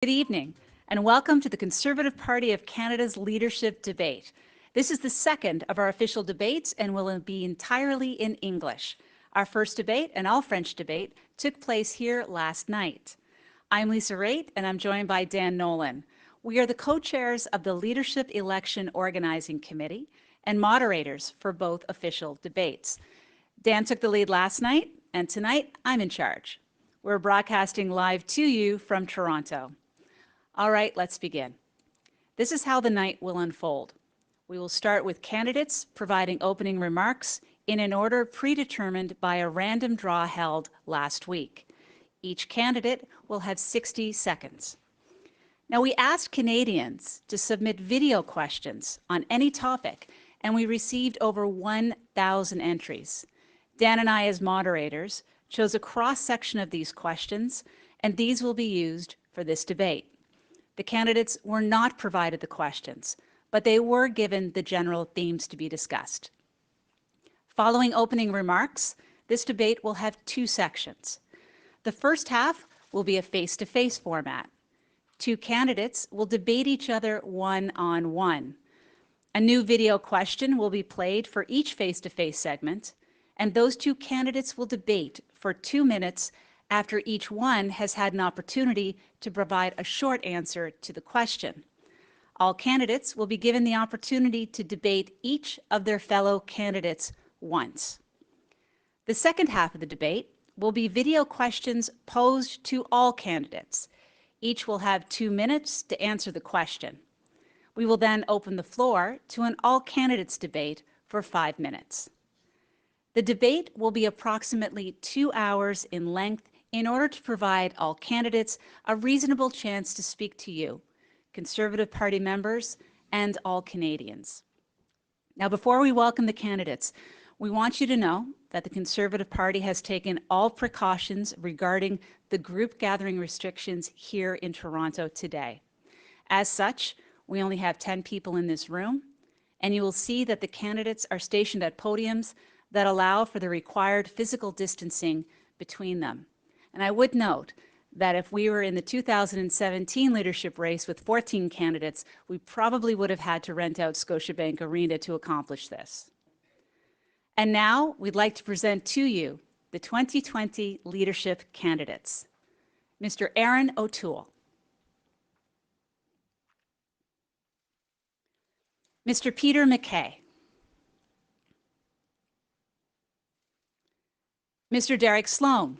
Good evening, and welcome to the Conservative Party of Canada's Leadership Debate. This is the second of our official debates and will be entirely in English. Our first debate, an all-French debate, took place here last night. I'm Lisa Raitt, and I'm joined by Dan Nolan. We are the co-chairs of the Leadership Election Organizing Committee and moderators for both official debates. Dan took the lead last night, and tonight I'm in charge. We're broadcasting live to you from Toronto. All right, let's begin. This is how the night will unfold. We will start with candidates providing opening remarks in an order predetermined by a random draw held last week. Each candidate will have 60 seconds. Now, we asked Canadians to submit video questions on any topic, and we received over 1,000 entries. Dan and I, as moderators, chose a cross-section of these questions, and these will be used for this debate. The candidates were not provided the questions, but they were given the general themes to be discussed. Following opening remarks, this debate will have two sections. The first half will be a face-to-face format. Two candidates will debate each other one-on-one. A new video question will be played for each face-to-face segment, and those two candidates will debate for 2 minutes after each one has had an opportunity to provide a short answer to the question. All candidates will be given the opportunity to debate each of their fellow candidates once. The second half of the debate will be video questions posed to all candidates. Each will have 2 minutes to answer the question. We will then open the floor to an all candidates debate for 5 minutes. The debate will be approximately 2 hours in length in order to provide all candidates a reasonable chance to speak to you, Conservative Party members, and all Canadians. Now, before we welcome the candidates, we want you to know that the Conservative Party has taken all precautions regarding the group gathering restrictions here in Toronto today. As such, we only have 10 people in this room, and you will see that the candidates are stationed at podiums that allow for the required physical distancing between them. And I would note that if we were in the 2017 leadership race with 14 candidates, we probably would have had to rent out Scotiabank Arena to accomplish this. And now we'd like to present to you the 2020 leadership candidates. Mr. Erin O'Toole. Mr. Peter MacKay. Mr. Derek Sloan.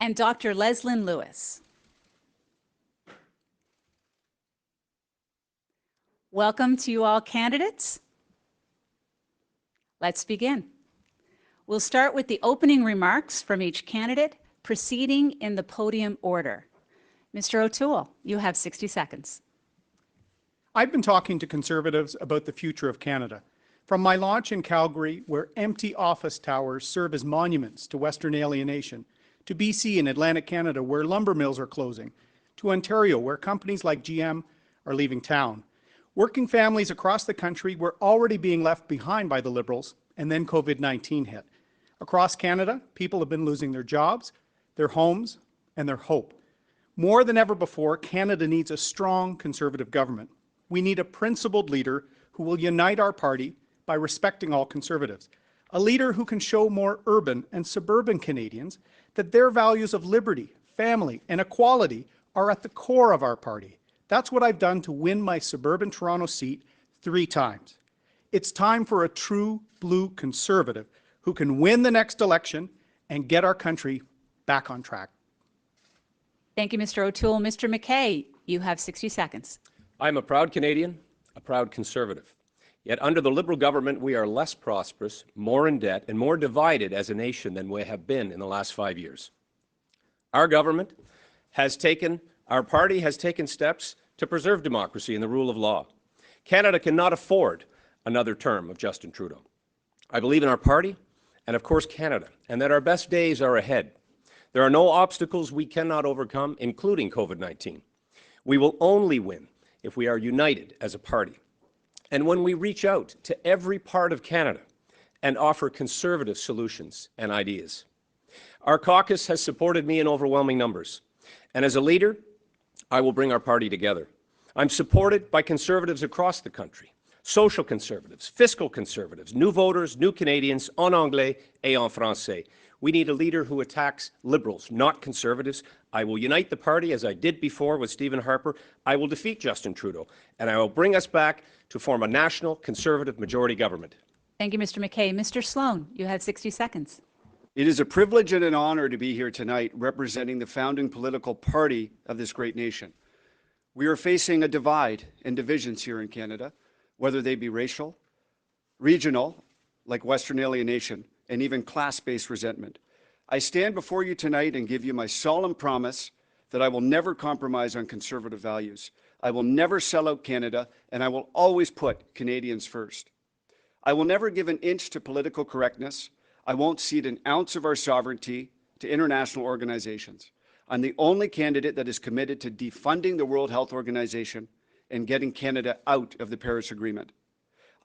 And Dr. Leslyn Lewis. Welcome to you all candidates. Let's begin. We'll start with the opening remarks from each candidate, proceeding in the podium order. Mr. O'Toole, you have 60 seconds. I've been talking to Conservatives about the future of Canada. From my launch in Calgary, where empty office towers serve as monuments to Western alienation, to BC and Atlantic Canada, where lumber mills are closing, to Ontario, where companies like GM are leaving town. Working families across the country were already being left behind by the Liberals, and then COVID-19 hit. Across Canada, people have been losing their jobs, their homes, and their hope. More than ever before, Canada needs a strong Conservative government. We need a principled leader who will unite our party by respecting all Conservatives. A leader who can show more urban and suburban Canadians that their values of liberty, family, and equality are at the core of our party. That's what I've done to win my suburban Toronto seat 3 times. It's time for a true blue Conservative who can win the next election and get our country back on track. Thank you, Mr. O'Toole. Mr. MacKay, you have 60 seconds. I'm a proud Canadian, a proud Conservative. Yet under the Liberal government, we are less prosperous, more in debt, and more divided as a nation than we have been in the last 5 years. Our government has taken, our party has taken steps to preserve democracy and the rule of law. Canada cannot afford another term of Justin Trudeau. I believe in our party and, of course, Canada, and that our best days are ahead. There are no obstacles we cannot overcome, including COVID-19. We will only win if we are united as a party. And when we reach out to every part of Canada and offer Conservative solutions and ideas. Our caucus has supported me in overwhelming numbers. And as a leader, I will bring our party together. I'm supported by Conservatives across the country, social Conservatives, fiscal Conservatives, new voters, new Canadians, en anglais et en français. We need a leader who attacks Liberals, not Conservatives. I will unite the party as I did before with Stephen Harper. I will defeat Justin Trudeau, and I will bring us back to form a national Conservative majority government. Thank you, Mr. MacKay. Mr. Sloan, you had 60 seconds. It is a privilege and an honor to be here tonight representing the founding political party of this great nation. We are facing a divide and divisions here in Canada, whether they be racial, regional, like Western alienation, and even class-based resentment. I stand before you tonight and give you my solemn promise that I will never compromise on Conservative values. I will never sell out Canada, and I will always put Canadians first. I will never give an inch to political correctness. I won't cede an ounce of our sovereignty to international organizations. I'm the only candidate that is committed to defunding the World Health Organization and getting Canada out of the Paris Agreement.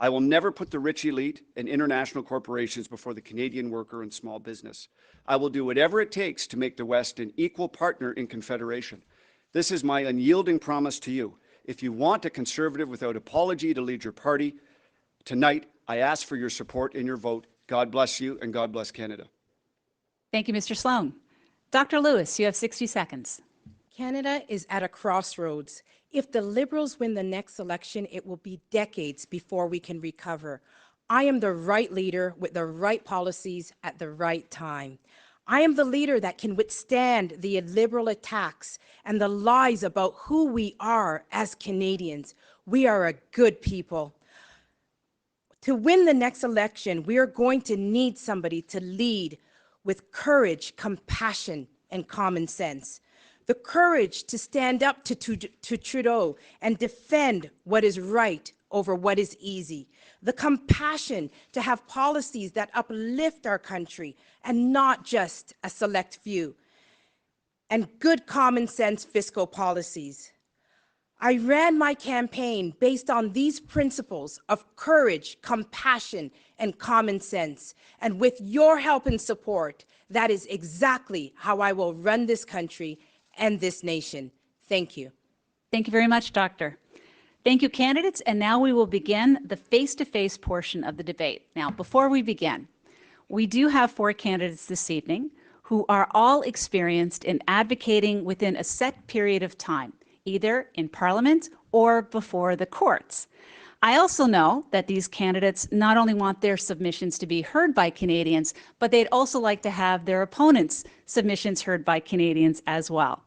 I will never put the rich elite and international corporations before the Canadian worker and small business. I will do whatever it takes to make the West an equal partner in Confederation. This is my unyielding promise to you. If you want a Conservative without apology to lead your party, tonight I ask for your support and your vote. God bless you and God bless Canada. Thank you, Mr. Sloan. Dr. Lewis, you have 60 seconds. Canada is at a crossroads. If the Liberals win the next election, it will be decades before we can recover. I am the right leader with the right policies at the right time. I am the leader that can withstand the liberal attacks and the lies about who we are as Canadians. We are a good people. To win the next election, we are going to need somebody to lead with courage, compassion, and common sense. The courage to stand up to Trudeau and defend what is right over what is easy. The compassion to have policies that uplift our country and not just a select few. And good common sense fiscal policies. I ran my campaign based on these principles of courage, compassion, and common sense. And with your help and support, that is exactly how I will run this country and this nation. Thank you. Thank you very much, Doctor. Thank you, candidates. And now we will begin the face-to-face portion of the debate. Now, before we begin, we do have 4 candidates this evening who are all experienced in advocating within a set period of time, either in Parliament or before the courts. I also know that these candidates not only want their submissions to be heard by Canadians, but they'd also like to have their opponents' submissions heard by Canadians as well.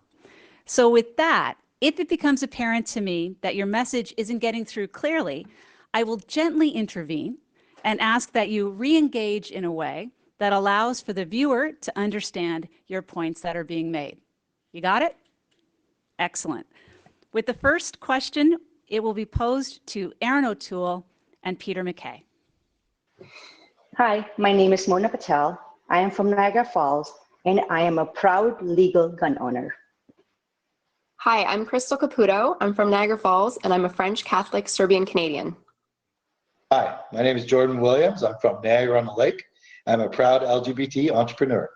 So with that, if it becomes apparent to me that your message isn't getting through clearly, I will gently intervene and ask that you re-engage in a way that allows for the viewer to understand your points that are being made. You got it? Excellent. With the first question, it will be posed to Erin O'Toole and Peter MacKay. Hi, my name is Mona Patel. I am from Niagara Falls, and I am a proud legal gun owner. Hi, I'm Crystal Caputo. I'm from Niagara Falls, and I'm a French Catholic Serbian Canadian. Hi, my name is Jordan Williams. I'm from Niagara-on-the-Lake. I'm a proud LGBT entrepreneur.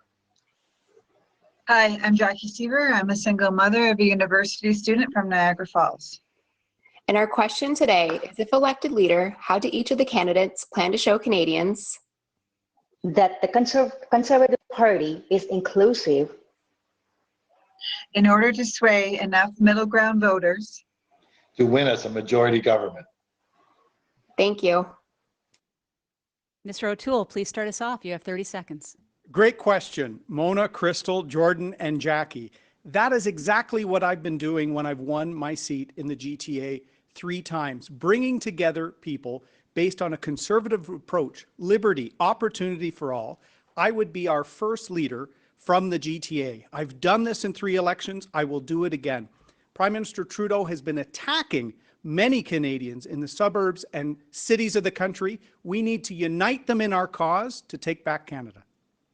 Hi, I'm Jackie Seaver. I'm a single mother of a university student from Niagara Falls. And our question today is, if elected leader, how do each of the candidates plan to show Canadians that the Conservative Party is inclusive in order to sway enough middle ground voters to win us a majority government? Thank you. Mr. O'Toole, please start us off. You have 30 seconds. Great question, Mona, Crystal, Jordan, and Jackie. That is exactly what I've been doing when I've won my seat in the GTA 3 times, bringing together people based on a conservative approach, liberty, opportunity for all. I would be our first leader from the GTA. I've done this in 3 elections. I will do it again. Prime Minister Trudeau has been attacking many Canadians in the suburbs and cities of the country. We need to unite them in our cause to take back Canada.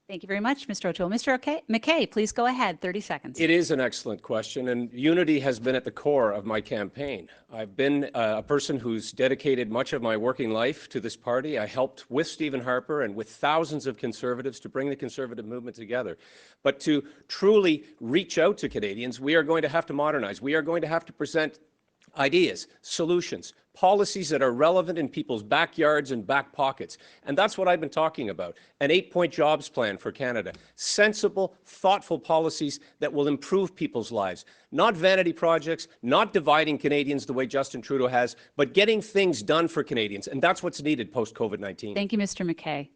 Thank you very much, Mr. O'Toole. Mr. MacKay, please go ahead, 30 seconds. It is an excellent question, and unity has been at the core of my campaign. I've been a person who's dedicated much of my working life to this party. I helped with Stephen Harper and with thousands of Conservatives to bring the Conservative movement together. But to truly reach out to Canadians, we are going to have to modernize. We are going to have to present ideas, solutions, policies that are relevant in people's backyards and back pockets. And that's what I've been talking about. An 8-point jobs plan for Canada. Sensible, thoughtful policies that will improve people's lives. Not vanity projects, not dividing Canadians the way Justin Trudeau has, but getting things done for Canadians. And that's what's needed post-COVID-19. Thank you, Mr. MacKay.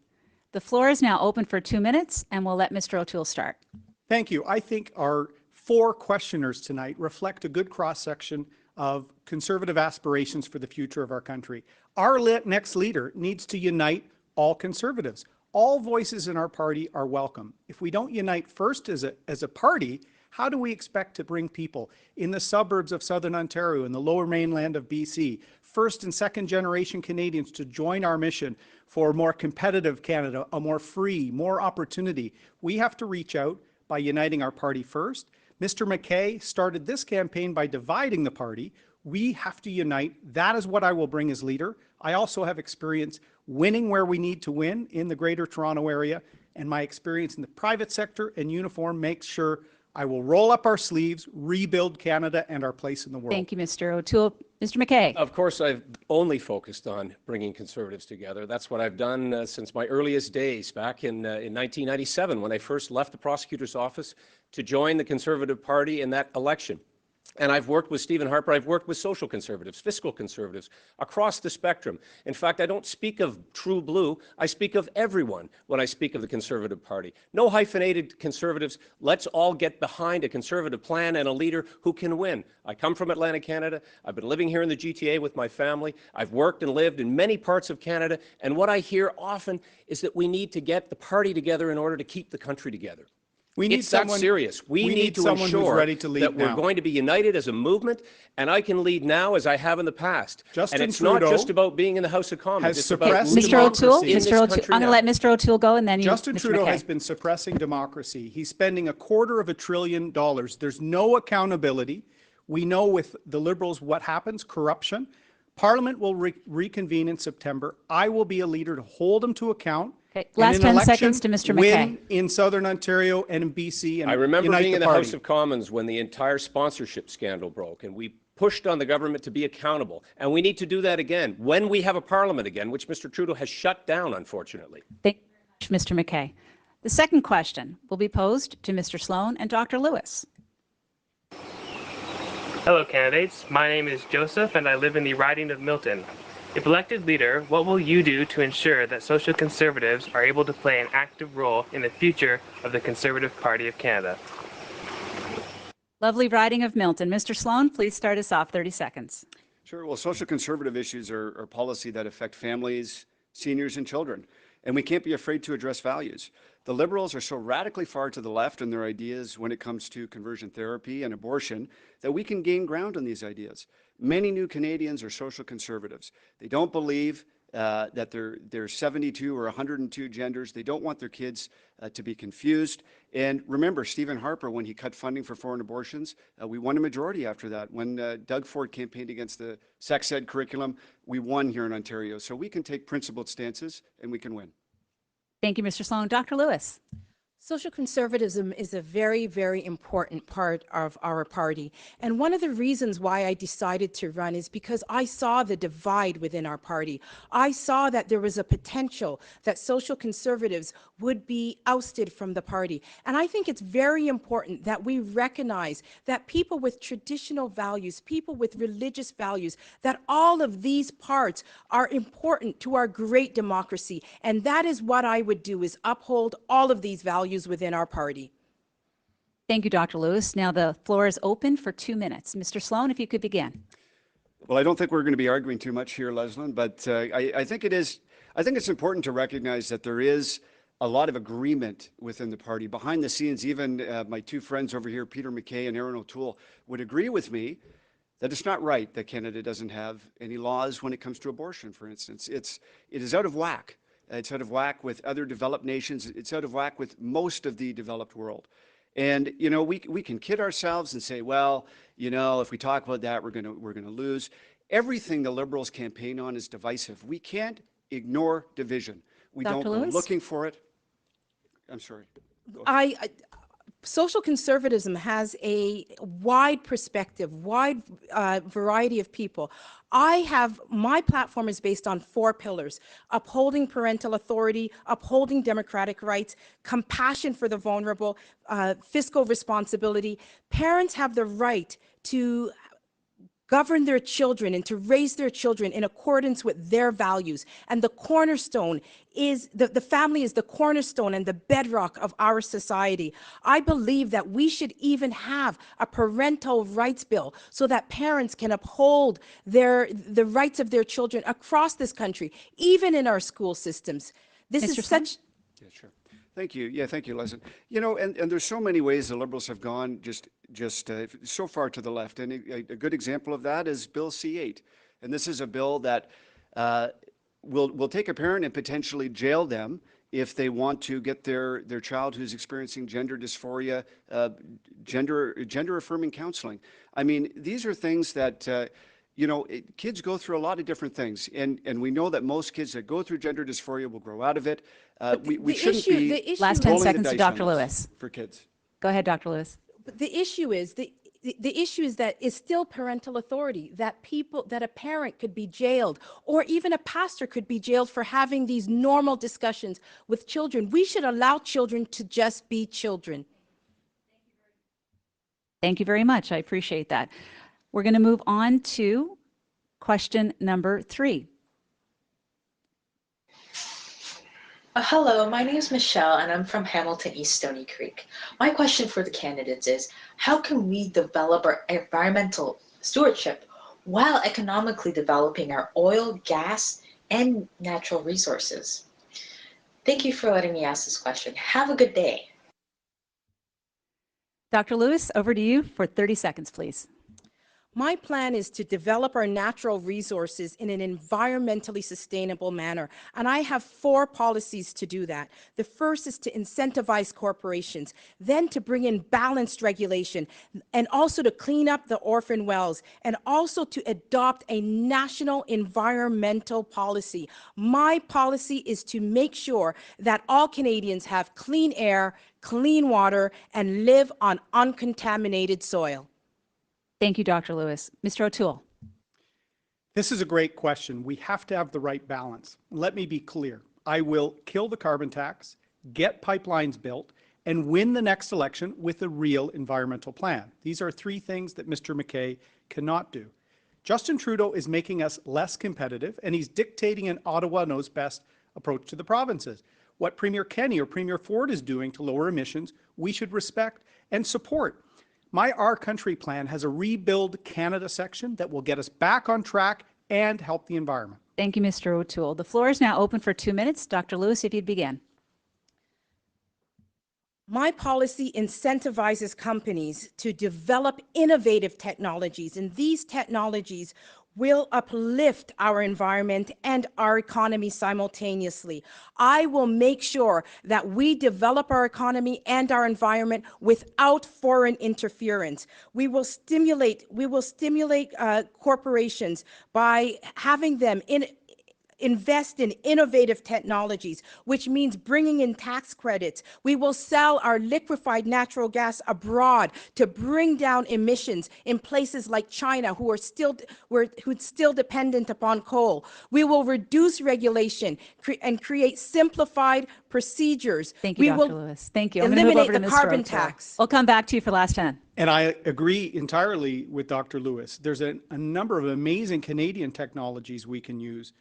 The floor is now open for 2 minutes, and we'll let Mr. O'Toole start. Thank you. I think our 4 questioners tonight reflect a good cross-section of Conservative aspirations for the future of our country. Our next leader needs to unite all Conservatives. All voices in our party are welcome. If we don't unite first as a party, how do we expect to bring people in the suburbs of Southern Ontario and the lower mainland of BC, first and second generation Canadians, to join our mission for a more competitive Canada, a more free, more opportunity? We have to reach out by uniting our party first. Mr. MacKay started this campaign by dividing the party. We have to unite. That is what I will bring as leader. I also have experience winning where we need to win in the Greater Toronto Area, and my experience in the private sector and uniform makes sure I will roll up our sleeves, rebuild Canada and our place in the world. Thank you, Mr. O'Toole. Mr. MacKay. Of course, I've only focused on bringing Conservatives together. That's what I've done since my earliest days back in 1997, when I first left the prosecutor's office to join the Conservative Party in that election. And I've worked with Stephen Harper. I've worked with social Conservatives, fiscal Conservatives, across the spectrum. In fact, I don't speak of true blue. I speak of everyone when I speak of the Conservative Party. No hyphenated Conservatives. Let's all get behind a Conservative plan and a leader who can win. I come from Atlantic Canada. I've been living here in the GTA with my family. I've worked and lived in many parts of Canada. And what I hear often is that we need to get the party together in order to keep the country together. It's that serious. We need to ensure that we're going to be united as a movement, and I can lead now as I have in the past. Justin and it's Trudeau not just about being in the House of Commons. It's about Mr. O'Toole, I'm going to let Mr. O'Toole go, and then you. Justin Mr. Trudeau MacKay. has been suppressing democracy. He's spending $250 billion. There's no accountability. We know with the Liberals what happens: corruption. Parliament will reconvene in September. I will be a leader to hold him to account. Okay. Last 10 seconds to Mr. MacKay. Win in Southern Ontario and in BC. And I remember being in the party. House of Commons when the entire sponsorship scandal broke, and we pushed on the government to be accountable. And we need to do that again when we have a parliament again, which Mr. Trudeau has shut down, unfortunately. Thank you very much, Mr. MacKay. The second question will be posed to Mr. Sloan and Dr. Lewis. Hello, candidates. My name is Joseph, and I live in the riding of Milton. If elected leader, what will you do to ensure that social conservatives are able to play an active role in the future of the Conservative Party of Canada? Lovely riding of Milton. Mr. Sloan, please start us off, 30 seconds. Sure. Well, social conservative issues are policy that affect families, seniors, and children. And we can't be afraid to address values. The Liberals are so radically far to the left in their ideas when it comes to conversion therapy and abortion that we can gain ground on these ideas. Many new Canadians are social conservatives. They don't believe that there's 72 or 102 genders. They don't want their kids to be confused. And remember, Stephen Harper, when he cut funding for foreign abortions, we won a majority after that. When Doug Ford campaigned against the sex ed curriculum, we won here in Ontario. So we can take principled stances and we can win. Thank you, Mr. Sloan. Dr. Lewis. Social conservatism is a very, very important part of our party. And one of the reasons why I decided to run is because I saw the divide within our party. I saw that there was a potential that social conservatives would be ousted from the party. And I think it's very important that we recognize that people with traditional values, people with religious values, that all of these parts are important to our great democracy. And that is what I would do, is uphold all of these values within our party. Thank you, Dr. Lewis. Now the floor is open for 2 minutes. Mr. Sloan, if you could begin. Well, I don't think we're going to be arguing too much here, Leslyn, but I think it's important to recognize that there is a lot of agreement within the party. Behind the scenes, even my two friends over here, Peter MacKay and Erin O'Toole, would agree with me that it's not right that Canada doesn't have any laws when it comes to abortion, for instance. It is out of whack. It's out of whack with other developed nations. It's out of whack with most of the developed world. And, you know, we can kid ourselves and say, well, you know, if we talk about that, we're gonna lose. Everything the Liberals campaign on is divisive. We can't ignore division. We Dr. don't go Lewis? looking for it. I'm sorry. Social conservatism has a wide perspective, wide variety of people. My platform is based on 4 pillars: upholding parental authority, upholding democratic rights, compassion for the vulnerable, fiscal responsibility. Parents have the right to govern their children and to raise their children in accordance with their values. And the cornerstone is, the family is the cornerstone and the bedrock of our society. I believe that we should even have a parental rights bill so that parents can uphold the rights of their children across this country, even in our school systems. This Mr. is Sloan? such... Yeah, sure. Thank you. Yeah, thank you, Leslyn. You know, and there's so many ways the Liberals have gone just so far to the left. And a good example of that is Bill C-8. And this is a bill that will take a parent and potentially jail them if they want to get their child who's experiencing gender dysphoria, gender affirming counseling. I mean, these are things that you know, kids go through a lot of different things, and we know that most kids that go through gender dysphoria will grow out of it. We shouldn't be Last 10 rolling the seconds to dice on Dr. this Lewis. for kids. Go ahead, Dr. Lewis. But the issue is that it's still parental authority, that a parent could be jailed, or even a pastor could be jailed for having these normal discussions with children. We should allow children to just be children. Thank you very much. I appreciate that. We're going to move on to question number 3. Hello, my name is Michelle and I'm from Hamilton East Stony Creek. My question for the candidates is, how can we develop our environmental stewardship while economically developing our oil, gas, and natural resources? Thank you for letting me ask this question. Have a good day. Dr. Lewis, over to you for 30 seconds, please. My plan is to develop our natural resources in an environmentally sustainable manner, and I have 4 policies to do that. The first is to incentivize corporations, then to bring in balanced regulation, and also to clean up the orphan wells, and also to adopt a national environmental policy. My policy is to make sure that all Canadians have clean air, clean water, and live on uncontaminated soil. Thank you, Dr. Lewis. Mr. O'Toole. This is a great question. We have to have the right balance. Let me be clear. I will kill the carbon tax, get pipelines built, and win the next election with a real environmental plan. These are 3 things that Mr. MacKay cannot do. Justin Trudeau is making us less competitive, and he's dictating an Ottawa knows best approach to the provinces. What Premier Kenney or Premier Ford is doing to lower emissions, we should respect and support. My Our Country plan has a Rebuild Canada section that will get us back on track and help the environment. Thank you, Mr. O'Toole. The floor is now open for 2 minutes. Dr. Lewis, if you'd begin. My policy incentivizes companies to develop innovative technologies, and these technologies will uplift our environment and our economy simultaneously. I will make sure that we develop our economy and our environment without foreign interference. We will stimulate corporations by having them invest in innovative technologies, which means bringing in tax credits. We will sell our liquefied natural gas abroad to bring down emissions in places like China, who's still dependent upon coal. We will reduce regulation and create simplified procedures. Thank you, Dr. Lewis. Thank you. I'm going to move over to Mr. carbon O'Toole. tax. We'll come back to you for last 10. And I agree entirely with Dr. Lewis. There's a number of amazing Canadian technologies we can use.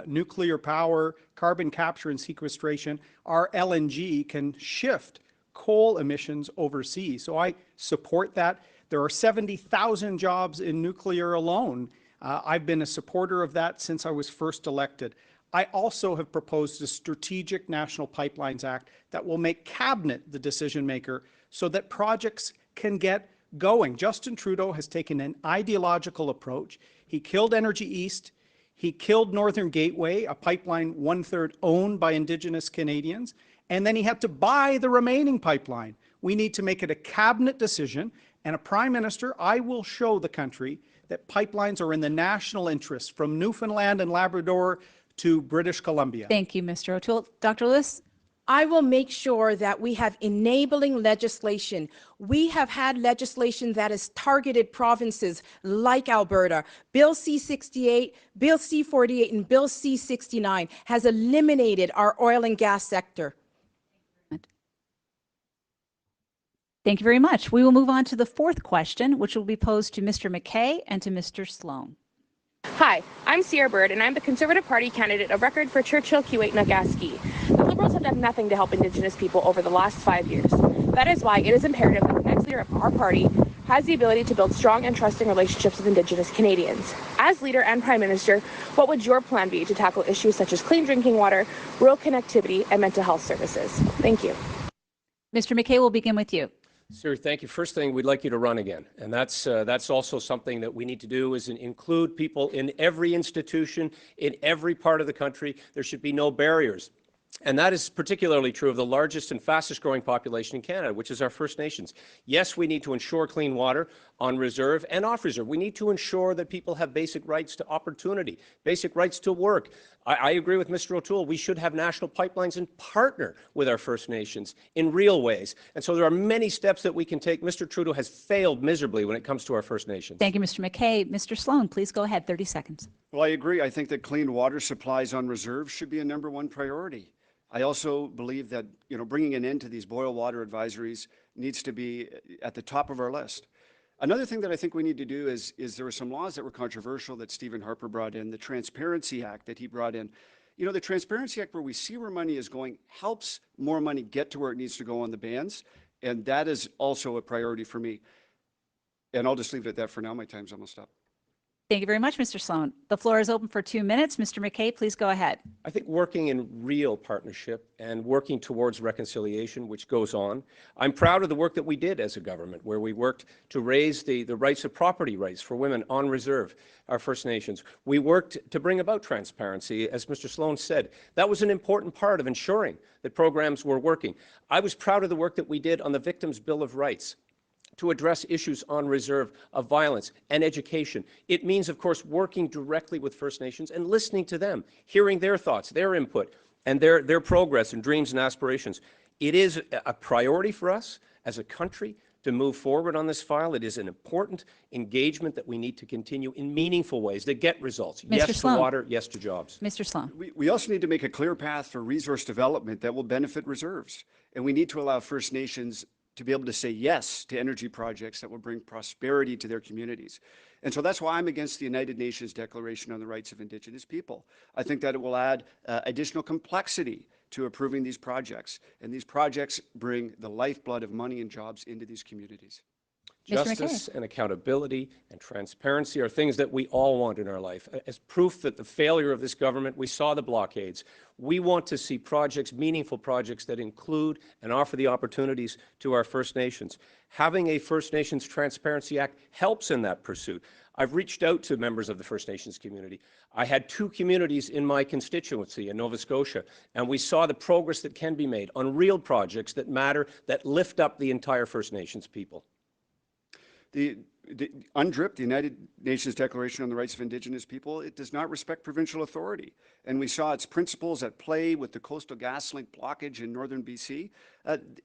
Nuclear power, carbon capture and sequestration. Our LNG can shift coal emissions overseas. So I support that. There are 70,000 jobs in nuclear alone. I've been a supporter of that since I was first elected. I also have proposed a Strategic National Pipelines Act that will make Cabinet the decision maker so that projects can get going. Justin Trudeau has taken an ideological approach. He killed Energy East. He killed Northern Gateway, a pipeline 1/3 owned by Indigenous Canadians, and then he had to buy the remaining pipeline. We need to make it a cabinet decision, and a Prime Minister, I will show the country that pipelines are in the national interest from Newfoundland and Labrador to British Columbia. Thank you, Mr. O'Toole. Dr. Lewis? I will make sure that we have enabling legislation. We have had legislation that has targeted provinces like Alberta. Bill C-68, Bill C-48, and Bill C-69 has eliminated our oil and gas sector. Thank you very much. We will move on to the fourth question, which will be posed to Mr. MacKay and to Mr. Sloan. Hi, I'm Sierra Bird, and I'm the Conservative Party candidate of record for Churchill, Kuwait, and Nagaski. The Liberals have done nothing to help Indigenous people over the last 5 years. That is why it is imperative that the next leader of our party has the ability to build strong and trusting relationships with Indigenous Canadians. As leader and Prime Minister, what would your plan be to tackle issues such as clean drinking water, rural connectivity, and mental health services? Thank you. Mr. MacKay, we'll begin with you. Sir, thank you. First thing, we'd like you to run again. And that's also something that we need to do is include people in every institution, in every part of the country. There should be no barriers. And that is particularly true of the largest and fastest growing population in Canada, which is our First Nations. Yes, we need to ensure clean water on reserve and off reserve. We need to ensure that people have basic rights to opportunity, basic rights to work. I agree with Mr. O'Toole. We should have national pipelines and partner with our First Nations in real ways. And so there are many steps that we can take. Mr. Trudeau has failed miserably when it comes to our First Nations. Thank you, Mr. MacKay. Mr. Sloan, please go ahead. 30 seconds. Well, I agree. I think that clean water supplies on reserve should be a #1 priority. I also believe that bringing an end to these boil water advisories needs to be at the top of our list. Another thing that I think we need to do is there were some laws that were controversial that Stephen Harper brought in, the Transparency Act that he brought in. The Transparency Act, where we see where money is going, helps more money get to where it needs to go on the bans, and that is also a priority for me. And I'll just leave it at that for now. My time's almost up. Thank you very much, Mr. Sloan. The floor is open for 2 minutes. Mr. MacKay, please go ahead. I think working in real partnership and working towards reconciliation, which goes on. I'm proud of the work that we did as a government, where we worked to raise the rights of property rights for women on reserve, our First Nations. We worked to bring about transparency, as Mr. Sloan said. That was an important part of ensuring that programs were working. I was proud of the work that we did on the Victims' Bill of Rights, to address issues on reserve of violence and education. It means, of course, working directly with First Nations and listening to them, hearing their thoughts, their input, and their progress and dreams and aspirations. It is a priority for us as a country to move forward on this file. It is an important engagement that we need to continue in meaningful ways that get results. Mr. Yes Sloan. to water, yes to jobs. Mr. Sloan. We also need to make a clear path for resource development that will benefit reserves. And we need to allow First Nations to be able to say yes to energy projects that will bring prosperity to their communities. And so that's why I'm against the United Nations Declaration on the Rights of Indigenous People. I think that it will add additional complexity to approving these projects. And these projects bring the lifeblood of money and jobs into these communities. Justice and accountability and transparency are things that we all want in our life. As proof that the failure of this government, we saw the blockades. We want to see projects, meaningful projects that include and offer the opportunities to our First Nations. Having a First Nations Transparency Act helps in that pursuit. I've reached out to members of the First Nations community. I had 2 communities in my constituency in Nova Scotia, and we saw the progress that can be made on real projects that matter, that lift up the entire First Nations people. The UNDRIP, the United Nations Declaration on the Rights of Indigenous People, it does not respect provincial authority. And we saw its principles at play with the Coastal GasLink blockage in northern BC.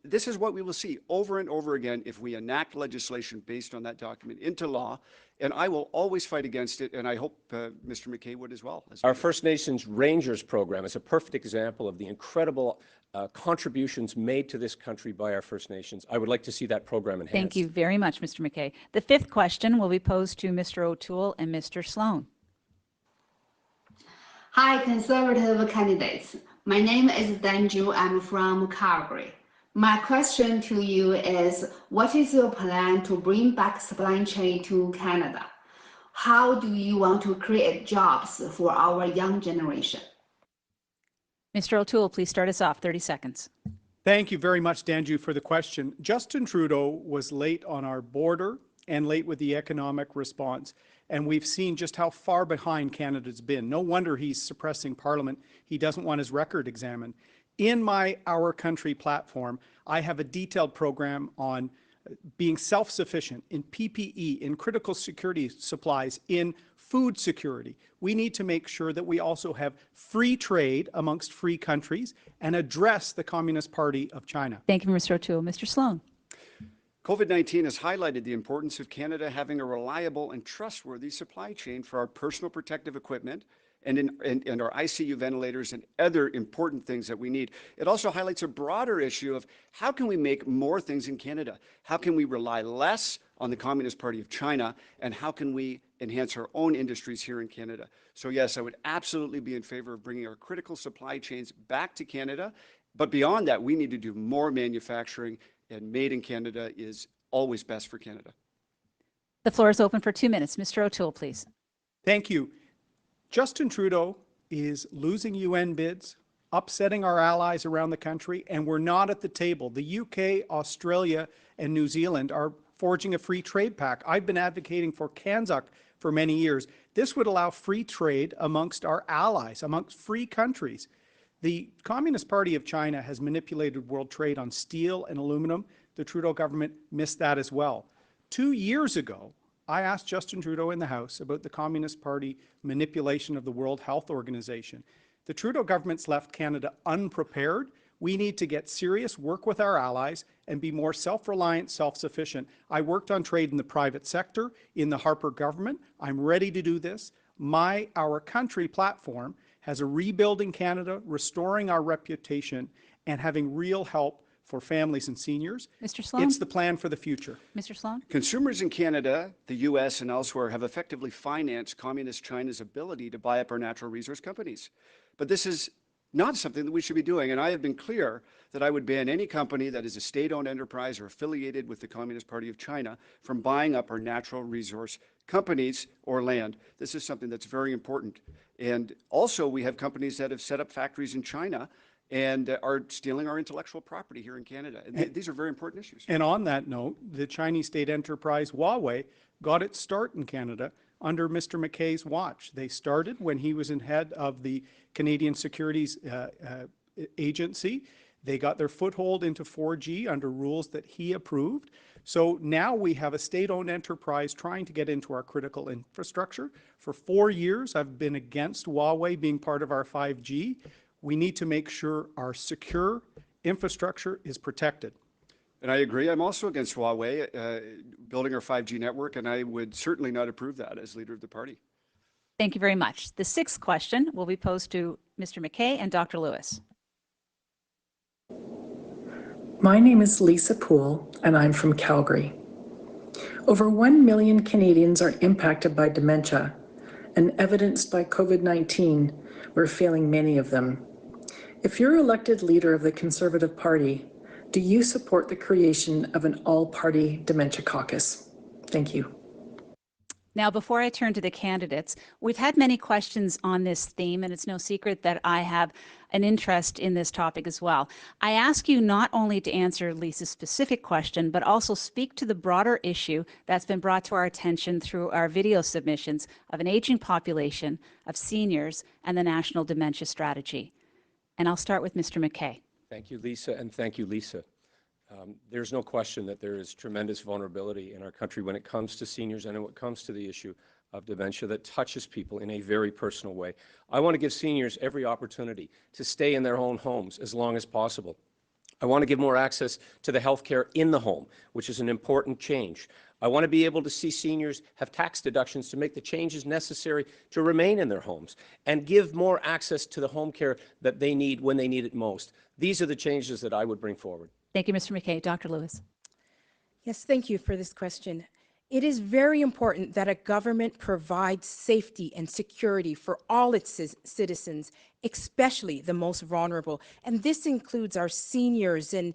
This is what we will see over and over again if we enact legislation based on that document into law. And I will always fight against it, and I hope Mr. MacKay would as well. Our First Nations Rangers program is a perfect example of the incredible contributions made to this country by our First Nations. I would like to see that program enhanced. Thank you very much, Mr. MacKay. The 5th question will be posed to Mr. O'Toole and Mr. Sloan. Hi, Conservative candidates. My name is Danju. I'm from Calgary. My question to you is, what is your plan to bring back supply chain to Canada? How do you want to create jobs for our young generation? Mr. O'Toole, please start us off. 30 seconds. Thank you very much, Danju, for the question. Justin Trudeau was late on our border, and late with the economic response. And we've seen just how far behind Canada's been. No wonder he's suppressing Parliament. He doesn't want his record examined. In my Our Country platform, I have a detailed program on being self-sufficient in PPE, in critical security supplies, in food security. We need to make sure that we also have free trade amongst free countries and address the Communist Party of China. Thank you, Mr. O'Toole. Mr. Sloan. COVID-19 has highlighted the importance of Canada having a reliable and trustworthy supply chain for our personal protective equipment and our ICU ventilators and other important things that we need. It also highlights a broader issue of how can we make more things in Canada? How can we rely less on the Communist Party of China? And how can we enhance our own industries here in Canada? So yes, I would absolutely be in favor of bringing our critical supply chains back to Canada. But beyond that, we need to do more manufacturing, and made in Canada is always best for Canada. The floor is open for 2 minutes. Mr. O'Toole, please. Thank you. Justin Trudeau is losing UN bids, upsetting our allies around the country, and we're not at the table. The UK, Australia, and New Zealand are forging a free trade pact. I've been advocating for CANZUK for many years. This would allow free trade amongst our allies, amongst free countries. The Communist Party of China has manipulated world trade on steel and aluminum. The Trudeau government missed that as well. 2 years ago, I asked Justin Trudeau in the House about the Communist Party manipulation of the World Health Organization. The Trudeau government's left Canada unprepared. We need to get serious, work with our allies, and be more self-reliant, self-sufficient. I worked on trade in the private sector, in the Harper government. I'm ready to do this. Our Country platform has a rebuilding Canada, restoring our reputation, and having real help for families and seniors. Mr. Sloan. It's the plan for the future. Mr. Sloan. Consumers in Canada, the US, and elsewhere have effectively financed Communist China's ability to buy up our natural resource companies. But this is not something that we should be doing. And I have been clear that I would ban any company that is a state-owned enterprise or affiliated with the Communist Party of China from buying up our natural resource companies or land. This is something that's very important. And also, we have companies that have set up factories in China and are stealing our intellectual property here in Canada. And these are very important issues. And on that note, the Chinese state enterprise Huawei got its start in Canada under Mr. MacKay's watch. They started when he was in head of the Canadian Securities Agency. They got their foothold into 4G under rules that he approved. So now we have a state-owned enterprise trying to get into our critical infrastructure. For 4 years, I've been against Huawei being part of our 5G. We need to make sure our secure infrastructure is protected. And I agree. I'm also against Huawei building our 5G network, and I would certainly not approve that as leader of the party. Thank you very much. The sixth question will be posed to Mr. MacKay and Dr. Lewis. My name is Lisa Poole, and I'm from Calgary. Over 1 million Canadians are impacted by dementia, and evidenced by COVID-19, we're failing many of them. If you're elected leader of the Conservative Party, do you support the creation of an all-party dementia caucus? Thank you. Now, before I turn to the candidates, we've had many questions on this theme, and it's no secret that I have an interest in this topic as well. I ask you not only to answer Lisa's specific question, but also speak to the broader issue that's been brought to our attention through our video submissions of an aging population, of seniors, and the National Dementia Strategy. And I'll start with Mr. MacKay. Thank you, Lisa, and thank you, Lisa. There's no question that there is tremendous vulnerability in our country when it comes to seniors and when it comes to the issue of dementia that touches people in a very personal way. I want to give seniors every opportunity to stay in their own homes as long as possible. I want to give more access to the health care in the home, which is an important change. I want to be able to see seniors have tax deductions to make the changes necessary to remain in their homes and give more access to the home care that they need when they need it most. These are the changes that I would bring forward. Thank you, Mr. MacKay. Dr. Lewis. Yes, thank you for this question. It is very important that a government provides safety and security for all its citizens, especially the most vulnerable. And this includes our seniors and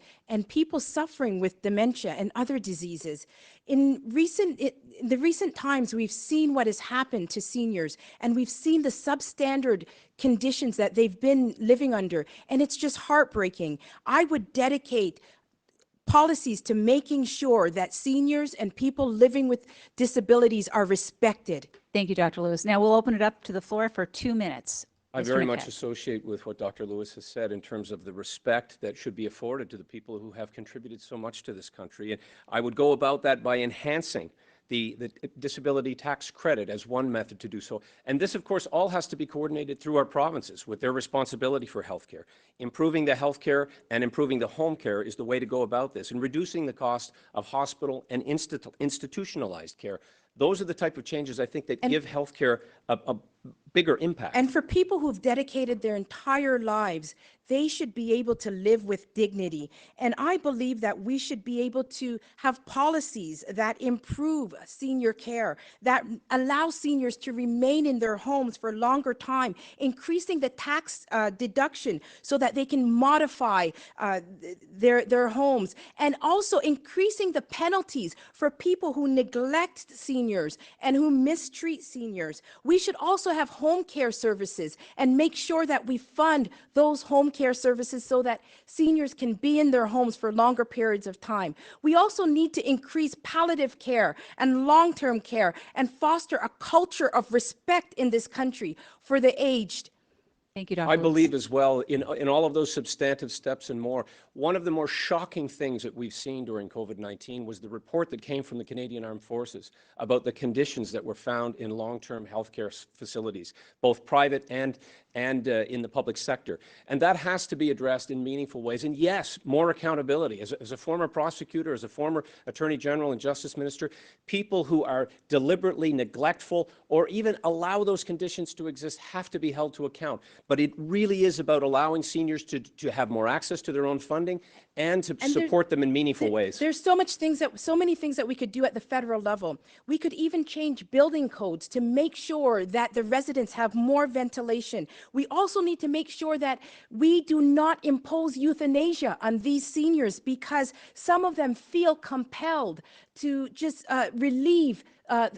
people suffering with dementia and other diseases. In the recent times, we've seen what has happened to seniors, and we've seen the substandard conditions that they've been living under, and it's just heartbreaking. I would dedicate policies to making sure that seniors and people living with disabilities are respected. Thank you, Dr. Lewis. Now we'll open it up to the floor for 2 minutes. I Mr. very MacKay. much associate with what Dr. Lewis has said in terms of the respect that should be afforded to the people who have contributed so much to this country. And I would go about that by enhancing the disability tax credit as one method to do so. And this, of course, all has to be coordinated through our provinces with their responsibility for health care. Improving the health care and improving the home care is the way to go about this, and reducing the cost of hospital and institutionalized care. Those are the type of changes I think that give health care a bigger impact. And for people who've dedicated their entire lives, they should be able to live with dignity. And I believe that we should be able to have policies that improve senior care, that allow seniors to remain in their homes for longer time, increasing the tax deduction so that they can modify their homes, and also increasing the penalties for people who neglect seniors and who mistreat seniors. We should also have home care services and make sure that we fund those home care services so that seniors can be in their homes for longer periods of time. We also need to increase palliative care and long-term care and foster a culture of respect in this country for the aged. Thank you, Dr. I Lewis. believe as well in all of those substantive steps and more. One of the more shocking things that we've seen during COVID-19 was the report that came from the Canadian Armed Forces about the conditions that were found in long-term healthcare facilities, both private and in the public sector. And that has to be addressed in meaningful ways. And yes, more accountability. As a former prosecutor, as a former Attorney General and Justice Minister, people who are deliberately neglectful or even allow those conditions to exist have to be held to account. But it really is about allowing seniors to have more access to their own funding and to support them in meaningful ways. There's so many things that we could do at the federal level. We could even change building codes to make sure that the residents have more ventilation. We also need to make sure that we do not impose euthanasia on these seniors, because some of them feel compelled to just relieve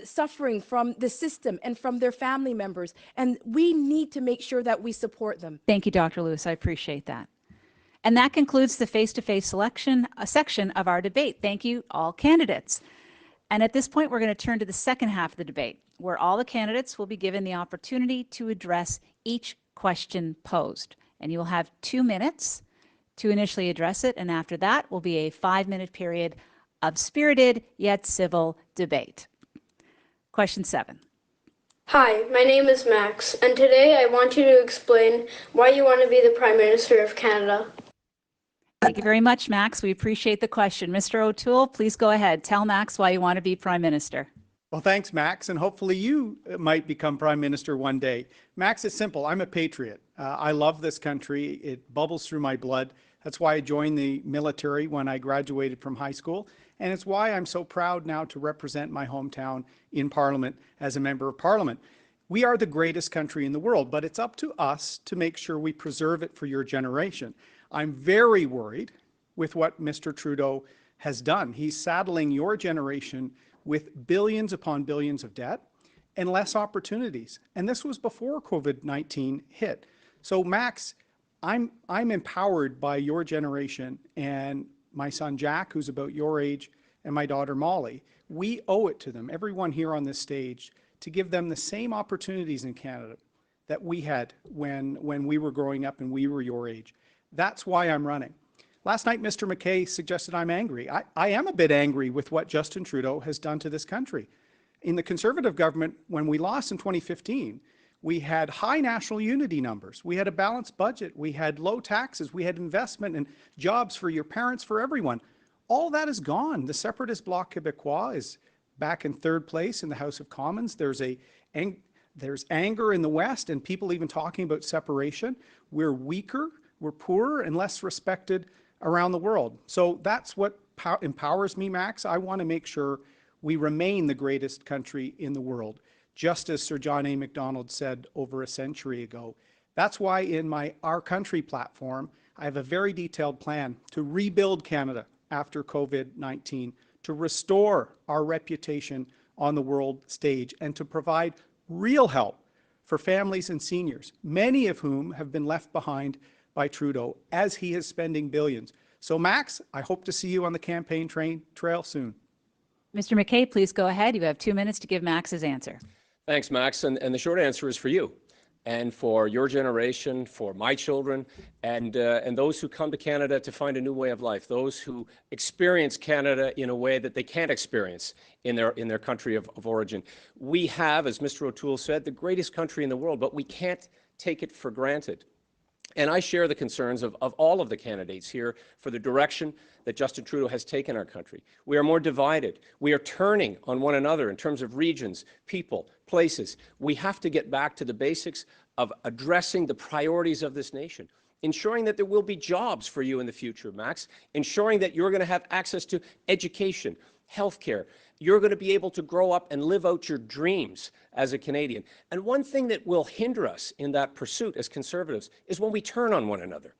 suffering from the system and from their family members. And we need to make sure that we support them. Thank you, Dr. Lewis. I appreciate that. And that concludes the face-to-face section of our debate. Thank you, all candidates. And at this point, we're going to turn to the second half of the debate, where all the candidates will be given the opportunity to address each question posed. And you will have 2 minutes to initially address it, and after that will be a 5-minute period of spirited yet civil debate. Question 7. Hi, my name is Max, and today I want you to explain why you want to be the Prime Minister of Canada. Thank you very much, Max. We appreciate the question. Mr. O'Toole, please go ahead. Tell Max why you want to be Prime Minister. Well, thanks, Max, and hopefully you might become Prime Minister one day. Max, it's simple. I'm a patriot. I love this country. It bubbles through my blood. That's why I joined the military when I graduated from high school, and it's why I'm so proud now to represent my hometown in Parliament as a Member of Parliament. We are the greatest country in the world, but it's up to us to make sure we preserve it for your generation. I'm very worried with what Mr. Trudeau has done. He's saddling your generation with billions upon billions of debt and less opportunities. And this was before COVID-19 hit. So Max, I'm empowered by your generation and my son Jack, who's about your age, and my daughter Molly. We owe it to them, everyone here on this stage, to give them the same opportunities in Canada that we had when we were growing up and we were your age. That's why I'm running. Last night, Mr. MacKay suggested I'm angry. I am a bit angry with what Justin Trudeau has done to this country. In the Conservative government, when we lost in 2015, we had high national unity numbers. We had a balanced budget. We had low taxes. We had investment and jobs for your parents, for everyone. All that is gone. The separatist Bloc Québécois is back in 3rd place in the House of Commons. There's anger in the West and people even talking about separation. We're weaker, we're poorer and less respected around the world. So that's what empowers me, Max. I want to make sure we remain the greatest country in the world, just as Sir John A. Macdonald said over a century ago. That's why in my Our Country platform, I have a very detailed plan to rebuild Canada after COVID-19, to restore our reputation on the world stage, and to provide real help for families and seniors, many of whom have been left behind by Trudeau, as he is spending billions. So Max, I hope to see you on the campaign trail soon. Mr. MacKay, please go ahead. You have 2 minutes to give Max his answer. Thanks, Max. And the short answer is for you and for your generation, for my children, and those who come to Canada to find a new way of life, those who experience Canada in a way that they can't experience in their country of origin. We have, as Mr. O'Toole said, the greatest country in the world, but we can't take it for granted. And I share the concerns of all of the candidates here for the direction that Justin Trudeau has taken our country. We are more divided. We are turning on one another in terms of regions, people, places. We have to get back to the basics of addressing the priorities of this nation, ensuring that there will be jobs for you in the future, Max, ensuring that you're going to have access to education, healthcare. You're going to be able to grow up and live out your dreams as a Canadian. And one thing that will hinder us in that pursuit as Conservatives is when we turn on one another.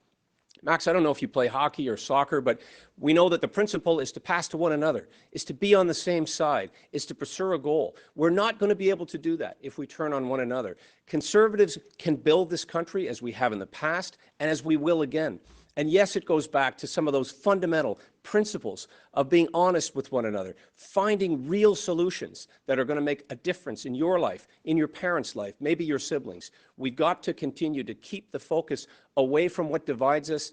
Max, I don't know if you play hockey or soccer, but we know that the principle is to pass to one another, is to be on the same side, is to pursue a goal. We're not going to be able to do that if we turn on one another. Conservatives can build this country as we have in the past and as we will again. And yes, it goes back to some of those fundamental principles of being honest with one another, finding real solutions that are going to make a difference in your life, in your parents' life, maybe your siblings. We've got to continue to keep the focus away from what divides us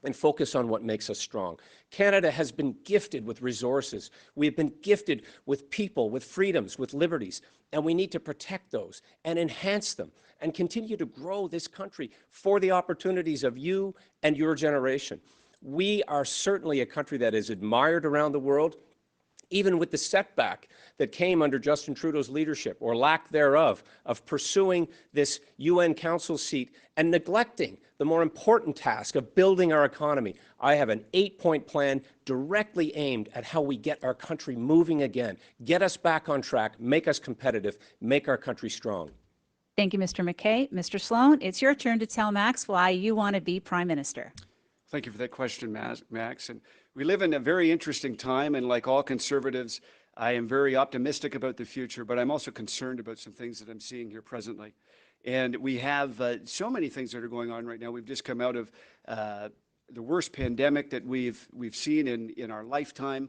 and focus on what makes us strong. Canada has been gifted with resources. We've been gifted with people, with freedoms, with liberties, and we need to protect those and enhance them and continue to grow this country for the opportunities of you and your generation. We are certainly a country that is admired around the world, even with the setback that came under Justin Trudeau's leadership, or lack thereof, of pursuing this UN Council seat and neglecting the more important task of building our economy. I have an 8-point plan directly aimed at how we get our country moving again, get us back on track, make us competitive, make our country strong. Thank you, Mr. MacKay. Mr. Sloan, it's your turn to tell Max why you want to be Prime Minister. Thank you for that question, Max. And we live in a very interesting time, and like all Conservatives, I am very optimistic about the future, but I'm also concerned about some things that I'm seeing here presently. And we have so many things that are going on right now. We've just come out of the worst pandemic that we've seen in our lifetime.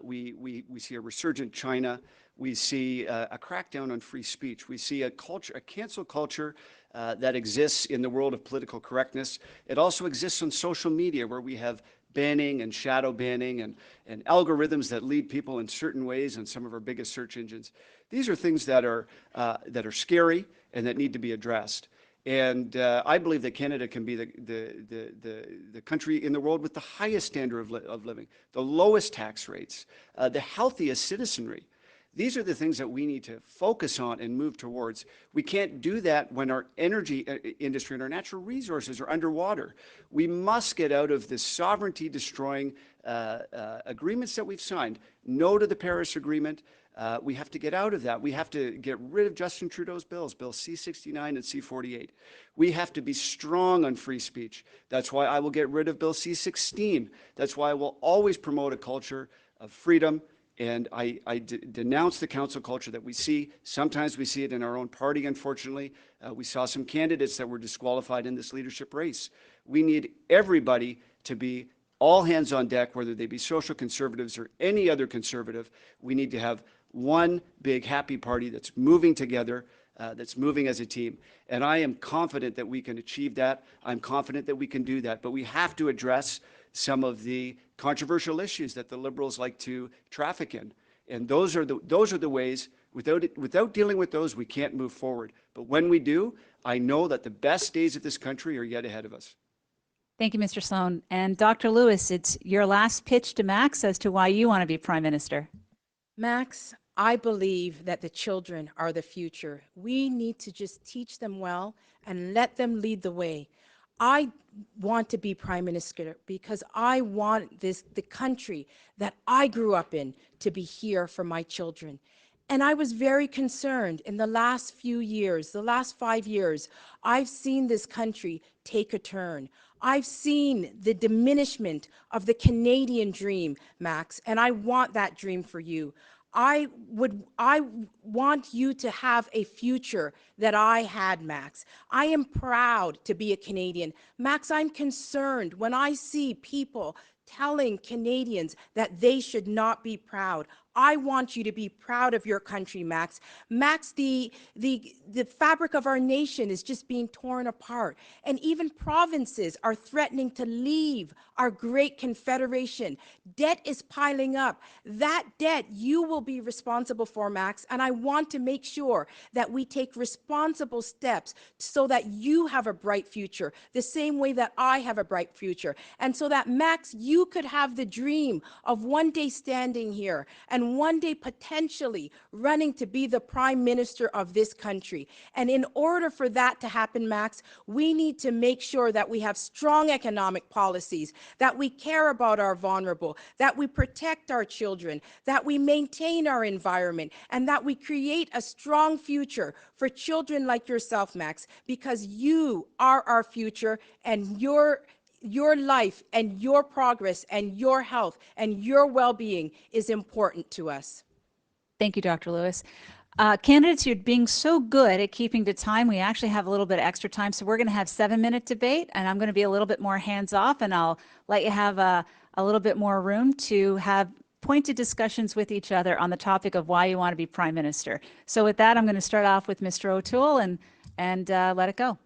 We see a resurgent China. We see a crackdown on free speech. We see a cancel culture that exists in the world of political correctness. It also exists on social media, where we have banning and shadow banning and algorithms that lead people in certain ways on some of our biggest search engines. These are things that are scary and that need to be addressed. And I believe that Canada can be the country in the world with the highest standard of living, the lowest tax rates, the healthiest citizenry. These are the things that we need to focus on and move towards. We can't do that when our energy industry and our natural resources are underwater. We must get out of this sovereignty-destroying agreements that we've signed. No to the Paris Agreement. We have to get out of that. We have to get rid of Justin Trudeau's bills, Bill C-69 and C-48. We have to be strong on free speech. That's why I will get rid of Bill C-16. That's why I will always promote a culture of freedom. And I denounce the council culture that we see. Sometimes we see it in our own party, unfortunately. We saw some candidates that were disqualified in this leadership race. We need everybody to be all hands on deck, whether they be social conservatives or any other conservative. We need to have one big happy party that's moving together, that's moving as a team. And I am confident that we can achieve that. I'm confident that we can do that. But we have to address some of the controversial issues that the Liberals like to traffic in. And those are the ways, without dealing with those, we can't move forward. But when we do, I know that the best days of this country are yet ahead of us. Thank you, Mr. Sloan. And Dr. Lewis, it's your last pitch to Max as to why you want to be Prime Minister. Max, I believe that the children are the future. We need to just teach them well and let them lead the way. I want to be Prime Minister because I want the country that I grew up in to be here for my children. And I was very concerned in the last few years, the last 5 years, I've seen this country take a turn. I've seen the diminishment of the Canadian dream, Max, and I want that dream for you. I want you to have a future that I had, Max. I am proud to be a Canadian. Max, I'm concerned when I see people telling Canadians that they should not be proud. I want you to be proud of your country, Max. Max, the fabric of our nation is just being torn apart. And even provinces are threatening to leave our great confederation. Debt is piling up. That debt you will be responsible for, Max. And I want to make sure that we take responsible steps so that you have a bright future, the same way that I have a bright future. And so that, Max, you could have the dream of one day standing here and one day potentially running to be the Prime Minister of this country. And in order for that to happen, Max, we need to make sure that we have strong economic policies, that we care about our vulnerable, that we protect our children, that we maintain our environment, and that we create a strong future for children like yourself, Max, because you are our future, and your life and your progress and your health and your well-being is important to us. Thank you, Dr. Lewis. Candidates, you're being so good at keeping to time. We actually have a little bit of extra time, so we're going to have 7-minute debate, and I'm going to be a little bit more hands-off, and I'll let you have a little bit more room to have pointed discussions with each other on the topic of why you want to be Prime Minister. So with that, I'm going to start off with Mr. O'Toole and let it go.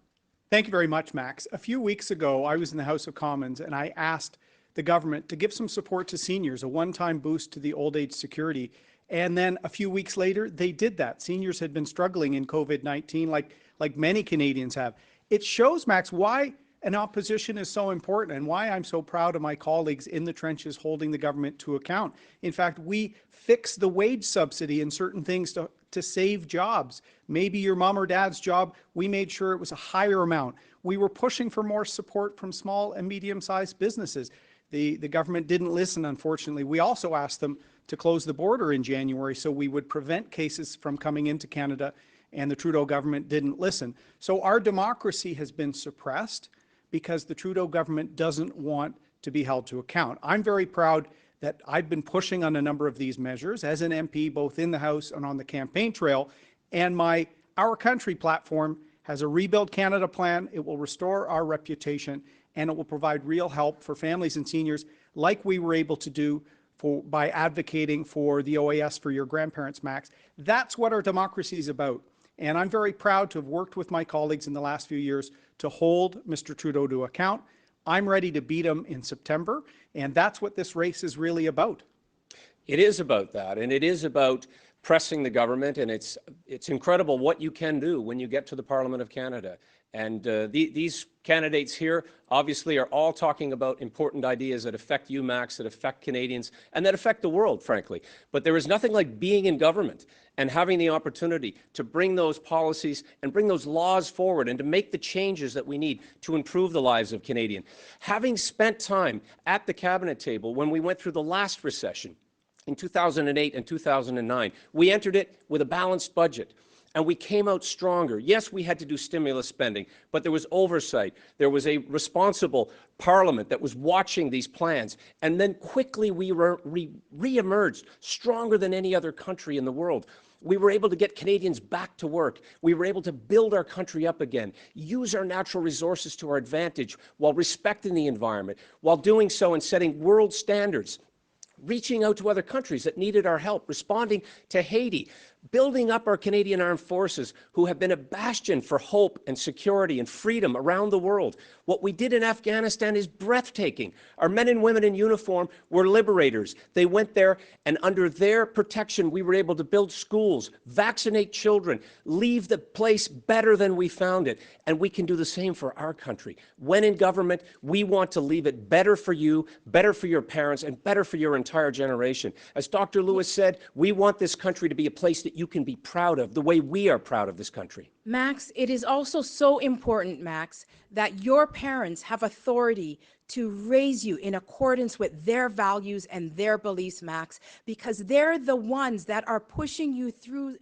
Thank you very much, Max. A few weeks ago, I was in the House of Commons and I asked the government to give some support to seniors, a one-time boost to the old age security. And then a few weeks later, they did that. Seniors had been struggling in COVID-19 like many Canadians have. It shows, Max, why an opposition is so important and why I'm so proud of my colleagues in the trenches holding the government to account. In fact, we fixed the wage subsidy and certain things to save jobs. Maybe your mom or dad's job, we made sure it was a higher amount. We were pushing for more support from small and medium-sized businesses. The government didn't listen, unfortunately. We also asked them to close the border in January so we would prevent cases from coming into Canada, and the Trudeau government didn't listen. So our democracy has been suppressed because the Trudeau government doesn't want to be held to account. I'm very proud that I've been pushing on a number of these measures as an MP, both in the House and on the campaign trail, and my Our Country platform has a Rebuild Canada plan. It will restore our reputation, and it will provide real help for families and seniors like we were able to do by advocating for the OAS for your grandparents, Max. That's what our democracy is about. And I'm very proud to have worked with my colleagues in the last few years to hold Mr. Trudeau to account. I'm ready to beat him in September, and that's what this race is really about. It is about that, and it is about pressing the government, and it's incredible what you can do when you get to the Parliament of Canada. And these candidates here obviously are all talking about important ideas that affect you, Max, that affect Canadians, and that affect the world, frankly. But there is nothing like being in government and having the opportunity to bring those policies and bring those laws forward and to make the changes that we need to improve the lives of Canadians. Having spent time at the cabinet table when we went through the last recession in 2008 and 2009, we entered it with a balanced budget. And we came out stronger. Yes, we had to do stimulus spending, but there was oversight. There was a responsible parliament that was watching these plans. And then quickly we re-emerged stronger than any other country in the world. We were able to get Canadians back to work. We were able to build our country up again, use our natural resources to our advantage while respecting the environment, while doing so and setting world standards, reaching out to other countries that needed our help, responding to Haiti, building up our Canadian Armed Forces, who have been a bastion for hope and security and freedom around the world. What we did in Afghanistan is breathtaking. Our men and women in uniform were liberators. They went there, and under their protection, we were able to build schools, vaccinate children, leave the place better than we found it. And we can do the same for our country. When in government, we want to leave it better for you, better for your parents, and better for your entire generation. As Dr. Lewis said, we want this country to be a place that you can be proud of, the way we are proud of this country. Max, it is also so important, Max, that your parents have authority to raise you in accordance with their values and their beliefs, Max, because they're the ones that are pushing you through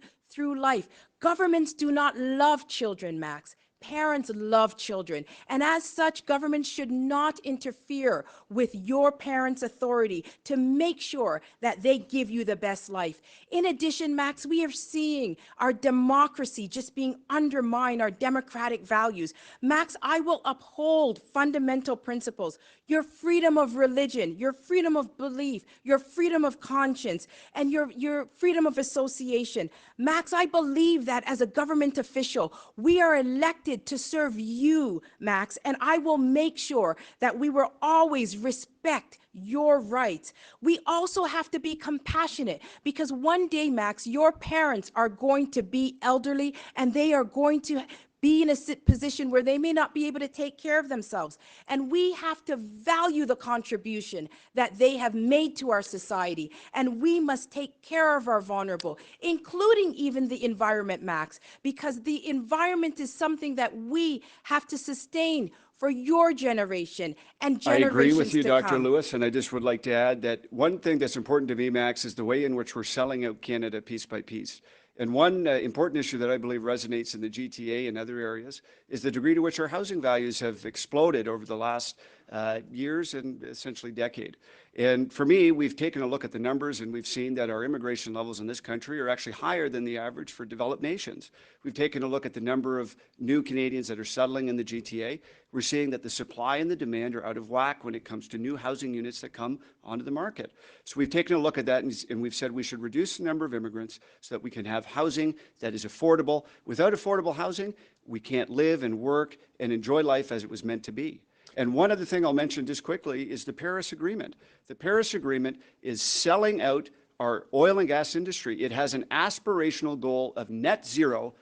life. Governments do not love children, Max. parents love children, and as such, government should not interfere with your parents' authority to make sure that they give you the best life. In addition, Max, we are seeing our democracy just being undermined, our democratic values. Max, I will uphold fundamental principles, your freedom of religion, your freedom of belief, your freedom of conscience, and your freedom of association. Max, I believe that as a government official, we are elected to serve you, Max, and I will make sure that we will always respect your rights. We also have to be compassionate because one day, Max, your parents are going to be elderly and they are going to be in a position where they may not be able to take care of themselves. And we have to value the contribution that they have made to our society. And we must take care of our vulnerable, including even the environment, Max, because the environment is something that we have to sustain for your generation and generations to come. I agree with you, Dr. Lewis, and I just would like to add that one thing that's important to me, Max, is the way in which we're selling out Canada piece by piece. And one important issue that I believe resonates in the GTA and other areas is the degree to which our housing values have exploded over the last years and essentially decade. And for me, we've taken a look at the numbers and we've seen that our immigration levels in this country are actually higher than the average for developed nations. We've taken a look at the number of new Canadians that are settling in the GTA. We're seeing that the supply and the demand are out of whack when it comes to new housing units that come onto the market. So we've taken a look at that and we've said we should reduce the number of immigrants so that we can have housing that is affordable. Without affordable housing, we can't live and work and enjoy life as it was meant to be. And one other thing I'll mention just quickly is the Paris Agreement. The Paris Agreement is selling out our oil and gas industry. It has an aspirational goal of net zero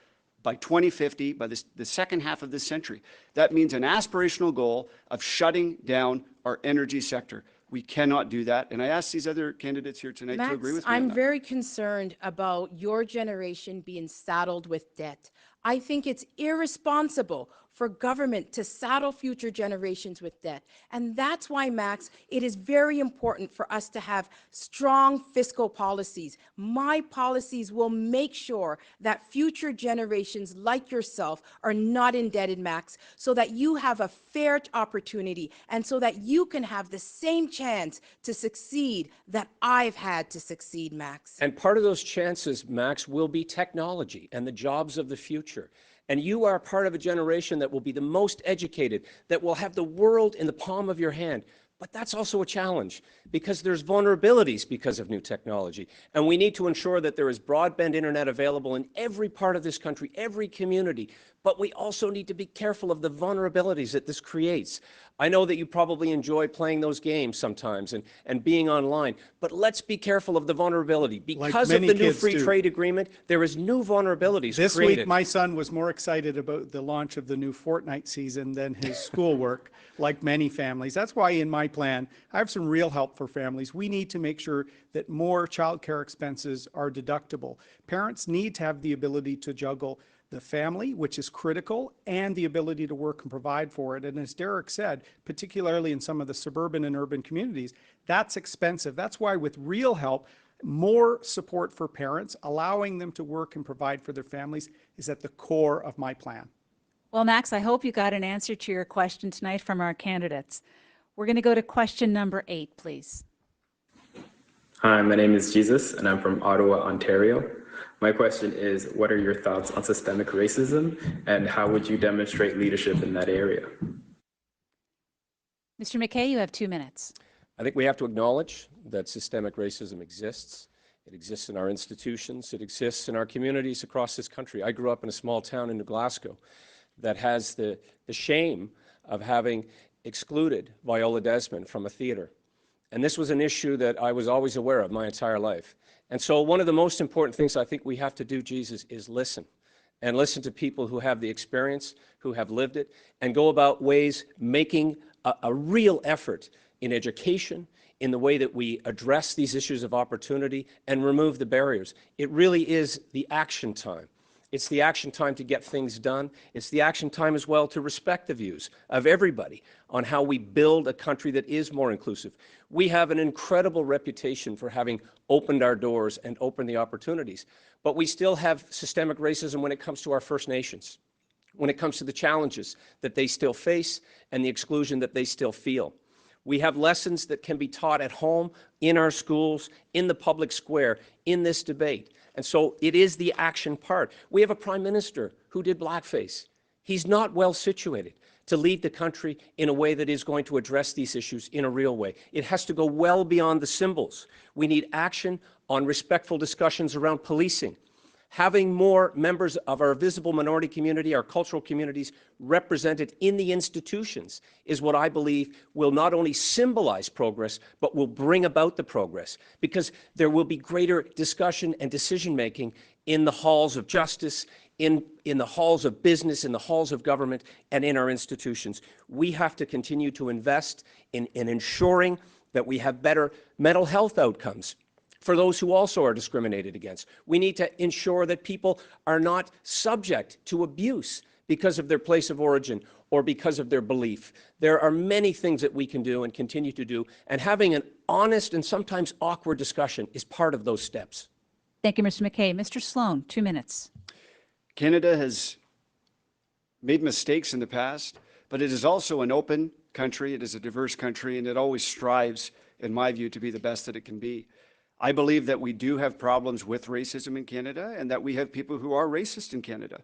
by 2050, by the second half of this century. That means an aspirational goal of shutting down our energy sector. We cannot do that. And I ask these other candidates here tonight to agree with me. I'm very concerned about your generation being saddled with debt. I think it's irresponsible for government to saddle future generations with debt. And that's why, Max, it is very important for us to have strong fiscal policies. My policies will make sure that future generations like yourself are not indebted, Max, so that you have a fair opportunity and so that you can have the same chance to succeed that I've had to succeed, Max. And part of those chances, Max, will be technology and the jobs of the future. And you are part of a generation that will be the most educated, that will have the world in the palm of your hand. But that's also a challenge because there's vulnerabilities because of new technology. And we need to ensure that there is broadband internet available in every part of this country, every community. But we also need to be careful of the vulnerabilities that this creates. I know that you probably enjoy playing those games sometimes and being online, but let's be careful of the vulnerability. Because of the new free trade agreement, there is new vulnerabilities this created. Week, my son was more excited about the launch of the new Fortnite season than his schoolwork, like many families. That's why in my plan, I have some real help for families. We need to make sure that more childcare expenses are deductible. Parents need to have the ability to juggle the family, which is critical, and the ability to work and provide for it. And as Derek said, particularly in some of the suburban and urban communities, that's expensive. That's why with real help, more support for parents, allowing them to work and provide for their families is at the core of my plan. Well, Max, I hope you got an answer to your question tonight from our candidates. We're going to go to question number 8, please. Hi, my name is Jesus, and I'm from Ottawa, Ontario. My question is, what are your thoughts on systemic racism, and how would you demonstrate leadership in that area? Mr. MacKay, you have 2 minutes. I think we have to acknowledge that systemic racism exists. It exists in our institutions. It exists in our communities across this country. I grew up in a small town in New Glasgow that has the shame of having excluded Viola Desmond from a theater. And this was an issue that I was always aware of my entire life. And so one of the most important things I think we have to do, Jesus, is listen. And listen to people who have the experience, who have lived it, and go about ways making a real effort in education, in the way that we address these issues of opportunity and remove the barriers. It really is the action time. It's the action time to get things done. It's the action time as well to respect the views of everybody on how we build a country that is more inclusive. We have an incredible reputation for having opened our doors and opened the opportunities, but we still have systemic racism when it comes to our First Nations. when it comes to the challenges that they still face and the exclusion that they still feel. We have lessons that can be taught at home, in our schools, in the public square, in this debate. And so it is the action part. We have a prime minister who did blackface. He's not well situated to lead the country in a way that is going to address these issues in a real way. It has to go well beyond the symbols. We need action on respectful discussions around policing. Having more members of our visible minority community, our cultural communities, represented in the institutions is what I believe will not only symbolize progress, but will bring about the progress, because there will be greater discussion and decision-making in the halls of justice, in the halls of business, in the halls of government, and in our institutions. We have to continue to invest in ensuring that we have better mental health outcomes for those who also are discriminated against. We need to ensure that people are not subject to abuse because of their place of origin or because of their belief. There are many things that we can do and continue to do, and having an honest and sometimes awkward discussion is part of those steps. Thank you, Mr. MacKay. Mr. Sloan, 2 minutes. Canada has made mistakes in the past, but it is also an open country, it is a diverse country, and it always strives, in my view, to be the best that it can be. I believe that we do have problems with racism in Canada, and that we have people who are racist in Canada,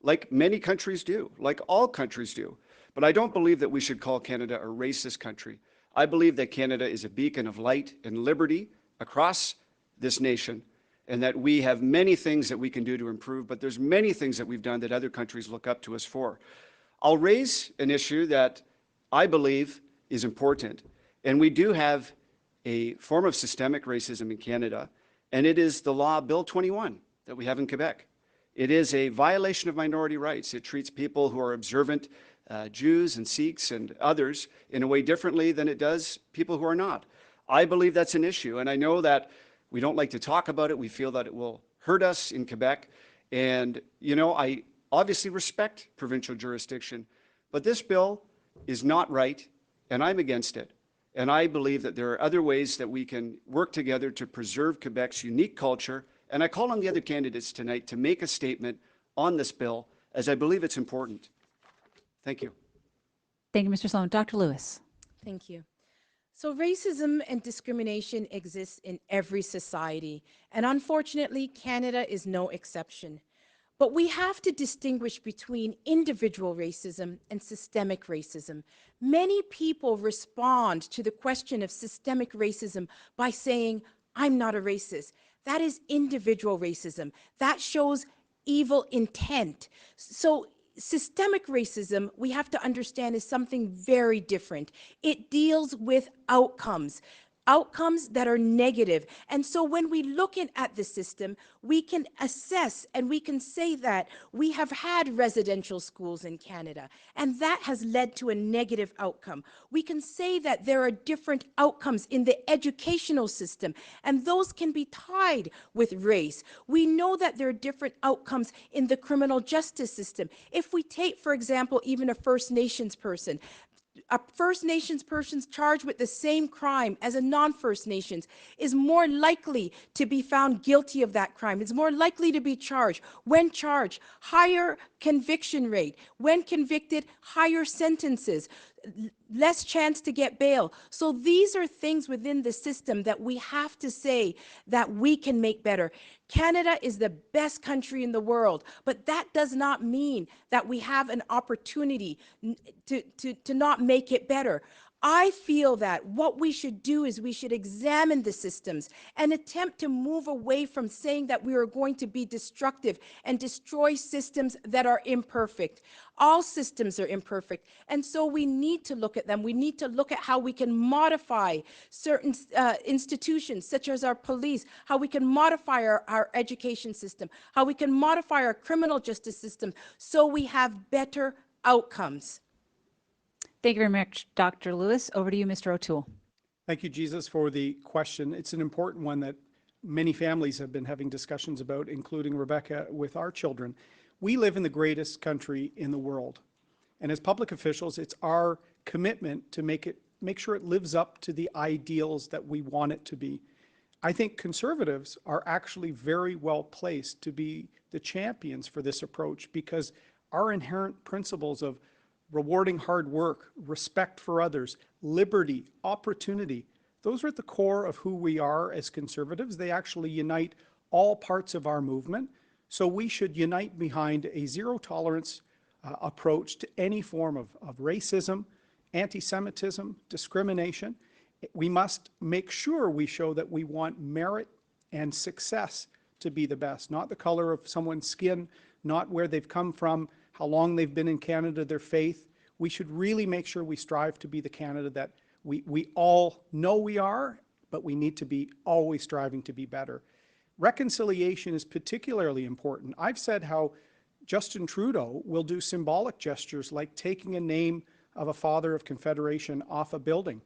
like many countries do, like all countries do. But I don't believe that we should call Canada a racist country. I believe that Canada is a beacon of light and liberty across this nation, and that we have many things that we can do to improve, but there's many things that we've done that other countries look up to us for. I'll raise an issue that I believe is important, and we do have a form of systemic racism in Canada, and it is the law Bill 21 that we have in Quebec. It is a violation of minority rights. It treats people who are observant, Jews and Sikhs and others, in a way differently than it does people who are not. I believe that's an issue, and I know that we don't like to talk about it. We feel that it will hurt us in Quebec, and you know, I obviously respect provincial jurisdiction, but this bill is not right, and I'm against it. And I believe that there are other ways that we can work together to preserve Quebec's unique culture. And I call on the other candidates tonight to make a statement on this bill, as I believe it's important. Thank you. Thank you, Mr. Sloan. Dr. Lewis. Thank you. So racism and discrimination exists in every society, and unfortunately, Canada is no exception. But we have to distinguish between individual racism and systemic racism. Many people respond to the question of systemic racism by saying, I'm not a racist. That is individual racism. That shows evil intent. So systemic racism, we have to understand, is something very different. It deals with outcomes that are negative. And so when we look at the system, we can assess and we can say that we have had residential schools in Canada, and that has led to a negative outcome. We can say that there are different outcomes in the educational system, and those can be tied with race. We know that there are different outcomes in the criminal justice system. If we take, for example, even a First Nations person, a First Nations person charged with the same crime as a non-First Nations is more likely to be found guilty of that crime. It's more likely to be charged. When charged, higher conviction rate. When convicted, higher sentences. Less chance to get bail. So these are things within the system that we have to say that we can make better. Canada is the best country in the world, but that does not mean that we have an opportunity to not make it better. I feel that what we should do is we should examine the systems and attempt to move away from saying that we are going to be destructive and destroy systems that are imperfect. All systems are imperfect, and so we need to look at them. We need to look at how we can modify certain institutions, such as our police, how we can modify our education system, how we can modify our criminal justice system so we have better outcomes. Thank you very much, Dr. Lewis. Over to you, Mr. O'Toole. Thank you, Jesus, for the question. It's an important one that many families have been having discussions about, including Rebecca, with our children. We live in the greatest country in the world. And as public officials, it's our commitment to make sure it lives up to the ideals that we want it to be. I think Conservatives are actually very well placed to be the champions for this approach, because our inherent principles of rewarding hard work, respect for others, liberty, opportunity, those are at the core of who we are as Conservatives. They actually unite all parts of our movement. So we should unite behind a zero tolerance approach to any form of racism, anti-Semitism, discrimination. We must make sure we show that we want merit and success to be the best, not the color of someone's skin, not where they've come from, how long they've been in Canada, their faith. We should really make sure we strive to be the Canada that we all know we are, but we need to be always striving to be better. Reconciliation is particularly important. I've said how Justin Trudeau will do symbolic gestures like taking a name of a father of Confederation off a building,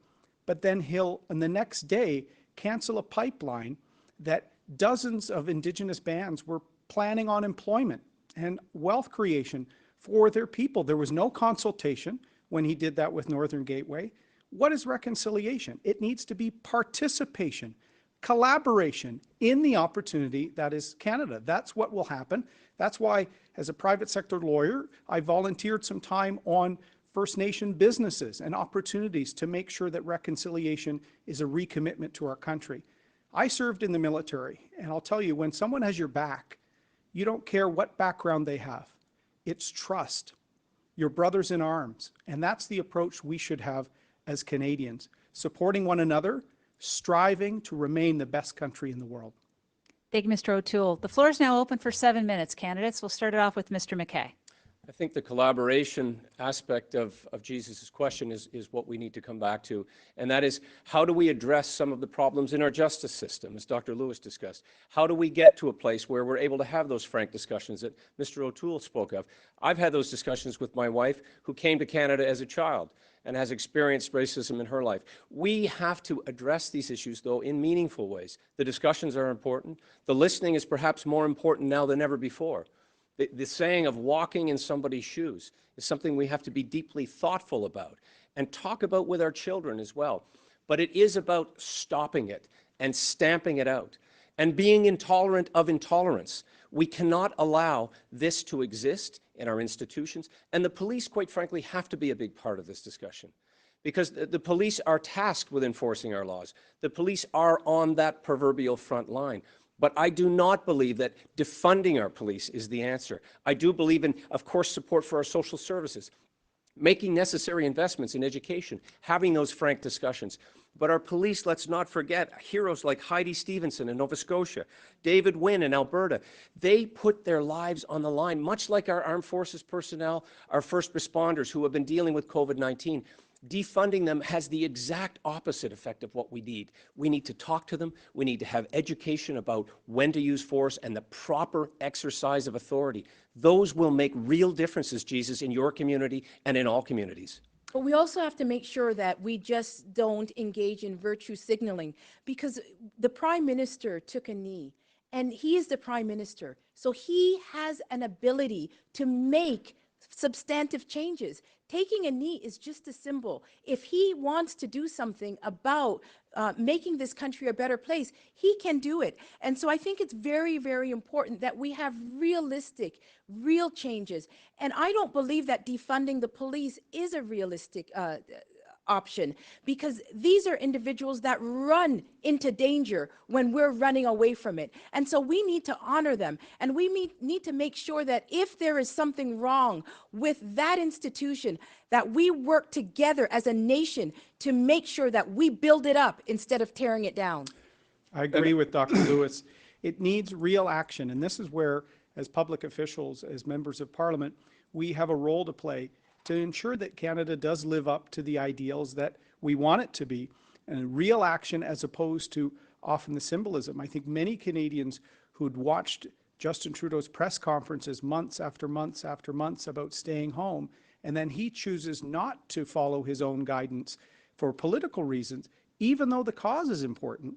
but then he'll, on the next day, cancel a pipeline that dozens of Indigenous bands were planning on employment and wealth creation for their people. There was no consultation when he did that with Northern Gateway. What is reconciliation? It needs to be participation, collaboration in the opportunity that is Canada. That's what will happen. That's why, as a private sector lawyer, I volunteered some time on First Nation businesses and opportunities to make sure that reconciliation is a recommitment to our country. I served in the military, and I'll tell you, when someone has your back, you don't care what background they have. It's trust. Your brothers in arms. And that's the approach we should have as Canadians, supporting one another, striving to remain the best country in the world. Thank you, Mr. O'Toole. The floor is now open for 7 minutes. Candidates, we'll start it off with Mr. MacKay. I think the collaboration aspect of Jesus' question is what we need to come back to, and that is, how do we address some of the problems in our justice system, as Dr. Lewis discussed? How do we get to a place where we're able to have those frank discussions that Mr. O'Toole spoke of? I've had those discussions with my wife, who came to Canada as a child and has experienced racism in her life. We have to address these issues, though, in meaningful ways. The discussions are important. The listening is perhaps more important now than ever before. The saying of walking in somebody's shoes is something we have to be deeply thoughtful about and talk about with our children as well. But it is about stopping it and stamping it out and being intolerant of intolerance. We cannot allow this to exist in our institutions, and the police, quite frankly, have to be a big part of this discussion, because the police are tasked with enforcing our laws. The police are on that proverbial front line. But I do not believe that defunding our police is the answer. I do believe in, of course, support for our social services, making necessary investments in education, having those frank discussions. But our police, let's not forget, heroes like Heidi Stevenson in Nova Scotia, David Wynn in Alberta, they put their lives on the line, much like our armed forces personnel, our first responders who have been dealing with COVID-19. Defunding them has the exact opposite effect of what we need. We need to talk to them. We need to have education about when to use force and the proper exercise of authority. Those will make real differences, Jesus, in your community and in all communities. But we also have to make sure that we just don't engage in virtue signaling, because the Prime Minister took a knee, and he is the Prime Minister. So he has an ability to make substantive changes. Taking a knee is just a symbol. If he wants to do something about making this country a better place, he can do it. And so I think it's very, very important that we have realistic, real changes. And I don't believe that defunding the police is a realistic option, because these are individuals that run into danger when we're running away from it. And so we need to honor them, and we need to make sure that if there is something wrong with that institution, that we work together as a nation to make sure that we build it up instead of tearing it down. I agree with Dr. Lewis. It needs real action, and this is where, as public officials, as members of Parliament, we have a role to play to ensure that Canada does live up to the ideals that we want it to be, and real action as opposed to often the symbolism. I think many Canadians who'd watched Justin Trudeau's press conferences months after months after months about staying home, and then he chooses not to follow his own guidance for political reasons, even though the cause is important,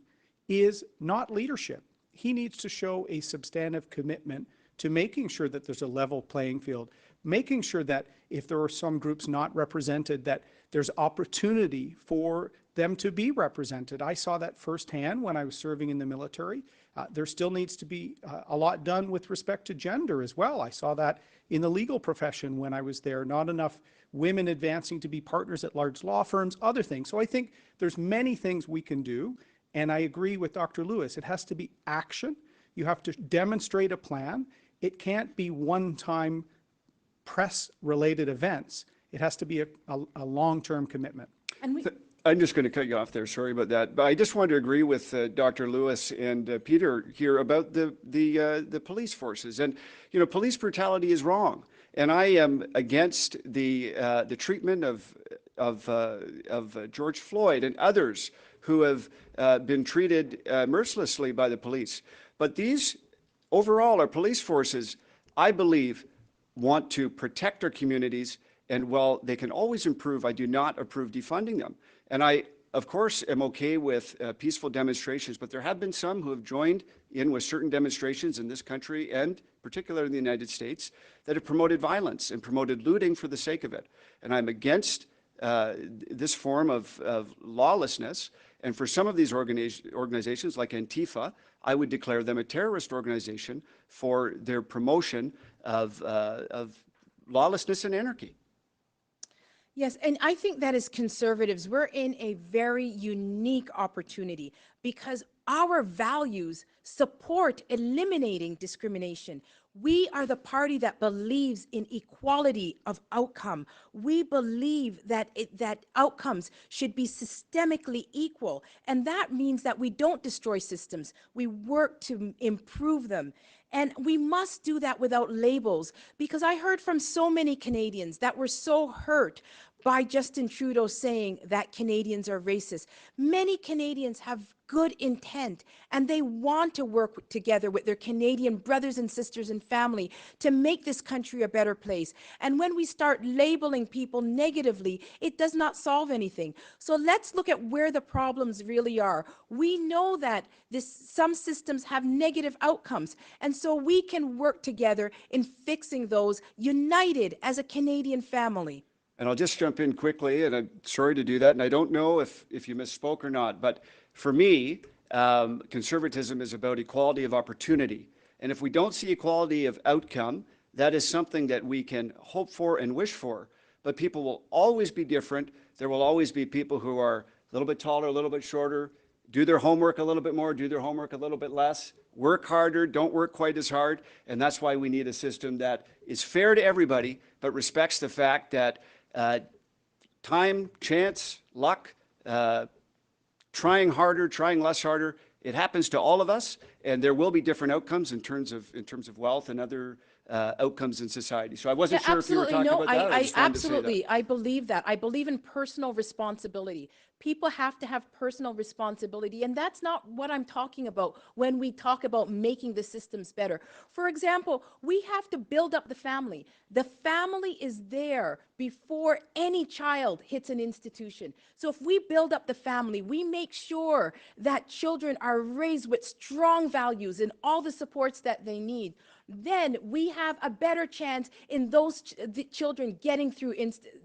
is not leadership. He needs to show a substantive commitment to making sure that there's a level playing field, making sure that if there are some groups not represented, that there's opportunity for them to be represented. I saw that firsthand when I was serving in the military. There still needs to be a lot done with respect to gender as well. I saw that in the legal profession when I was there. Not enough women advancing to be partners at large law firms, other things. So I think there's many things we can do, and I agree with Dr. Lewis. It has to be action. You have to demonstrate a plan. It can't be one-time press-related events. It has to be a long-term commitment. And I'm just going to cut you off there. Sorry about that. But I just wanted to agree with Dr. Lewis and Peter here about the police forces. And, you know, police brutality is wrong. And I am against the treatment of George Floyd and others who have been treated mercilessly by the police. But these, overall, our police forces, I believe, want to protect our communities. And while they can always improve, I do not approve defunding them. And I, of course, am okay with peaceful demonstrations, but there have been some who have joined in with certain demonstrations in this country, and particularly in the United States, that have promoted violence and promoted looting for the sake of it. And I'm against this form of lawlessness. And for some of these organizations, like Antifa, I would declare them a terrorist organization for their promotion of lawlessness and anarchy. Yes, and I think that as conservatives, we're in a very unique opportunity because our values support eliminating discrimination. We are the party that believes in equality of outcome. We believe that that outcomes should be systemically equal, and that means that we don't destroy systems. We work to improve them. And we must do that without labels, because I heard from so many Canadians that were so hurt by Justin Trudeau saying that Canadians are racist. Many Canadians have good intent, and they want to work together with their Canadian brothers and sisters and family to make this country a better place. And when we start labeling people negatively, it does not solve anything. So let's look at where the problems really are. We know that some systems have negative outcomes, and so we can work together in fixing those, united as a Canadian family. And I'll just jump in quickly, and I'm sorry to do that, and I don't know if you misspoke or not, but for me, conservatism is about equality of opportunity. And if we don't see equality of outcome, that is something that we can hope for and wish for. But people will always be different. There will always be people who are a little bit taller, a little bit shorter, do their homework a little bit more, do their homework a little bit less, work harder, don't work quite as hard. And that's why we need a system that is fair to everybody, but respects the fact that time, chance, luck, trying harder, trying less harder, it happens to all of us, and there will be different outcomes in terms of wealth and other outcomes in society. So I wasn't sure if you were talking about that. I absolutely. I believe that. I believe in personal responsibility. People have to have personal responsibility, and that's not what I'm talking about when we talk about making the systems better. For example, we have to build up the family. The family is there before any child hits an institution. So if we build up the family, we make sure that children are raised with strong values and all the supports that they need, then we have a better chance in those the children getting through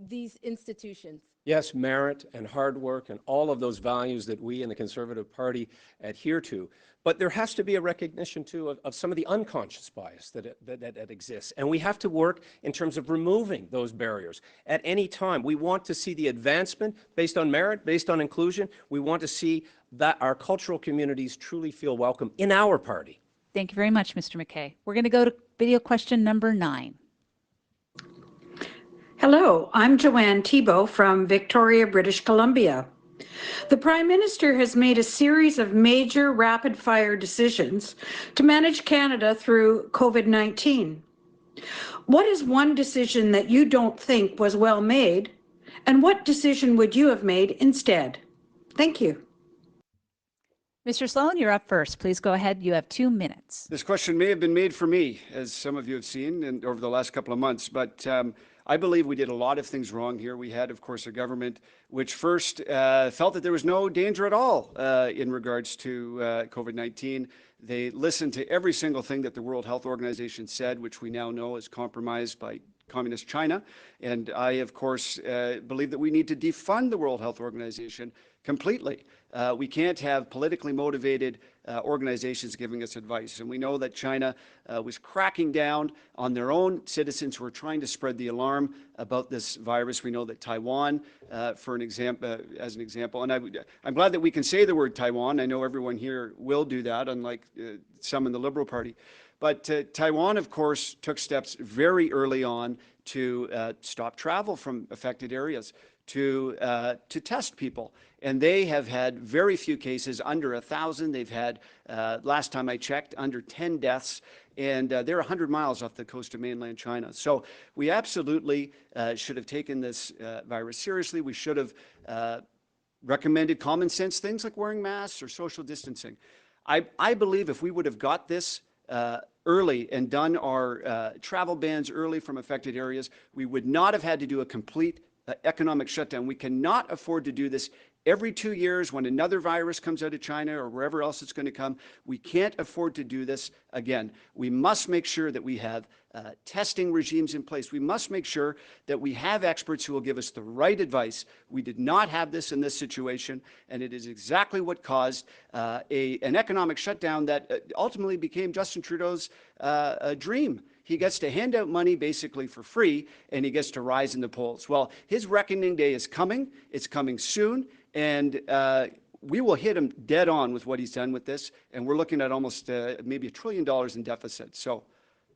these institutions. Yes, merit and hard work and all of those values that we in the Conservative Party adhere to. But there has to be a recognition, too, of some of the unconscious bias that exists. And we have to work in terms of removing those barriers at any time. We want to see the advancement based on merit, based on inclusion. We want to see that our cultural communities truly feel welcome in our party. Thank you very much, Mr. MacKay. We're going to go to video question number 9. Hello, I'm Joanne Thibault from Victoria, British Columbia. The Prime Minister has made a series of major rapid-fire decisions to manage Canada through COVID-19. What is one decision that you don't think was well made, and what decision would you have made instead? Thank you. Mr. Sloan, you're up first. Please go ahead. You have 2 minutes. This question may have been made for me, as some of you have seen over the last couple of months, but I believe we did a lot of things wrong here. We had, of course, a government which first felt that there was no danger at all in regards to COVID-19. They listened to every single thing that the World Health Organization said, which we now know is compromised by Communist China. And I, of course, believe that we need to defund the World Health Organization completely. We can't have politically motivated organizations giving us advice. And we know that China was cracking down on their own citizens who are trying to spread the alarm about this virus. We know that Taiwan, as an example, and I'm glad that we can say the word Taiwan. I know everyone here will do that, unlike some in the Liberal Party. But Taiwan, of course, took steps very early on to stop travel from affected areas, to test people. And they have had very few cases, under 1,000. They've had, last time I checked, under 10 deaths. And they're 100 miles off the coast of mainland China. So we absolutely should have taken this virus seriously. We should have recommended common sense things like wearing masks or social distancing. I believe if we would have got this early and done our travel bans early from affected areas, we would not have had to do a complete economic shutdown. We cannot afford to do this every 2 years when another virus comes out of China or wherever else it's going to come. We can't afford to do this again. We must make sure that we have testing regimes in place. We must make sure that we have experts who will give us the right advice. We did not have this in this situation, and it is exactly what caused an economic shutdown that ultimately became Justin Trudeau's dream. He gets to hand out money basically for free, and he gets to rise in the polls. Well, his reckoning day is coming. It's coming soon, and we will hit him dead on with what he's done with this, and we're looking at almost maybe $1 trillion in deficit. So,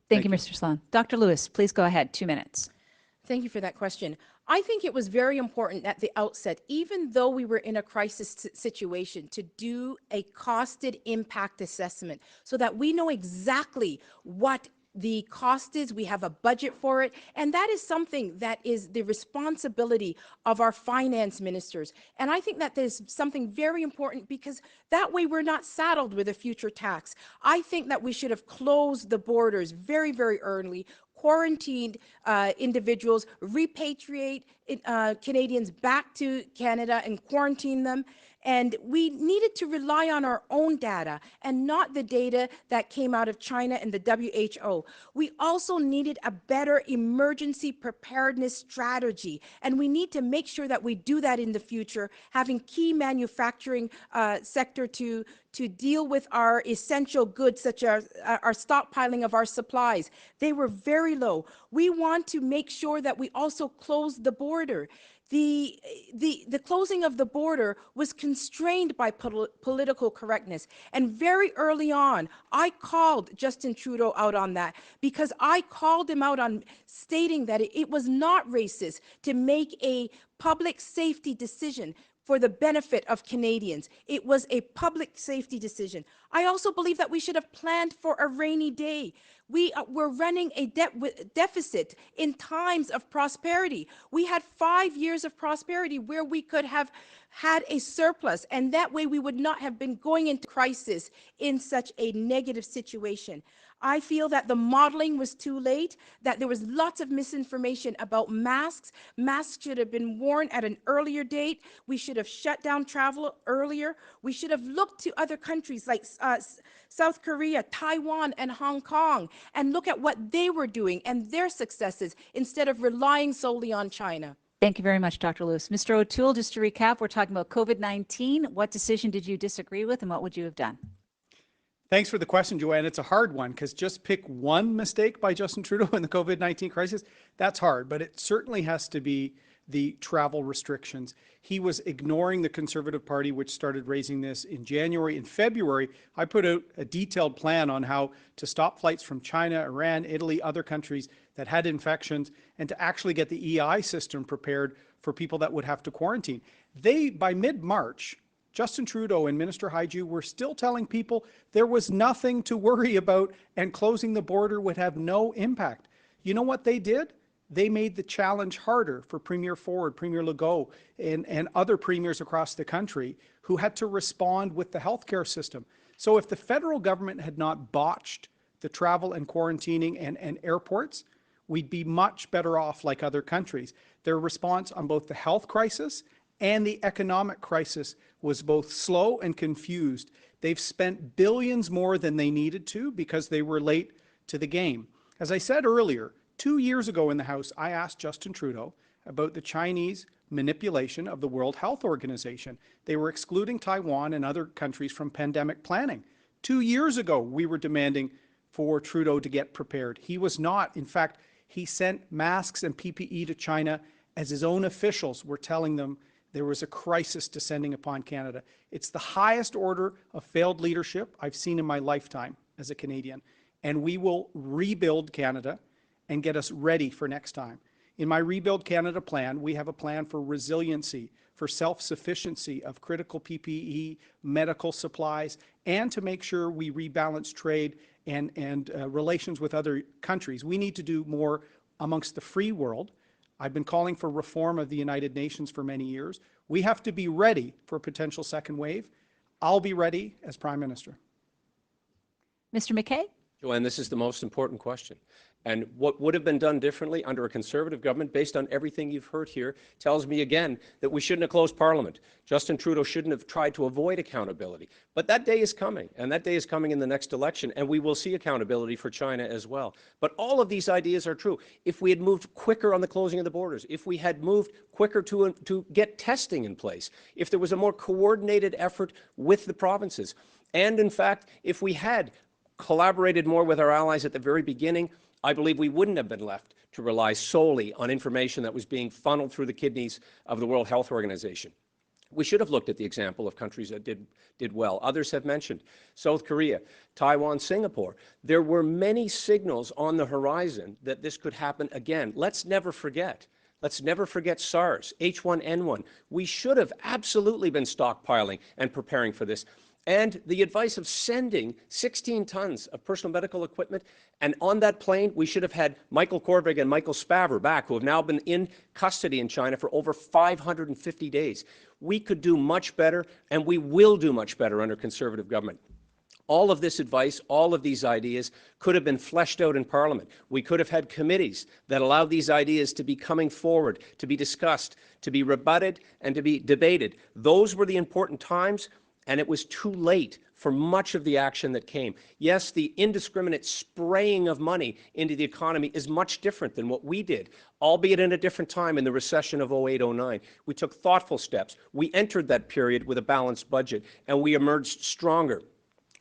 Thank you, Mr. Sloan. Dr. Lewis, please go ahead. 2 minutes. Thank you for that question. I think it was very important at the outset, even though we were in a crisis situation, to do a costed impact assessment so that we know exactly what the cost is. We have a budget for it, and that is something that is the responsibility of our finance ministers. And I think that there's something very important, because that way we're not saddled with a future tax. I think that we should have closed the borders very, very early, quarantined individuals, repatriate Canadians back to Canada and quarantine them. And we needed to rely on our own data and not the data that came out of China and the WHO. We also needed a better emergency preparedness strategy. And we need to make sure that we do that in the future, having key manufacturing sector to deal with our essential goods, such as our stockpiling of our supplies. They were very low. We want to make sure that we also close the border. The closing of the border was constrained by political correctness. And very early on, I called Justin Trudeau out on that, because I called him out on stating that it was not racist to make a public safety decision for the benefit of Canadians. It was a public safety decision. I also believe that we should have planned for a rainy day. We were running a deficit in times of prosperity. We had 5 years of prosperity where we could have had a surplus, and that way we would not have been going into crisis in such a negative situation. I feel that the modeling was too late, that there was lots of misinformation about masks. Masks should have been worn at an earlier date. We should have shut down travel earlier. We should have looked to other countries like South Korea, Taiwan, and Hong Kong, and look at what they were doing and their successes instead of relying solely on China. Thank you very much, Dr. Lewis. Mr. O'Toole, just to recap, we're talking about COVID-19. What decision did you disagree with, and what would you have done? Thanks for the question, Joanne. It's a hard one, because just pick one mistake by Justin Trudeau in the COVID-19 crisis, that's hard, but it certainly has to be the travel restrictions. He was ignoring the Conservative Party, which started raising this in January. In February, I put out a detailed plan on how to stop flights from China, Iran, Italy, other countries that had infections, and to actually get the EI system prepared for people that would have to quarantine. By mid-March, Justin Trudeau and Minister Haiju were still telling people there was nothing to worry about and closing the border would have no impact. You know what they did? They made the challenge harder for Premier Ford, Premier Legault, and other premiers across the country who had to respond with the healthcare system. So if the federal government had not botched the travel and quarantining and airports, we'd be much better off like other countries. Their response on both the health crisis and the economic crisis was both slow and confused. They've spent billions more than they needed to because they were late to the game. As I said earlier, 2 years ago in the House, I asked Justin Trudeau about the Chinese manipulation of the World Health Organization. They were excluding Taiwan and other countries from pandemic planning. 2 years ago, we were demanding for Trudeau to get prepared. He was not. In fact, he sent masks and PPE to China as his own officials were telling them there was a crisis descending upon Canada. It's the highest order of failed leadership I've seen in my lifetime as a Canadian. And we will rebuild Canada and get us ready for next time. In my Rebuild Canada plan, we have a plan for resiliency, for self-sufficiency of critical PPE, medical supplies, and to make sure we rebalance trade and relations with other countries. We need to do more amongst the free world. I've been calling for reform of the United Nations for many years. We have to be ready for a potential second wave. I'll be ready as Prime Minister. Mr. MacKay? Joanne, this is the most important question. And what would have been done differently under a Conservative government, based on everything you've heard here, tells me again that we shouldn't have closed Parliament. Justin Trudeau shouldn't have tried to avoid accountability. But that day is coming, and that day is coming in the next election, and we will see accountability for China as well. But all of these ideas are true. If we had moved quicker on the closing of the borders, if we had moved quicker to get testing in place, if there was a more coordinated effort with the provinces, and in fact, if we had collaborated more with our allies at the very beginning, I believe we wouldn't have been left to rely solely on information that was being funneled through the kidneys of the World Health Organization. We should have looked at the example of countries that did well. Others have mentioned South Korea, Taiwan, Singapore. There were many signals on the horizon that this could happen again. Let's never forget. Let's never forget SARS, H1N1. We should have absolutely been stockpiling and preparing for this. And the advice of sending 16 tons of personal medical equipment, and on that plane, we should have had Michael Korvig and Michael Spavor back, who have now been in custody in China for over 550 days. We could do much better, and we will do much better under Conservative government. All of this advice, all of these ideas could have been fleshed out in Parliament. We could have had committees that allowed these ideas to be coming forward, to be discussed, to be rebutted, and to be debated. Those were the important times. And it was too late for much of the action that came. Yes, the indiscriminate spraying of money into the economy is much different than what we did, albeit in a different time in the recession of 08-09. We took thoughtful steps. We entered that period with a balanced budget, and we emerged stronger.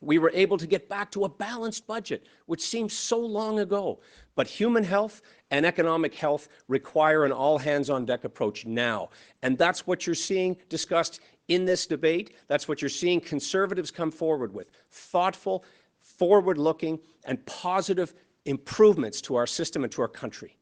We were able to get back to a balanced budget, which seems so long ago. But human health and economic health require an all-hands-on-deck approach now. And that's what you're seeing discussed in this debate. That's what you're seeing Conservatives come forward with. Thoughtful, forward-looking, and positive improvements to our system and to our country.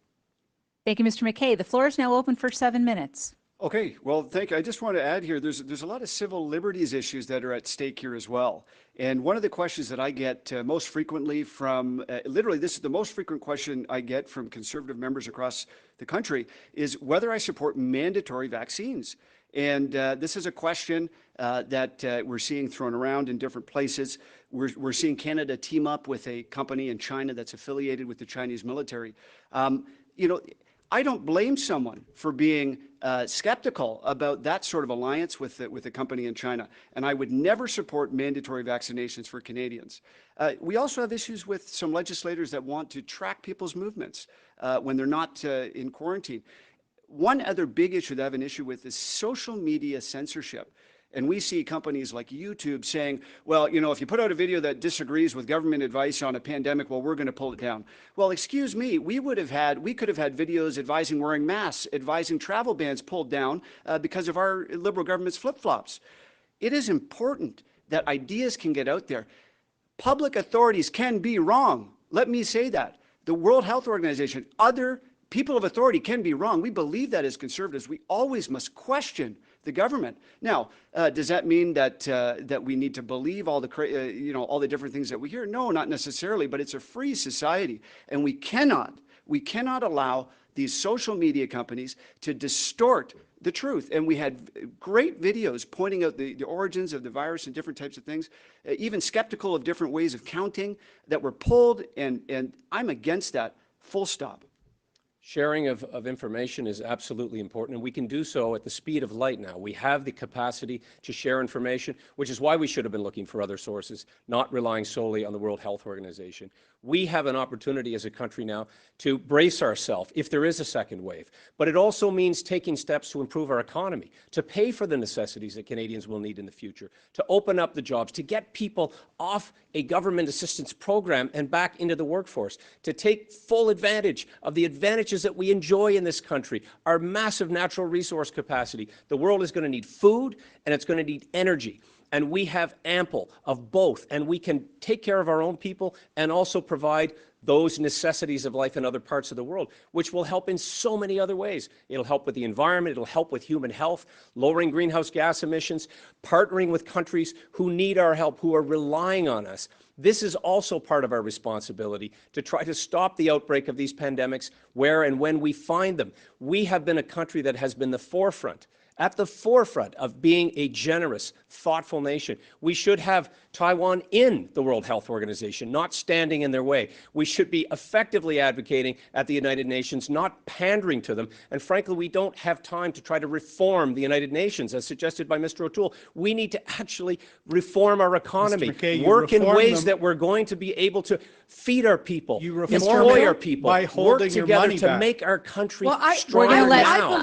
Thank you, Mr. MacKay. The floor is now open for 7 minutes. Okay, well, thank you. I just want to add here, there's a lot of civil liberties issues that are at stake here as well. And one of the questions that I get most frequently from, literally this is the most frequent question I get from Conservative members across the country, is whether I support mandatory vaccines. And this is a question that we're seeing thrown around in different places. We're seeing Canada team up with a company in China that's affiliated with the Chinese military. You know, I don't blame someone for being skeptical about that sort of alliance with the company in China, and I would never support mandatory vaccinations for Canadians. We also have issues with some legislators that want to track people's movements when they're not in quarantine. One other big issue that I have an issue with is social media censorship. And we see companies like YouTube saying, well, you know, if you put out a video that disagrees with government advice on a pandemic, well, we're going to pull it down. Well, excuse me, we could have had videos advising wearing masks, advising travel bans pulled down because of our Liberal government's flip-flops. It is important that ideas can get out there. Public authorities can be wrong. Let me say that. The World Health Organization, other people of authority can be wrong. We believe that as Conservatives. We always must question the government. Now, does that mean that that we need to believe all the all the different things that we hear? No, not necessarily. But it's a free society, and we cannot allow these social media companies to distort the truth. And we had great videos pointing out the origins of the virus and different types of things, even skeptical of different ways of counting that were pulled. And I'm against that. Full stop. Sharing of information is absolutely important, and we can do so at the speed of light now. We have the capacity to share information, which is why we should have been looking for other sources, not relying solely on the World Health Organization. We have an opportunity as a country now to brace ourselves if there is a second wave. But it also means taking steps to improve our economy, to pay for the necessities that Canadians will need in the future, to open up the jobs, to get people off a government assistance program and back into the workforce, to take full advantage of the advantages that we enjoy in this country, our massive natural resource capacity. The world is going to need food and it's going to need energy. And we have ample of both, and we can take care of our own people and also provide those necessities of life in other parts of the world, which will help in so many other ways. It'll help with the environment, it'll help with human health, lowering greenhouse gas emissions, partnering with countries who need our help, who are relying on us. This is also part of our responsibility to try to stop the outbreak of these pandemics where and when we find them. We have been a country that has been at the forefront of being a generous, thoughtful nation. We should have Taiwan in the World Health Organization, not standing in their way. We should be effectively advocating at the United Nations, not pandering to them. And frankly, we don't have time to try to reform the United Nations, as suggested by Mr. O'Toole. We need to actually reform our economy, MacKay, work in ways that we're going to be able to feed our people, employ our people, by holding work your together money to back. make our country We're stronger going to let, now.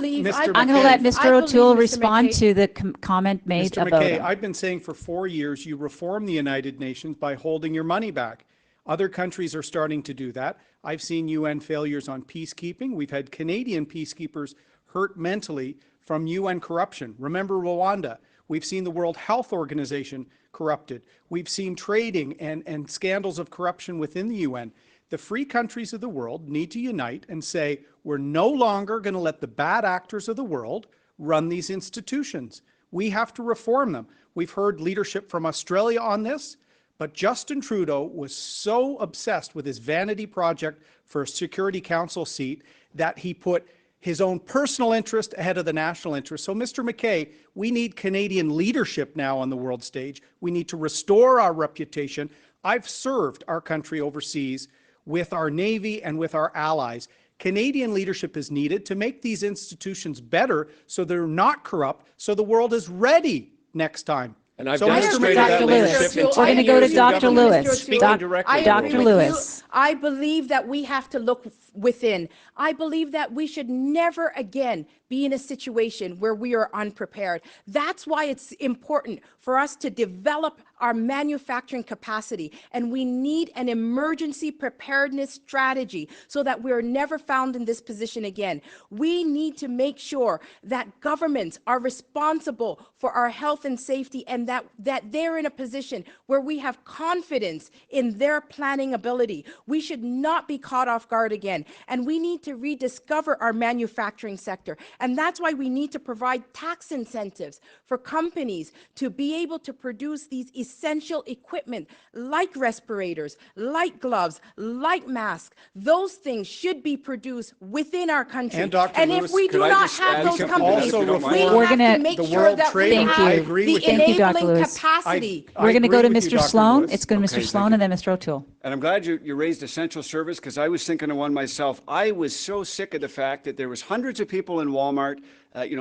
I'm going to let Mr. O'Toole respond to the comment made Mr. about MacKay, him. I've been saying for 4 years you reform the United Nations by holding your money back. Other countries are starting to do that. I've seen UN failures on peacekeeping. We've had Canadian peacekeepers hurt mentally from UN corruption. Remember Rwanda. We've seen the World Health Organization corrupted. We've seen trading and scandals of corruption within the UN. The free countries of the world need to unite and say, we're no longer going to let the bad actors of the world run these institutions. We have to reform them. We've heard leadership from Australia on this, but Justin Trudeau was so obsessed with his vanity project for a Security Council seat that he put his own personal interest ahead of the national interest. So, Mr. MacKay, we need Canadian leadership now on the world stage. We need to restore our reputation. I've served our country overseas with our Navy and with our allies. Canadian leadership is needed to make these institutions better so they're not corrupt, so the world is ready next time. And I've So, demonstrated Mr. that Dr. leadership Lewis. in We're 10 going to go to years in Dr. government. Lewis. Speaking directly to Dr. you. Lewis. I believe that we have to look within. I believe that we should never again be in a situation where we are unprepared. That's why it's important for us to develop our manufacturing capacity, and we need an emergency preparedness strategy so that we're never found in this position again. We need to make sure that governments are responsible for our health and safety, and that they're in a position where we have confidence in their planning ability. We should not be caught off guard again, and we need to rediscover our manufacturing sector. And that's why we need to provide tax incentives for companies to be able to produce these essential equipment like respirators, like gloves, like masks. Those things should be produced within our country. And Dr. And Lewis, if we do not have those companies, we have to make sure that we have the enabling capacity. We're going to go to Mr. Sloan. It's going to Mr. Sloan and then Mr. O'Toole. And I'm glad you raised essential service, because I was thinking of one myself. I was so sick of the fact that there was hundreds of people in Walmart,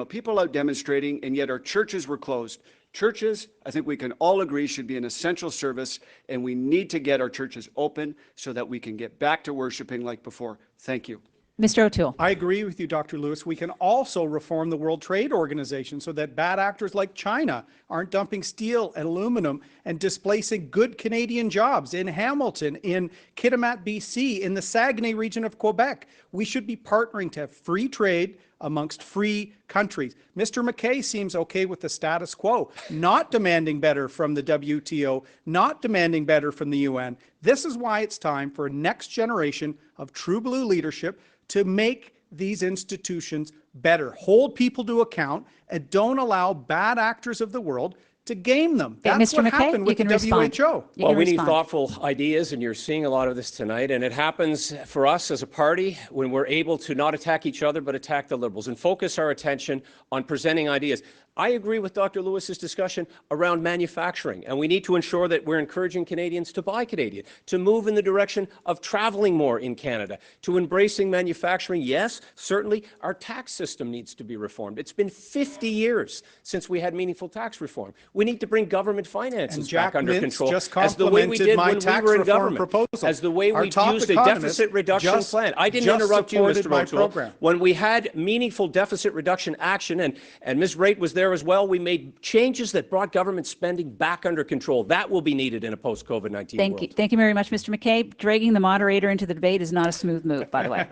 people out demonstrating, and yet our churches were closed. Churches, I think we can all agree, should be an essential service, and we need to get our churches open so that we can get back to worshiping like before. Thank you. Mr. O'Toole. I agree with you, Dr. Lewis. We can also reform the World Trade Organization so that bad actors like China aren't dumping steel and aluminum and displacing good Canadian jobs in Hamilton, in Kitimat, BC, in the Saguenay region of Quebec. We should be partnering to have free trade amongst free countries. Mr. MacKay seems okay with the status quo, not demanding better from the WTO, not demanding better from the UN. This is why it's time for a next generation of true blue leadership to make these institutions better, hold people to account, and don't allow bad actors of the world to game them. That's Mr. what MacKay, happened with the WHO. Well, we need thoughtful ideas, and you're seeing a lot of this tonight. And it happens for us as a party when we're able to not attack each other, but attack the Liberals and focus our attention on presenting ideas. I agree with Dr. Lewis's discussion around manufacturing, and we need to ensure that we're encouraging Canadians to buy Canadian, to move in the direction of traveling more in Canada, to embracing manufacturing. Yes, certainly our tax system needs to be reformed. It's been 50 years since we had meaningful tax reform. We need to bring government finances back under control, as the way we did when we were in government, proposal. as the way we used a deficit reduction plan. I didn't interrupt you, Mr. O'Toole. When we had meaningful deficit reduction action, and Ms. Raitt was there as well, we made changes that brought government spending back under control. That will be needed in a post-COVID-19 world. Thank you very much, Mr. MacKay. Dragging the moderator into the debate is not a smooth move, by the way.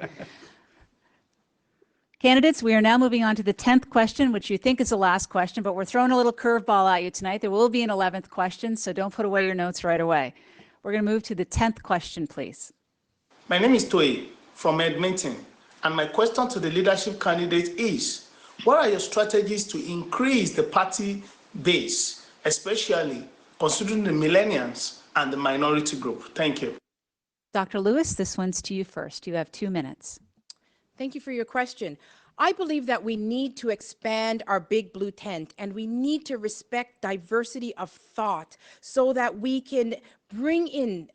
Candidates, we are now moving on to the 10th question, which you think is the last question, but we're throwing a little curveball at you tonight. There will be an 11th question, so don't put away your notes right away. We're going to move to the 10th question, please. My name is Toy from Edmonton, and my question to the leadership candidate is, what are your strategies to increase the party base, especially considering the millennials and the minority group? Thank you. Dr. Lewis, this one's to you first. You have 2 minutes. Thank you for your question. I believe that we need to expand our big blue tent, and we need to respect diversity of thought so that we can bring in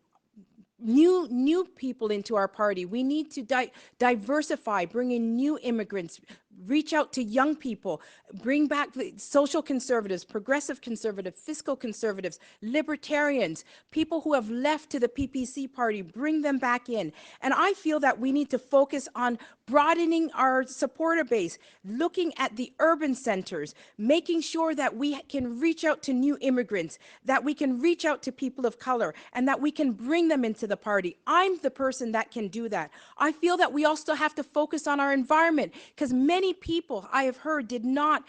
new people into our party. We need to diversify, bring in new immigrants, reach out to young people, bring back the social conservatives, progressive conservatives, fiscal conservatives, libertarians, people who have left to the PPC party, bring them back in. And I feel that we need to focus on broadening our supporter base, looking at the urban centers, making sure that we can reach out to new immigrants, that we can reach out to people of color, and that we can bring them into the party. I'm the person that can do that. I feel that we also have to focus on our environment, because many people I have heard did not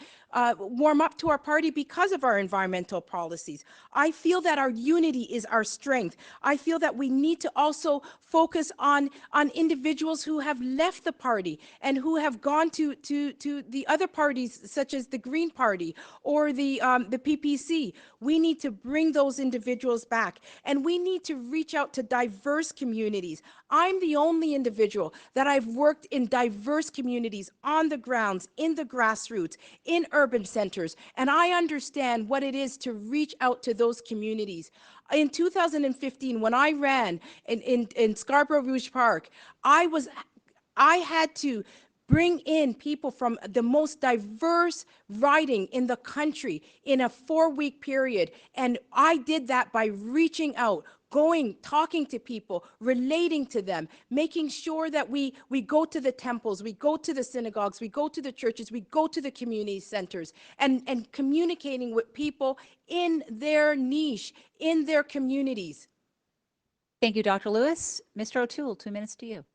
warm up to our party because of our environmental policies. I feel that our unity is our strength. I feel that we need to also focus on individuals who have left the party and who have gone to the other parties, such as the Green Party or the PPC. We need to bring those individuals back, and we need to reach out to diverse communities. I'm the only individual that I've worked in diverse communities, on the grounds, in the grassroots, in urban centers, and I understand what it is to reach out to those communities. In 2015, when I ran in Scarborough Rouge Park, I had to bring in people from the most diverse riding in the country in a 4-week period. And I did that by reaching out, going, talking to people, relating to them, making sure that we go to the temples, we go to the synagogues, we go to the churches, we go to the community centers, and communicating with people in their niche, in their communities. Thank you, Dr. Lewis. Mr. O'Toole, 2 minutes to you.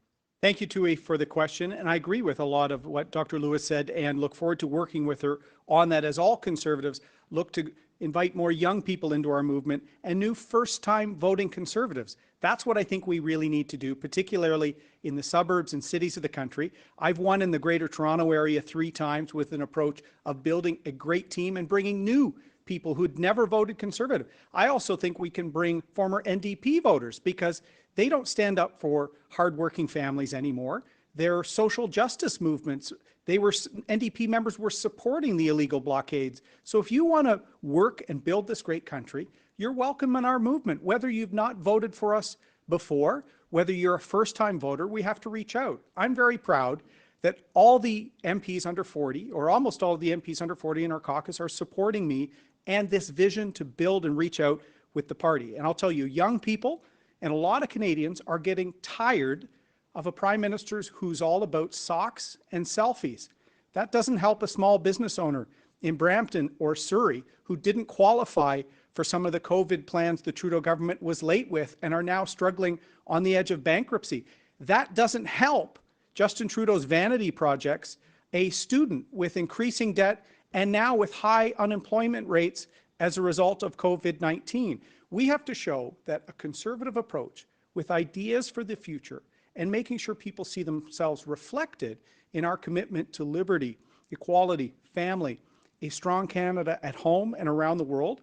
Thank you, Tui, for the question. And I agree with a lot of what Dr. Lewis said and look forward to working with her on that, as all Conservatives look to invite more young people into our movement and new first-time voting Conservatives. That's what I think we really need to do, particularly in the suburbs and cities of the country. I've won in the Greater Toronto area 3 times with an approach of building a great team and bringing new people who'd never voted Conservative. I also think we can bring former NDP voters, because they don't stand up for hardworking families anymore. They're social justice movements. NDP members were supporting the illegal blockades. So if you want to work and build this great country, you're welcome in our movement. Whether you've not voted for us before, whether you're a first-time voter, we have to reach out. I'm very proud that all the MPs under 40, or almost all of the MPs under 40 in our caucus, are supporting me and this vision to build and reach out with the party. And I'll tell you, young people and a lot of Canadians are getting tired of a Prime Minister who's all about socks and selfies. That doesn't help a small business owner in Brampton or Surrey who didn't qualify for some of the COVID plans the Trudeau government was late with and are now struggling on the edge of bankruptcy. That doesn't help Justin Trudeau's vanity projects, a student with increasing debt and now with high unemployment rates as a result of COVID-19. We have to show that a Conservative approach with ideas for the future and making sure people see themselves reflected in our commitment to liberty, equality, family, a strong Canada at home and around the world,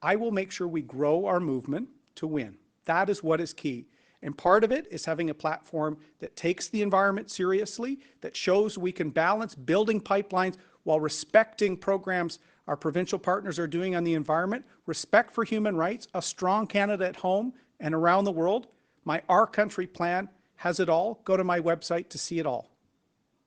I will make sure we grow our movement to win. That is what is key. And part of it is having a platform that takes the environment seriously, that shows we can balance building pipelines while respecting programs our provincial partners are doing on the environment, respect for human rights, a strong Canada at home and around the world. My Our Country plan has it all. Go to my website to see it all.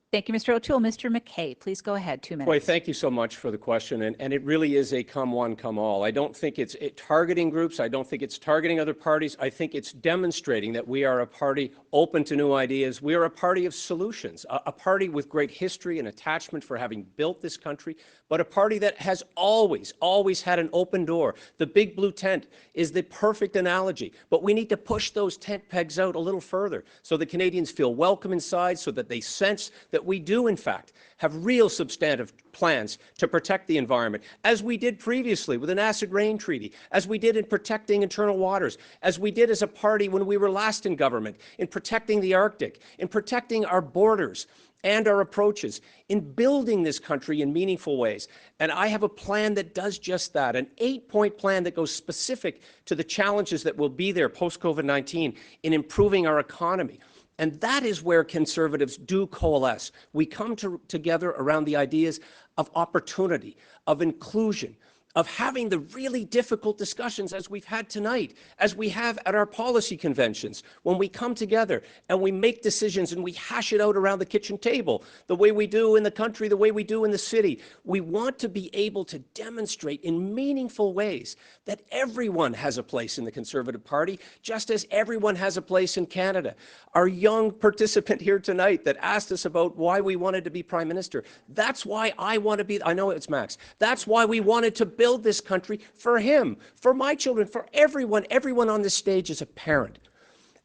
Thank you, Mr. O'Toole. Mr. MacKay, please go ahead. 2 minutes. Boy, thank you so much for the question. And it really is a come one, come all. I don't think it's targeting groups. I don't think it's targeting other parties. I think it's demonstrating that we are a party open to new ideas. We are a party of solutions, a party with great history and attachment for having built this country, but a party that has always had an open door. The big blue tent is the perfect analogy, but we need to push those tent pegs out a little further so the Canadians feel welcome inside, so that they sense that we do, in fact, have real substantive plans to protect the environment, as we did previously with an acid rain treaty, as we did in protecting internal waters, as we did as a party when we were last in government, in protecting the Arctic, in protecting our borders and our approaches, in building this country in meaningful ways. And I have a plan that does just that, an 8-point plan that goes specific to the challenges that will be there post-COVID-19 in improving our economy. And that is where Conservatives do coalesce. We come together around the ideas of opportunity, of inclusion, of having the really difficult discussions as we've had tonight, as we have at our policy conventions, when we come together and we make decisions and we hash it out around the kitchen table, the way we do in the country, the way we do in the city. We want to be able to demonstrate in meaningful ways that everyone has a place in the Conservative Party, just as everyone has a place in Canada. Our young participant here tonight that asked us about why we wanted to be Prime Minister, that's why I want to be, I know it's Max, that's why we wanted to build this country for him, for my children, for everyone on this stage is a parent.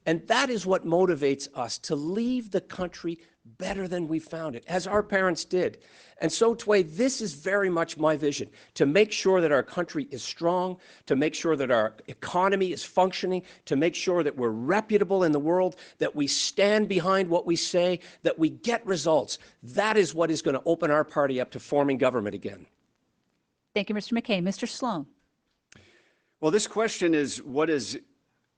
And that is what motivates us to leave the country better than we found it, as our parents did. And so, Tway, this is very much my vision, to make sure that our country is strong, to make sure that our economy is functioning, to make sure that we're reputable in the world, that we stand behind what we say, that we get results. That is what is going to open our party up to forming government again. Thank you, Mr. MacKay. Mr. Sloan. Well, this question is what has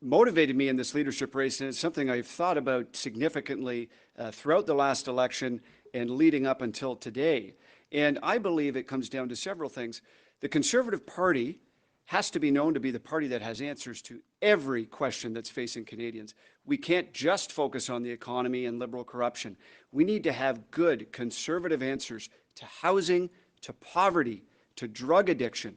motivated me in this leadership race, and it's something I've thought about significantly throughout the last election and leading up until today. And I believe it comes down to several things. The Conservative Party has to be known to be the party that has answers to every question that's facing Canadians. We can't just focus on the economy and Liberal corruption. We need to have good Conservative answers to housing, to poverty, to drug addiction.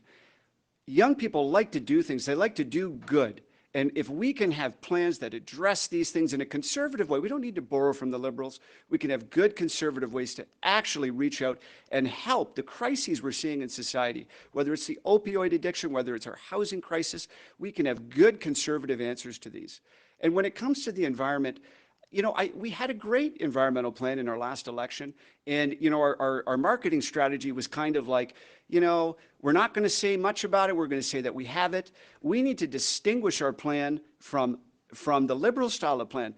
Young people like to do things. They like to do good. And if we can have plans that address these things in a Conservative way, we don't need to borrow from the Liberals. We can have good Conservative ways to actually reach out and help the crises we're seeing in society, whether it's the opioid addiction, whether it's our housing crisis. We can have good Conservative answers to these. And when it comes to the environment, you know, we had a great environmental plan in our last election. And, you know, our marketing strategy was kind of like, you know, we're not going to say much about it. We're going to say that we have it. We need to distinguish our plan from the Liberal style of plan.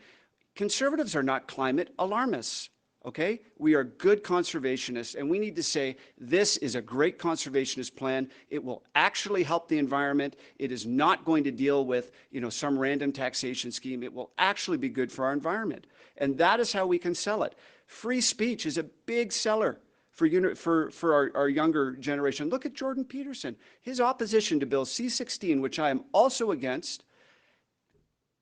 Conservatives are not climate alarmists. Okay? We are good conservationists, and we need to say this is a great conservationist plan. It will actually help the environment. It is not going to deal with, you know, some random taxation scheme. It will actually be good for our environment. And that is how we can sell it. Free speech is a big seller for our younger generation. Look at Jordan Peterson. His opposition to Bill C-16, which I am also against,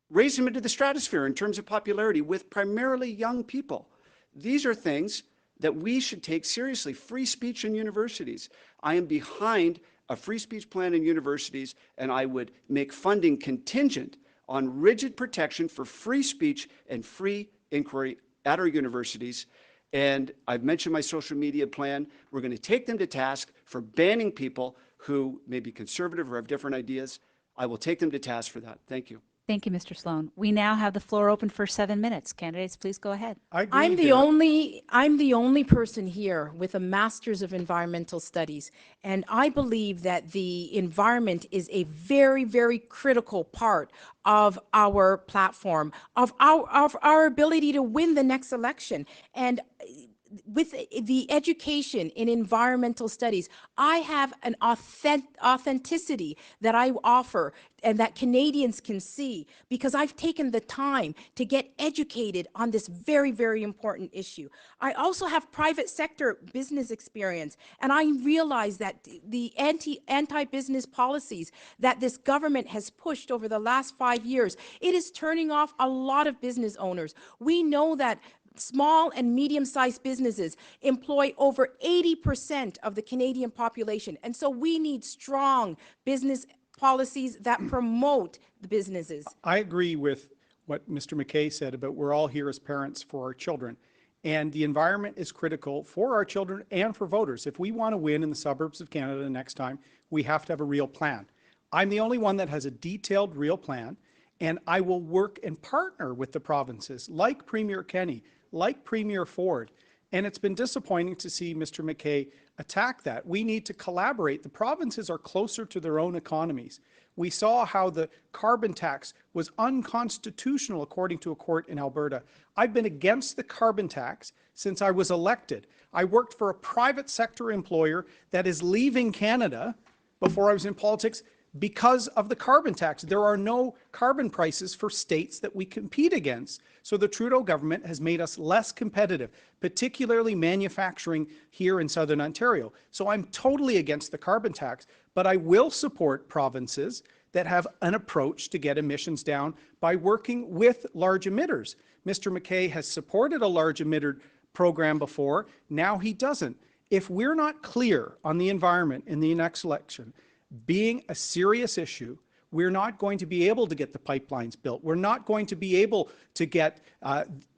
raised him into the stratosphere in terms of popularity with primarily young people. These are things that we should take seriously. Free speech in universities. I am behind a free speech plan in universities, and I would make funding contingent on rigid protection for free speech and free inquiry at our universities. And I've mentioned my social media plan. We're going to take them to task for banning people who may be conservative or have different ideas. I will take them to task for that. Thank you. Thank you, Mr. Sloan. We now have the floor open for 7 minutes. Candidates, please go ahead. I'm the only person here with a Master's of Environmental Studies, and I believe that the environment is a very, very critical part of our platform, of our ability to win the next election. And with the education in environmental studies, I have an authenticity that I offer and that Canadians can see because I've taken the time to get educated on this very, very important issue. I also have private sector business experience, and I realize that the anti-business policies that this government has pushed over the last 5 years, it is turning off a lot of business owners. We know that small and medium-sized businesses employ over 80% of the Canadian population. And so we need strong business policies that promote the businesses. I agree with what Mr. MacKay said about we're all here as parents for our children. And the environment is critical for our children and for voters. If we want to win in the suburbs of Canada next time, we have to have a real plan. I'm the only one that has a detailed real plan, and I will work and partner with the provinces like Premier Kenney, like Premier Ford. And it's been disappointing to see Mr. MacKay attack that. We need to collaborate. The provinces are closer to their own economies. We saw how the carbon tax was unconstitutional according to a court in Alberta. I've been against the carbon tax since I was elected. I worked for a private sector employer that is leaving Canada before I was in politics because of the carbon tax. There are no carbon prices for states that we compete against. So the Trudeau government has made us less competitive, particularly manufacturing here in Southern Ontario. So I'm totally against the carbon tax, but I will support provinces that have an approach to get emissions down by working with large emitters. Mr. MacKay has supported a large emitter program before. Now he doesn't. If we're not clear on the environment in the next election, being a serious issue, we're not going to be able to get the pipelines built. We're not going to be able to get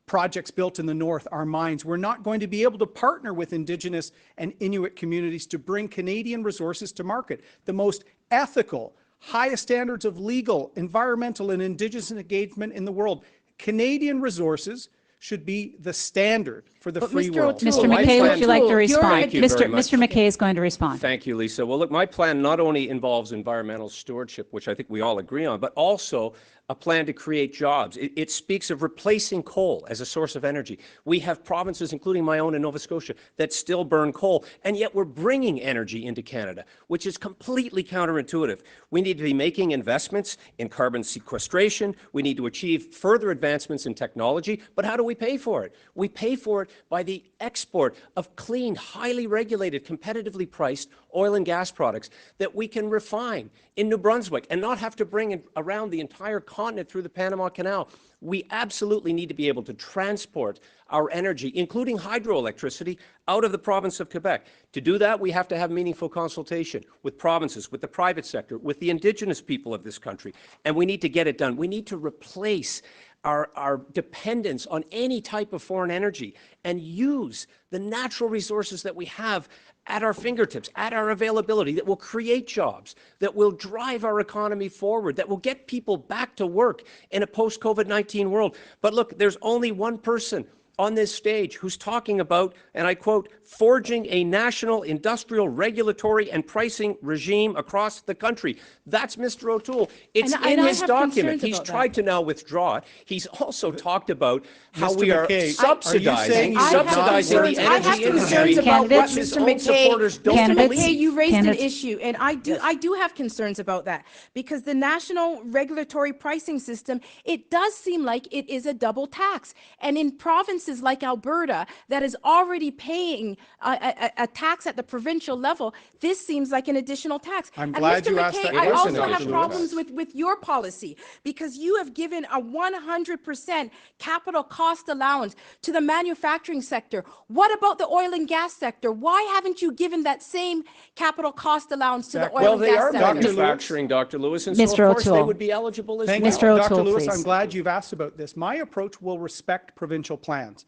projects built in the north, our mines. We're not going to be able to partner with Indigenous and Inuit communities to bring Canadian resources to market. The most ethical, highest standards of legal, environmental, and Indigenous engagement in the world. Canadian resources should be the standard for the free world. Mr. MacKay, would you like to respond? Mr. MacKay is going to respond. Thank you, Lisa. Well, look, my plan not only involves environmental stewardship, which I think we all agree on, but also a plan to create jobs. It speaks of replacing coal as a source of energy. We have provinces, including my own in Nova Scotia, that still burn coal, and yet we're bringing energy into Canada, which is completely counterintuitive. We need to be making investments in carbon sequestration. We need to achieve further advancements in technology, but how do we pay for it? We pay for it by the export of clean, highly regulated, competitively priced oil and gas products that we can refine in New Brunswick and not have to bring around the entire continent through the Panama Canal. We absolutely need to be able to transport our energy, including hydroelectricity, out of the province of Quebec. To do that, we have to have meaningful consultation with provinces, with the private sector, with the Indigenous people of this country, and we need to get it done. We need to replace our dependence on any type of foreign energy and use the natural resources that we have at our fingertips, at our availability, that will create jobs, that will drive our economy forward, that will get people back to work in a post-COVID-19 world. But look, there's only one person on this stage who's talking about, and I quote, forging a national industrial regulatory and pricing regime across the country. That's Mr. O'Toole. It's in his document. He's tried to now withdraw it. He's also talked about how we are subsidizing the energy industry. Mr. MacKay, you raised an issue, and I do have concerns about that, because the national regulatory pricing system, it does seem like it is a double tax. And in provinces like Alberta that is already paying a tax at the provincial level, this seems like an additional tax. I'm glad you asked that. I also have problems with your policy, because you have given a 100% capital cost allowance to the manufacturing sector. What about the oil and gas sector? Why haven't you given that same capital cost allowance to the oil and gas sector? Well, they are manufacturing, Dr. Lewis, and so of course they would be eligible as well. Mr. O'Toole, Dr. Lewis, I'm glad you've asked about this. My approach will respect provincial plans.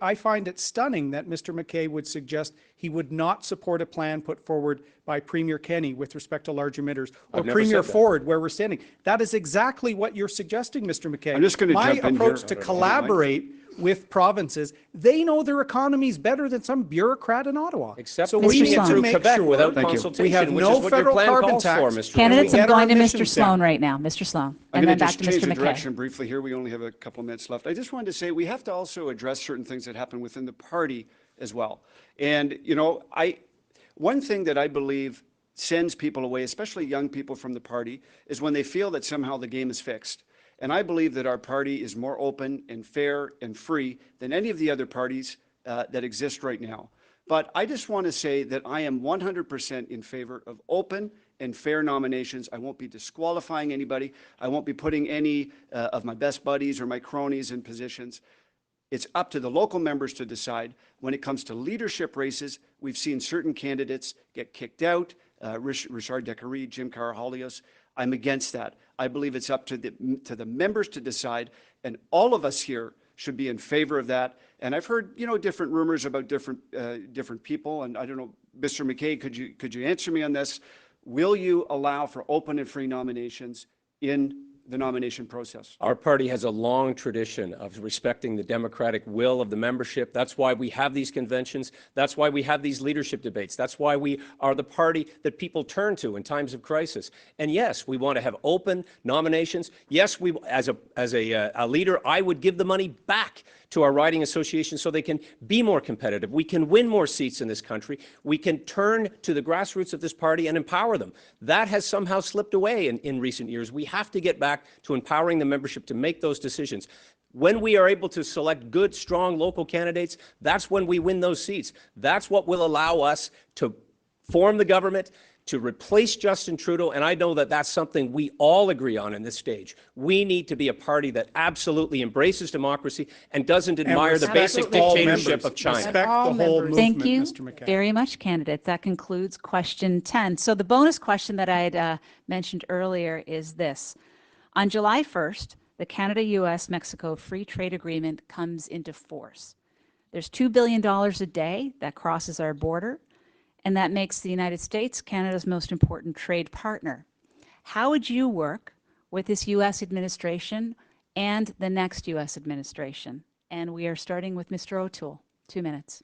I find it stunning that Mr. MacKay would suggest he would not support a plan put forward by Premier Kenney with respect to large emitters, or Premier Ford, where we're standing. That is exactly what you're suggesting, Mr. MacKay. I'm just going to jump in here. My approach to collaborate with provinces, they know their economies better than some bureaucrat in Ottawa. Except so for we need to through make Quebec sure without we consultation, have which no is what your federal plan carbon calls tax. for, Mr. Candidates, I'm going to Mr. emissions down. Sloan right now. Mr. Sloan. I'm And going then to back just to change Mr. the MacKay. direction briefly here. We only have a couple minutes left. I just wanted to say we have to also address certain things that happen within the party as well. And, you know, one thing that I believe sends people away, especially young people from the party, is when they feel that somehow the game is fixed. And I believe that our party is more open and fair and free than any of the other parties that exist right now. But I just want to say that I am 100% in favor of open and fair nominations. I won't be disqualifying anybody. I won't be putting any of my best buddies or my cronies in positions. It's up to the local members to decide. When it comes to leadership races, we've seen certain candidates get kicked out, Richard Decarie, Jim Carahalios. I'm against that. I believe it's up to the members to decide, and all of us here should be in favor of that. And I've heard, you know, different rumors about different people, and I don't know, Mr. MacKay, could you answer me on this? Will you allow for open and free nominations in the nomination process? Our party has a long tradition of respecting the democratic will of the membership. That's why we have these conventions. That's why we have these leadership debates. That's why we are the party that people turn to in times of crisis. And yes, we want to have open nominations. Yes, we, as a leader, I would give the money back to our riding associations so they can be more competitive. We can win more seats in this country. We can turn to the grassroots of this party and empower them. That has somehow slipped away in recent years. We have to get back to empowering the membership to make those decisions. When we are able to select good, strong local candidates, that's when we win those seats. That's what will allow us to form the government, to replace Justin Trudeau, and I know that that's something we all agree on in this stage. We need to be a party that absolutely embraces democracy and doesn't admire the basic dictatorship of China. Respect the whole movement, Thank you Mr. MacKay. very much, candidates. That concludes question 10. So the bonus question that I had mentioned earlier is this. On July 1st, the Canada-US-Mexico Free Trade Agreement comes into force. There's $2 billion a day that crosses our border, and that makes the United States Canada's most important trade partner. How would you work with this U.S. administration and the next U.S. administration? And we are starting with Mr. O'Toole. 2 minutes.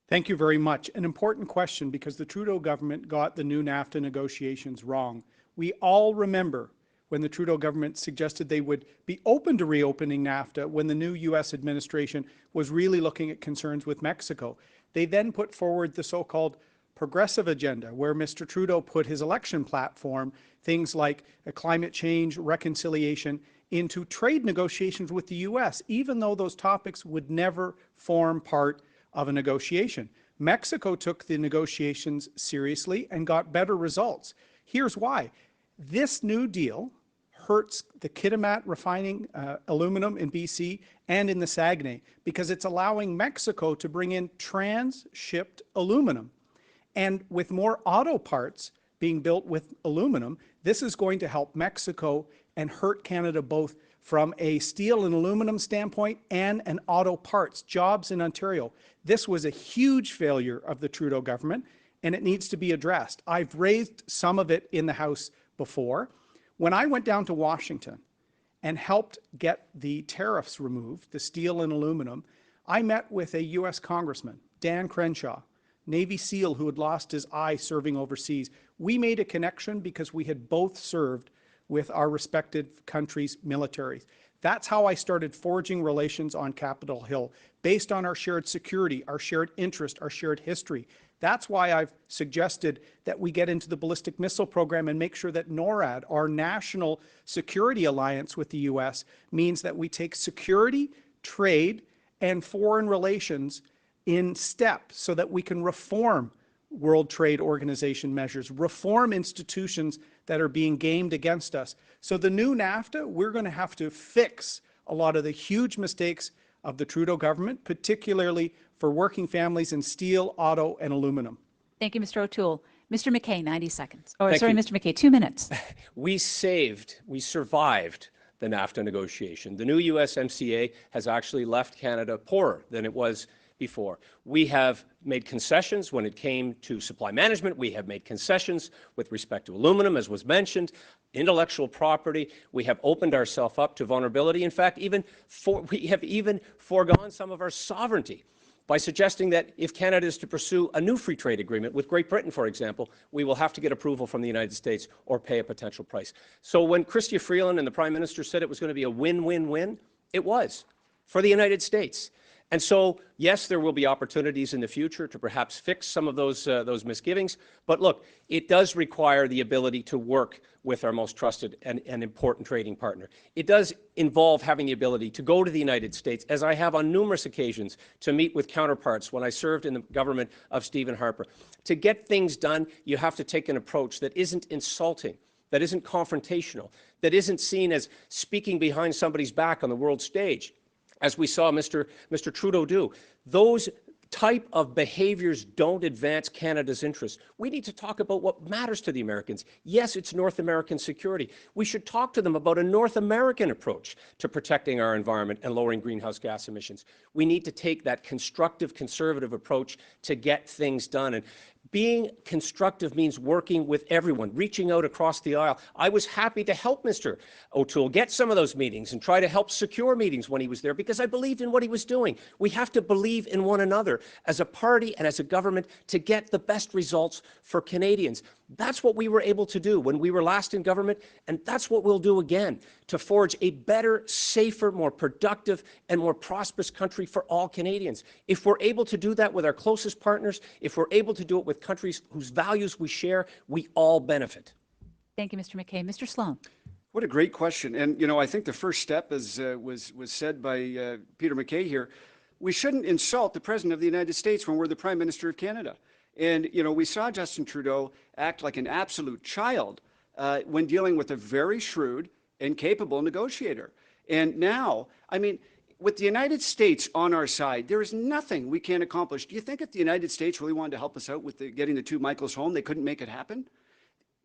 Thank you very much. An important question because the Trudeau government got the new NAFTA negotiations wrong. We all remember when the Trudeau government suggested they would be open to reopening NAFTA when the new U.S. administration was really looking at concerns with Mexico. They then put forward the so-called progressive agenda, where Mr. Trudeau put his election platform, things like climate change, reconciliation, into trade negotiations with the U.S., even though those topics would never form part of a negotiation. Mexico took the negotiations seriously and got better results. Here's why. This new deal hurts the Kitimat refining aluminum in BC and in the Saguenay because it's allowing Mexico to bring in trans-shipped aluminum. And with more auto parts being built with aluminum, this is going to help Mexico and hurt Canada both from a steel and aluminum standpoint and an auto parts, jobs in Ontario. This was a huge failure of the Trudeau government, and it needs to be addressed. I've raised some of it in the House before. When I went down to Washington and helped get the tariffs removed, the steel and aluminum, I met with a U.S. Congressman, Dan Crenshaw, Navy SEAL who had lost his eye serving overseas. We made a connection because we had both served with our respected countries' militaries. That's how I started forging relations on Capitol Hill, based on our shared security, our shared interest, our shared history. That's why I've suggested that we get into the ballistic missile program and make sure that NORAD, our national security alliance with the U.S., means that we take security, trade, and foreign relations in step so that we can reform World Trade Organization measures, reform institutions that are being gamed against us. So the new NAFTA, we're going to have to fix a lot of the huge mistakes of the Trudeau government, particularly for working families in steel, auto, and aluminum. Thank you, Mr. O'Toole. Mr. MacKay, 90 seconds. Oh, Thank sorry, you. Mr. MacKay, 2 minutes. We survived the NAFTA negotiation. The new USMCA has actually left Canada poorer than it was before. We have made concessions when it came to supply management. We have made concessions with respect to aluminum, as was mentioned, intellectual property. We have opened ourselves up to vulnerability. In fact, we have even foregone some of our sovereignty by suggesting that if Canada is to pursue a new free trade agreement with Great Britain, for example, we will have to get approval from the United States or pay a potential price. So when Chrystia Freeland and the Prime Minister said it was going to be a win-win-win, it was for the United States. And so, yes, there will be opportunities in the future to perhaps fix some of those misgivings. But look, it does require the ability to work with our most trusted and important trading partner. It does involve having the ability to go to the United States, as I have on numerous occasions, to meet with counterparts when I served in the government of Stephen Harper. To get things done, you have to take an approach that isn't insulting, that isn't confrontational, that isn't seen as speaking behind somebody's back on the world stage, as we saw Mr. Trudeau do. Those type of behaviors don't advance Canada's interests. We need to talk about what matters to the Americans. Yes, it's North American security. We should talk to them about a North American approach to protecting our environment and lowering greenhouse gas emissions. We need to take that constructive, conservative approach to get things done. And being constructive means working with everyone, reaching out across the aisle. I was happy to help Mr. O'Toole get some of those meetings and try to help secure meetings when he was there because I believed in what he was doing. We have to believe in one another as a party and as a government to get the best results for Canadians. That's what we were able to do when we were last in government, and that's what we'll do again to forge a better, safer, more productive, and more prosperous country for all Canadians. If we're able to do that with our closest partners, if we're able to do it with countries whose values we share, we all benefit. Thank you, Mr. MacKay. Mr. Sloan. What a great question. And, you know, I think the first step, as was said by Peter MacKay here, we shouldn't insult the President of the United States when we're the Prime Minister of Canada. And, you know, we saw Justin Trudeau act like an absolute child when dealing with a very shrewd and capable negotiator. And now, I mean, with the United States on our side, there is nothing we can't accomplish. Do you think if the United States really wanted to help us out with getting the two Michaels home, they couldn't make it happen?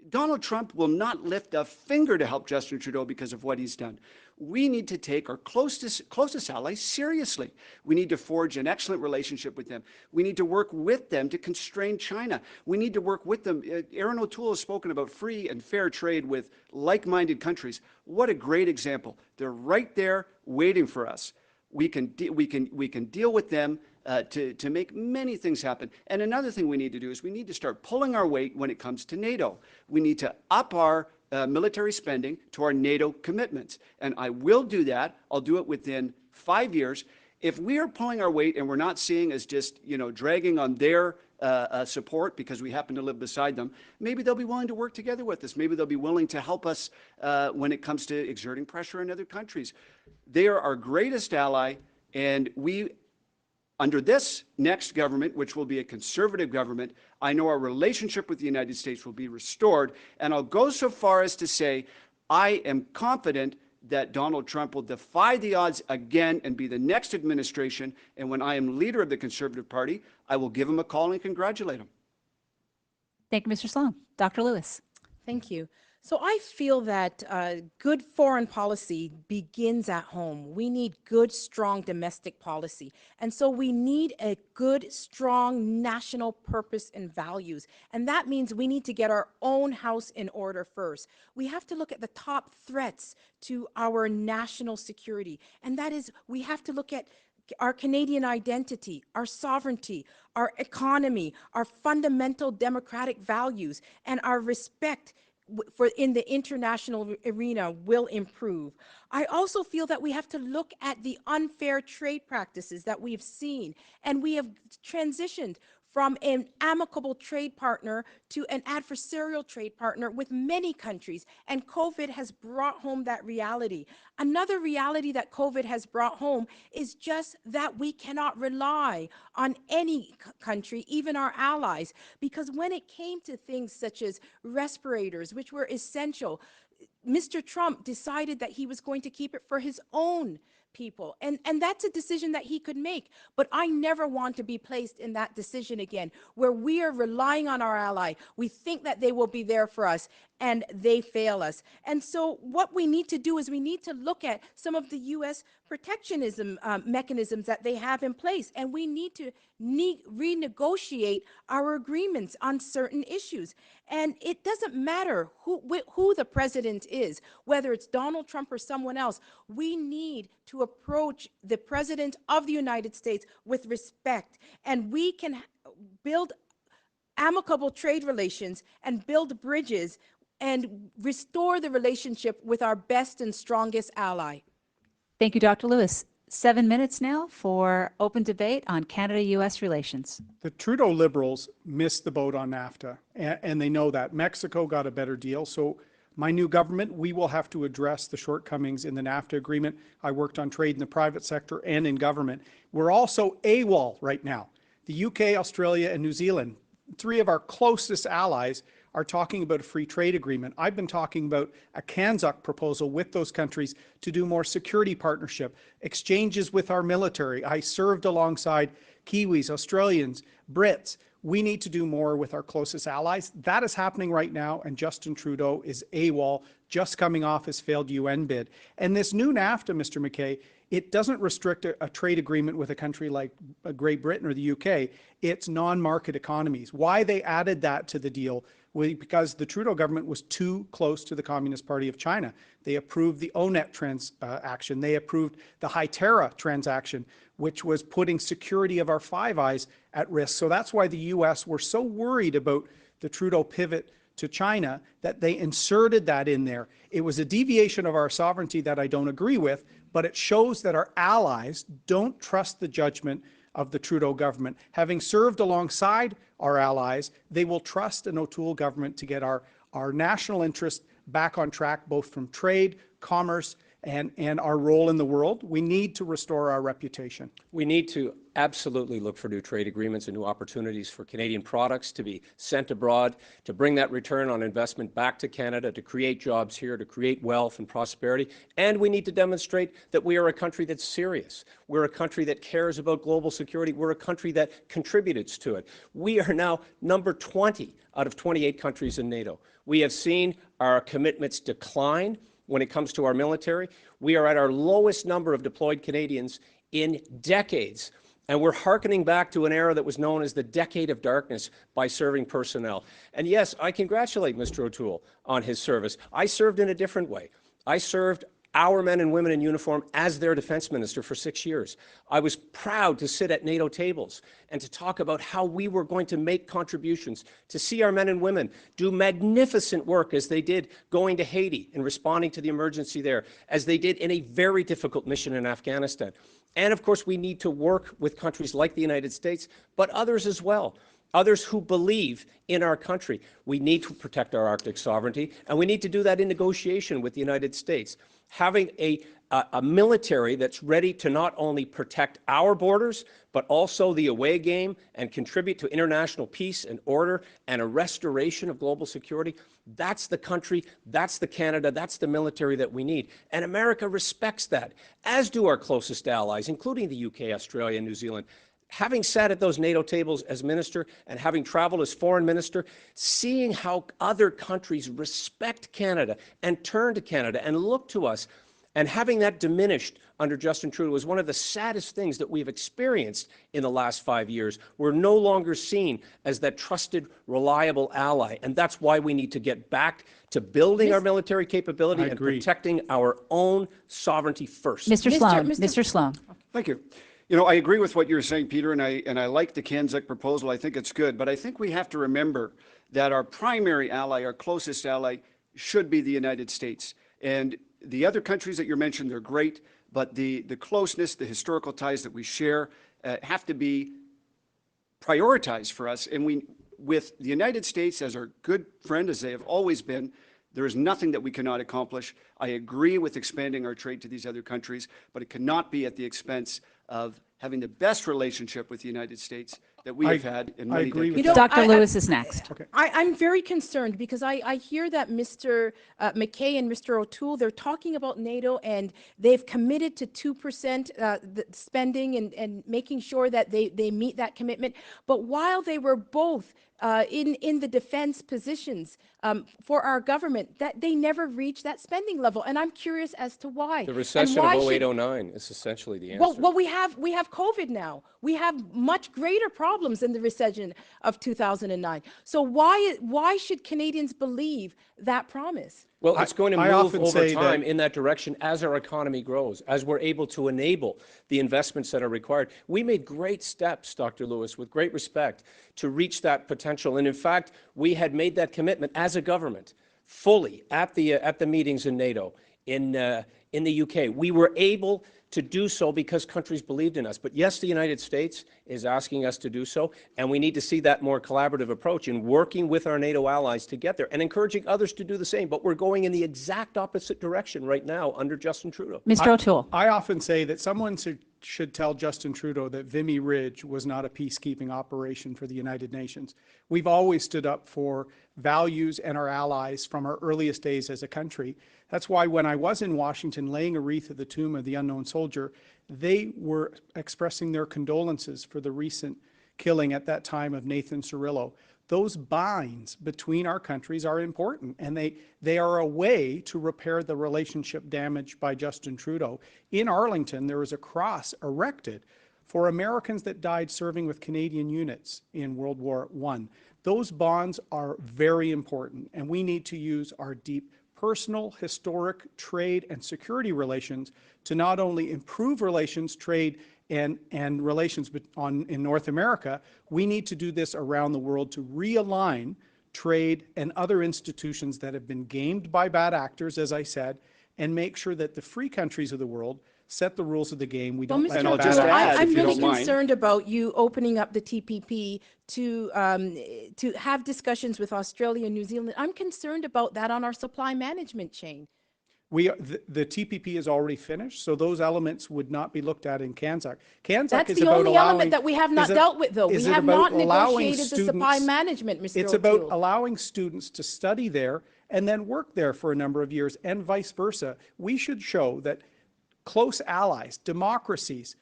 Donald Trump will not lift a finger to help Justin Trudeau because of what he's done. We need to take our closest allies seriously. We need to forge an excellent relationship with them. We need to work with them to constrain China. We need to work with them. Erin O'Toole has spoken about free and fair trade with like-minded countries. What a great example. They're right there waiting for us. We can deal with them to make many things happen. And another thing we need to do is we need to start pulling our weight when it comes to NATO. We need to up our military spending to our NATO commitments. And I will do that. I'll do it within 5 years. If we are pulling our weight and we're not seeing as just, you know, dragging on their support because we happen to live beside them, maybe they'll be willing to work together with us. Maybe they'll be willing to help us when it comes to exerting pressure in other countries. They are our greatest ally, and we, under this next government, which will be a conservative government, I know our relationship with the United States will be restored. And I'll go so far as to say I am confident that Donald Trump will defy the odds again and be the next administration. And when I am leader of the Conservative Party, I will give him a call and congratulate him. Thank you, Mr. Sloan. Dr. Lewis. Thank you. So I feel that good foreign policy begins at home. We need good, strong domestic policy. And so we need a good, strong national purpose and values. And that means we need to get our own house in order first. We have to look at the top threats to our national security. And that is, we have to look at our Canadian identity, our sovereignty, our economy, our fundamental democratic values, and our respect for in the international arena will improve. I also feel that we have to look at the unfair trade practices that we've seen, and we have transitioned from an amicable trade partner to an adversarial trade partner with many countries, and COVID has brought home that reality. Another reality that COVID has brought home is just that we cannot rely on any country, even our allies, because when it came to things such as respirators, which were essential, Mr. Trump decided that he was going to keep it for his own people. And that's a decision that he could make. But I never want to be placed in that decision again, where we are relying on our ally. We think that they will be there for us. and they fail us. And so what we need to do is we need to look at some of the U.S. protectionism mechanisms that they have in place, and we need to renegotiate our agreements on certain issues. And it doesn't matter who the president is, whether it's Donald Trump or someone else. We need to approach the president of the United States with respect, and we can build amicable trade relations and build bridges and restore the relationship with our best and strongest ally. Thank you, Dr. Lewis. 7 minutes now for open debate on Canada-U.S. relations. The Trudeau Liberals missed the boat on NAFTA, and they know that. Mexico got a better deal, so my new government, we will have to address the shortcomings in the NAFTA agreement. I worked on trade in the private sector and in government. We're also AWOL right now. The UK, Australia, and New Zealand, 3 of our closest allies, are talking about a free trade agreement. I've been talking about a CANZUC proposal with those countries to do more security partnership, exchanges with our military. I served alongside Kiwis, Australians, Brits. We need to do more with our closest allies. That is happening right now, and Justin Trudeau is AWOL, just coming off his failed UN bid. And this new NAFTA, Mr. MacKay, it doesn't restrict a trade agreement with a country like Great Britain or the UK. It's non-market economies. Why they added that to the deal was because the Trudeau government was too close to the Communist Party of China. They approved the ONET transaction. They approved the Hytera transaction, which was putting security of our Five Eyes at risk. So that's why the U.S. were so worried about the Trudeau pivot to China that they inserted that in there. It was a deviation of our sovereignty that I don't agree with, but it shows that our allies don't trust the judgment of the Trudeau government. Having served alongside our allies, they will trust an O'Toole government to get our national interest back on track, both from trade, commerce, and our role in the world. We need to restore our reputation. We need to absolutely look for new trade agreements and new opportunities for Canadian products to be sent abroad, to bring that return on investment back to Canada, to create jobs here, to create wealth and prosperity. And we need to demonstrate that we are a country that's serious. We're a country that cares about global security. We're a country that contributes to it. We are now number 20 out of 28 countries in NATO. We have seen our commitments decline when it comes to our military. We are at our lowest number of deployed Canadians in decades. And we're hearkening back to an era that was known as the Decade of Darkness by serving personnel. And yes, I congratulate Mr. O'Toole on his service. I served in a different way. I served our men and women in uniform as their defense minister for 6 years. I was proud to sit at NATO tables and to talk about how we were going to make contributions, to see our men and women do magnificent work as they did going to Haiti and responding to the emergency there, as they did in a very difficult mission in Afghanistan. And of course, we need to work with countries like the United States, but others as well. Others who believe in our country. We need to protect our Arctic sovereignty, and we need to do that in negotiation with the United States. Having a military that's ready to not only protect our borders, but also the away game and contribute to international peace and order and a restoration of global security, that's the country, that's the Canada, that's the military that we need. And America respects that, as do our closest allies, including the UK, Australia, and New Zealand. Having sat at those NATO tables as minister and having traveled as foreign minister, seeing how other countries respect Canada and turn to Canada and look to us, and having that diminished under Justin Trudeau was one of the saddest things that we've experienced in the last 5 years. We're no longer seen as that trusted, reliable ally, and that's why we need to get back to building our military capability and protecting our own sovereignty first. Mr. Sloan. Thank you. You know, I agree with what you're saying, Peter, and I like the CANZUC proposal. I think it's good, but I think we have to remember that our primary ally, our closest ally, should be the United States. And the other countries that you mentioned, they're great, but the closeness, the historical ties that we share have to be prioritized for us. And with the United States as our good friend, as they have always been, there is nothing that we cannot accomplish. I agree with expanding our trade to these other countries, but it cannot be at the expense of having the best relationship with the United States that we have had in many agree decades. with Dr. Lewis is next. Okay. I'm very concerned because I hear that Mr. MacKay and Mr. O'Toole, they're talking about NATO and they've committed to 2% the spending and making sure that they meet that commitment. But while they were both in the defense positions for our government, that they never reached that spending level. And I'm curious as to why. The recession of 08-09 is essentially the answer. Well, we have COVID now. We have much greater problems than the recession of 2009. So why should Canadians believe that promise? Well, it's going to move over time that in that direction as our economy grows, as we're able to enable the investments that are required. We made great steps, Dr. Lewis, with great respect, to reach that potential. And in fact, we had made that commitment as a government fully at the meetings in NATO, in the UK. We were able to do so because countries believed in us. But yes, the United States is asking us to do so, and we need to see that more collaborative approach in working with our NATO allies to get there and encouraging others to do the same. But we're going in the exact opposite direction right now under Justin Trudeau. Mr. O'Toole. I often say that someone should tell Justin Trudeau that Vimy Ridge was not a peacekeeping operation for the United Nations. We've always stood up for values and our allies from our earliest days as a country. That's why when I was in Washington laying a wreath at the tomb of the unknown soldier, they were expressing their condolences for the recent killing at that time of Nathan Cirillo. Those binds between our countries are important, and they are a way to repair the relationship damaged by Justin Trudeau. In Arlington, there was a cross erected for Americans that died serving with Canadian units in World War I. Those bonds are very important, and we need to use our deep personal, historic, trade, and security relations to not only improve relations, trade, and relations in North America. We need to do this around the world to realign trade and other institutions that have been gamed by bad actors, as I said, and make sure that the free countries of the world set the rules of the game. We don't let bad actors. I'm really concerned about you opening up the TPP to have discussions with Australia and New Zealand. I'm concerned about that on our supply management chain. The TPP is already finished, so those elements would not be looked at in CANZAC. That's the only element that we have not dealt with, though. We have not negotiated the supply management, Mr. It's about allowing students to study there and then work there for a number of years, and vice versa. We should show that close allies, democracies,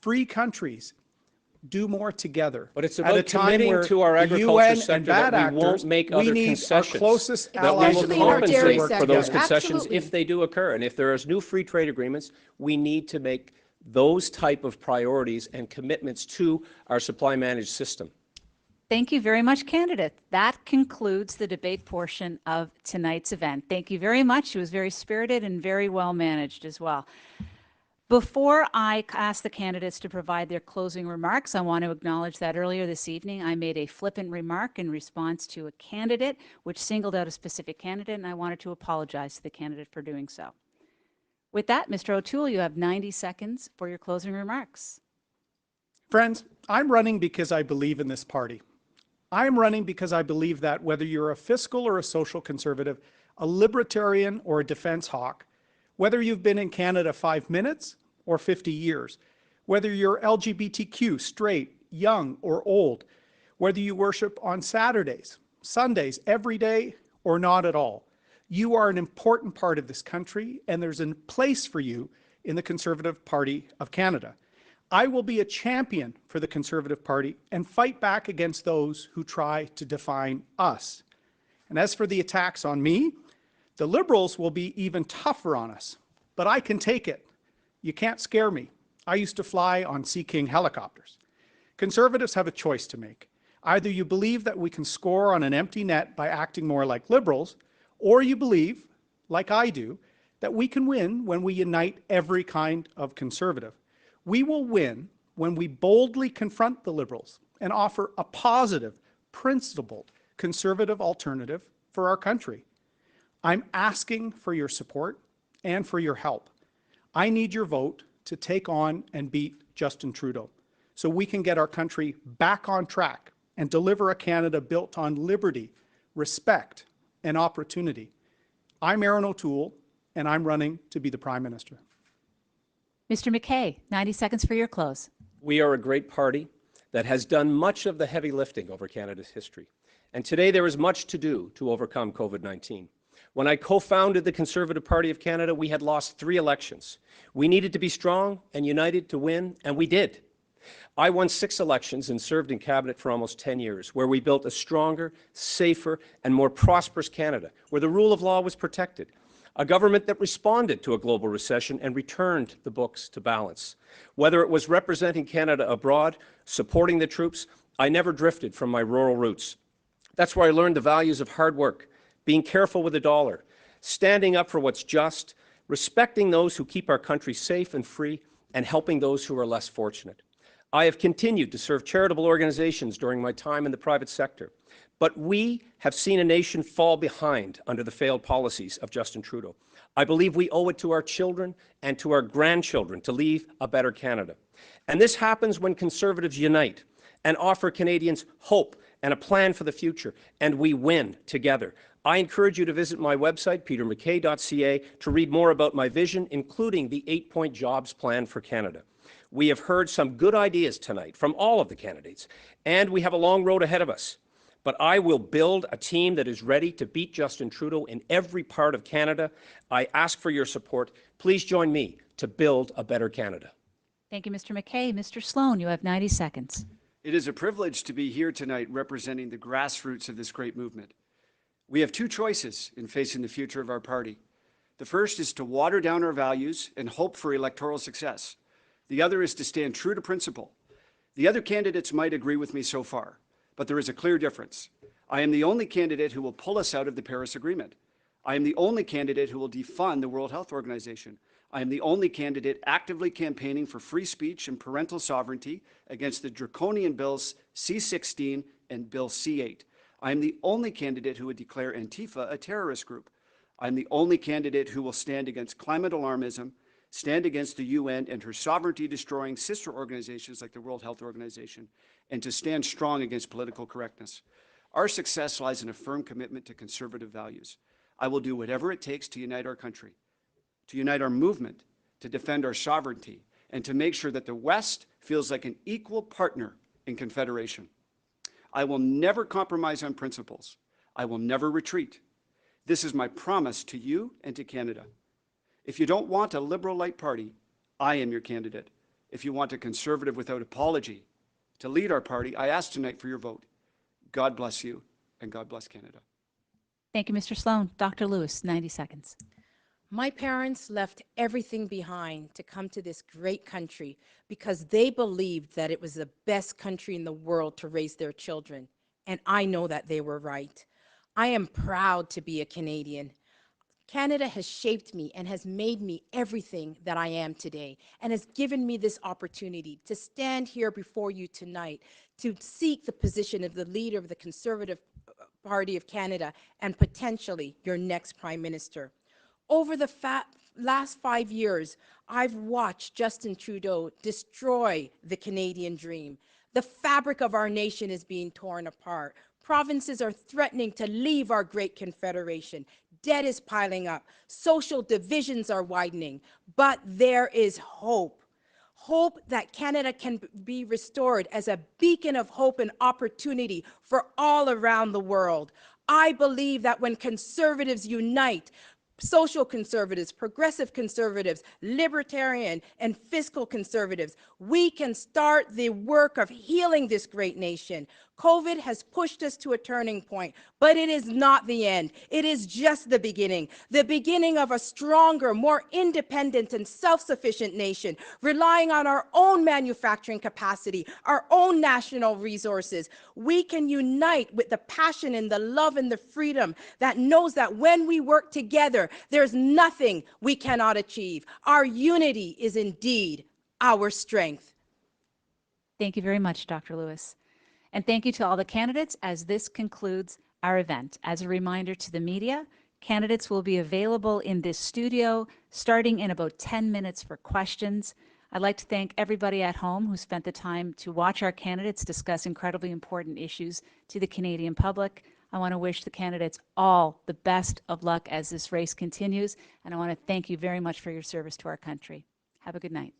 free countries do more together. But it's about committing to our agriculture sector that we won't make other concessions. Our closest that allies we will compensate for those concessions if they do occur. And if there is new free trade agreements, we need to make those type of priorities and commitments to our supply managed system. Thank you very much, candidate. That concludes the debate portion of tonight's event. Thank you very much. It was very spirited and very well managed as well. Before I ask the candidates to provide their closing remarks, I want to acknowledge that earlier this evening I made a flippant remark in response to a candidate which singled out a specific candidate, and I wanted to apologize to the candidate for doing so. With that, Mr. O'Toole, you have 90 seconds for your closing remarks. Friends, I'm running because I believe in this party. I'm running because I believe that whether you're a fiscal or a social conservative, a libertarian or a defense hawk, whether you've been in Canada 5 minutes or 50 years, whether you're LGBTQ, straight, young, or old, whether you worship on Saturdays, Sundays, every day, or not at all, you are an important part of this country, and there's a place for you in the Conservative Party of Canada. I will be a champion for the Conservative Party and fight back against those who try to define us. And as for the attacks on me, the Liberals will be even tougher on us, but I can take it. You can't scare me. I used to fly on Sea King helicopters. Conservatives have a choice to make. Either you believe that we can score on an empty net by acting more like Liberals, or you believe, like I do, that we can win when we unite every kind of conservative. We will win when we boldly confront the Liberals and offer a positive, principled, conservative alternative for our country. I'm asking for your support and for your help. I need your vote to take on and beat Justin Trudeau so we can get our country back on track and deliver a Canada built on liberty, respect, and opportunity. I'm Erin O'Toole, and I'm running to be the Prime Minister. Mr. MacKay, 90 seconds for your close. We are a great party that has done much of the heavy lifting over Canada's history. And today there is much to do to overcome COVID-19. When I co-founded the Conservative Party of Canada, we had lost 3 elections. We needed to be strong and united to win, and we did. I won 6 elections and served in cabinet for almost 10 years, where we built a stronger, safer, and more prosperous Canada, where the rule of law was protected, a government that responded to a global recession and returned the books to balance. Whether it was representing Canada abroad, supporting the troops, I never drifted from my rural roots. That's where I learned the values of hard work, being careful with the dollar, standing up for what's just, respecting those who keep our country safe and free, and helping those who are less fortunate. I have continued to serve charitable organizations during my time in the private sector, but we have seen a nation fall behind under the failed policies of Justin Trudeau. I believe we owe it to our children and to our grandchildren to leave a better Canada. And this happens when Conservatives unite and offer Canadians hope and a plan for the future, and we win together. I encourage you to visit my website, petermackay.ca, to read more about my vision, including the 8-point jobs plan for Canada. We have heard some good ideas tonight from all of the candidates, and we have a long road ahead of us. But I will build a team that is ready to beat Justin Trudeau in every part of Canada. I ask for your support. Please join me to build a better Canada. Thank you, Mr. MacKay. Mr. Sloan, you have 90 seconds. It is a privilege to be here tonight representing the grassroots of this great movement. We have 2 choices in facing the future of our party. The first is to water down our values and hope for electoral success. The other is to stand true to principle. The other candidates might agree with me so far, but there is a clear difference. I am the only candidate who will pull us out of the Paris Agreement. I am the only candidate who will defund the World Health Organization. I am the only candidate actively campaigning for free speech and parental sovereignty against the draconian bills C-16 and Bill C-8. I am the only candidate who would declare Antifa a terrorist group. I am the only candidate who will stand against climate alarmism, stand against the UN and her sovereignty-destroying sister organizations like the World Health Organization, and to stand strong against political correctness. Our success lies in a firm commitment to conservative values. I will do whatever it takes to unite our country, to unite our movement, to defend our sovereignty, and to make sure that the West feels like an equal partner in Confederation. I will never compromise on principles. I will never retreat. This is my promise to you and to Canada. If you don't want a Liberal light party, I am your candidate. If you want a Conservative without apology to lead our party, I ask tonight for your vote. God bless you, and God bless Canada. Thank you, Mr. Sloan. Dr. Lewis, 90 seconds. My parents left everything behind to come to this great country because they believed that it was the best country in the world to raise their children. And I know that they were right. I am proud to be a Canadian. Canada has shaped me and has made me everything that I am today, and has given me this opportunity to stand here before you tonight to seek the position of the leader of the Conservative Party of Canada and potentially your next Prime Minister. Over the last 5 years, I've watched Justin Trudeau destroy the Canadian dream. The fabric of our nation is being torn apart. Provinces are threatening to leave our great confederation. Debt is piling up. Social divisions are widening. But there is hope. Hope that Canada can be restored as a beacon of hope and opportunity for all around the world. I believe that when Conservatives unite, social conservatives, progressive conservatives, libertarian and fiscal conservatives, we can start the work of healing this great nation. COVID has pushed us to a turning point, but it is not the end. It is just the beginning of a stronger, more independent and self-sufficient nation, relying on our own manufacturing capacity, our own national resources. We can unite with the passion and the love and the freedom that knows that when we work together, there's nothing we cannot achieve. Our unity is indeed our strength. Thank you very much, Dr. Lewis. And thank you to all the candidates as this concludes our event. As a reminder to the media, candidates will be available in this studio starting in about 10 minutes for questions. I'd like to thank everybody at home who spent the time to watch our candidates discuss incredibly important issues to the Canadian public. I want to wish the candidates all the best of luck as this race continues, and I want to thank you very much for your service to our country. Have a good night.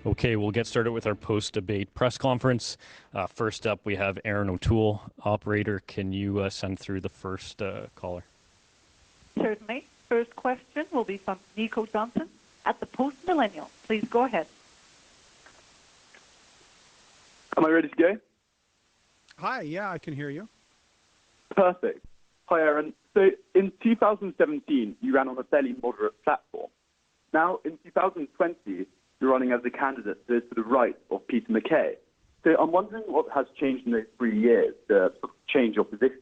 Okay, we'll get started with our post-debate press conference. First up, we have Erin O'Toole. Operator, can you send through the first caller? Certainly. First question will be from Nico Johnson at the Post Millennial. Please go ahead. Am I ready to go? Hi, yeah, I can hear you. Perfect. Hi, Erin. So in 2017, you ran on a fairly moderate platform. Now, in 2020, you're running as a candidate to the right of Peter MacKay. So I'm wondering what has changed in those 3 years to change your position.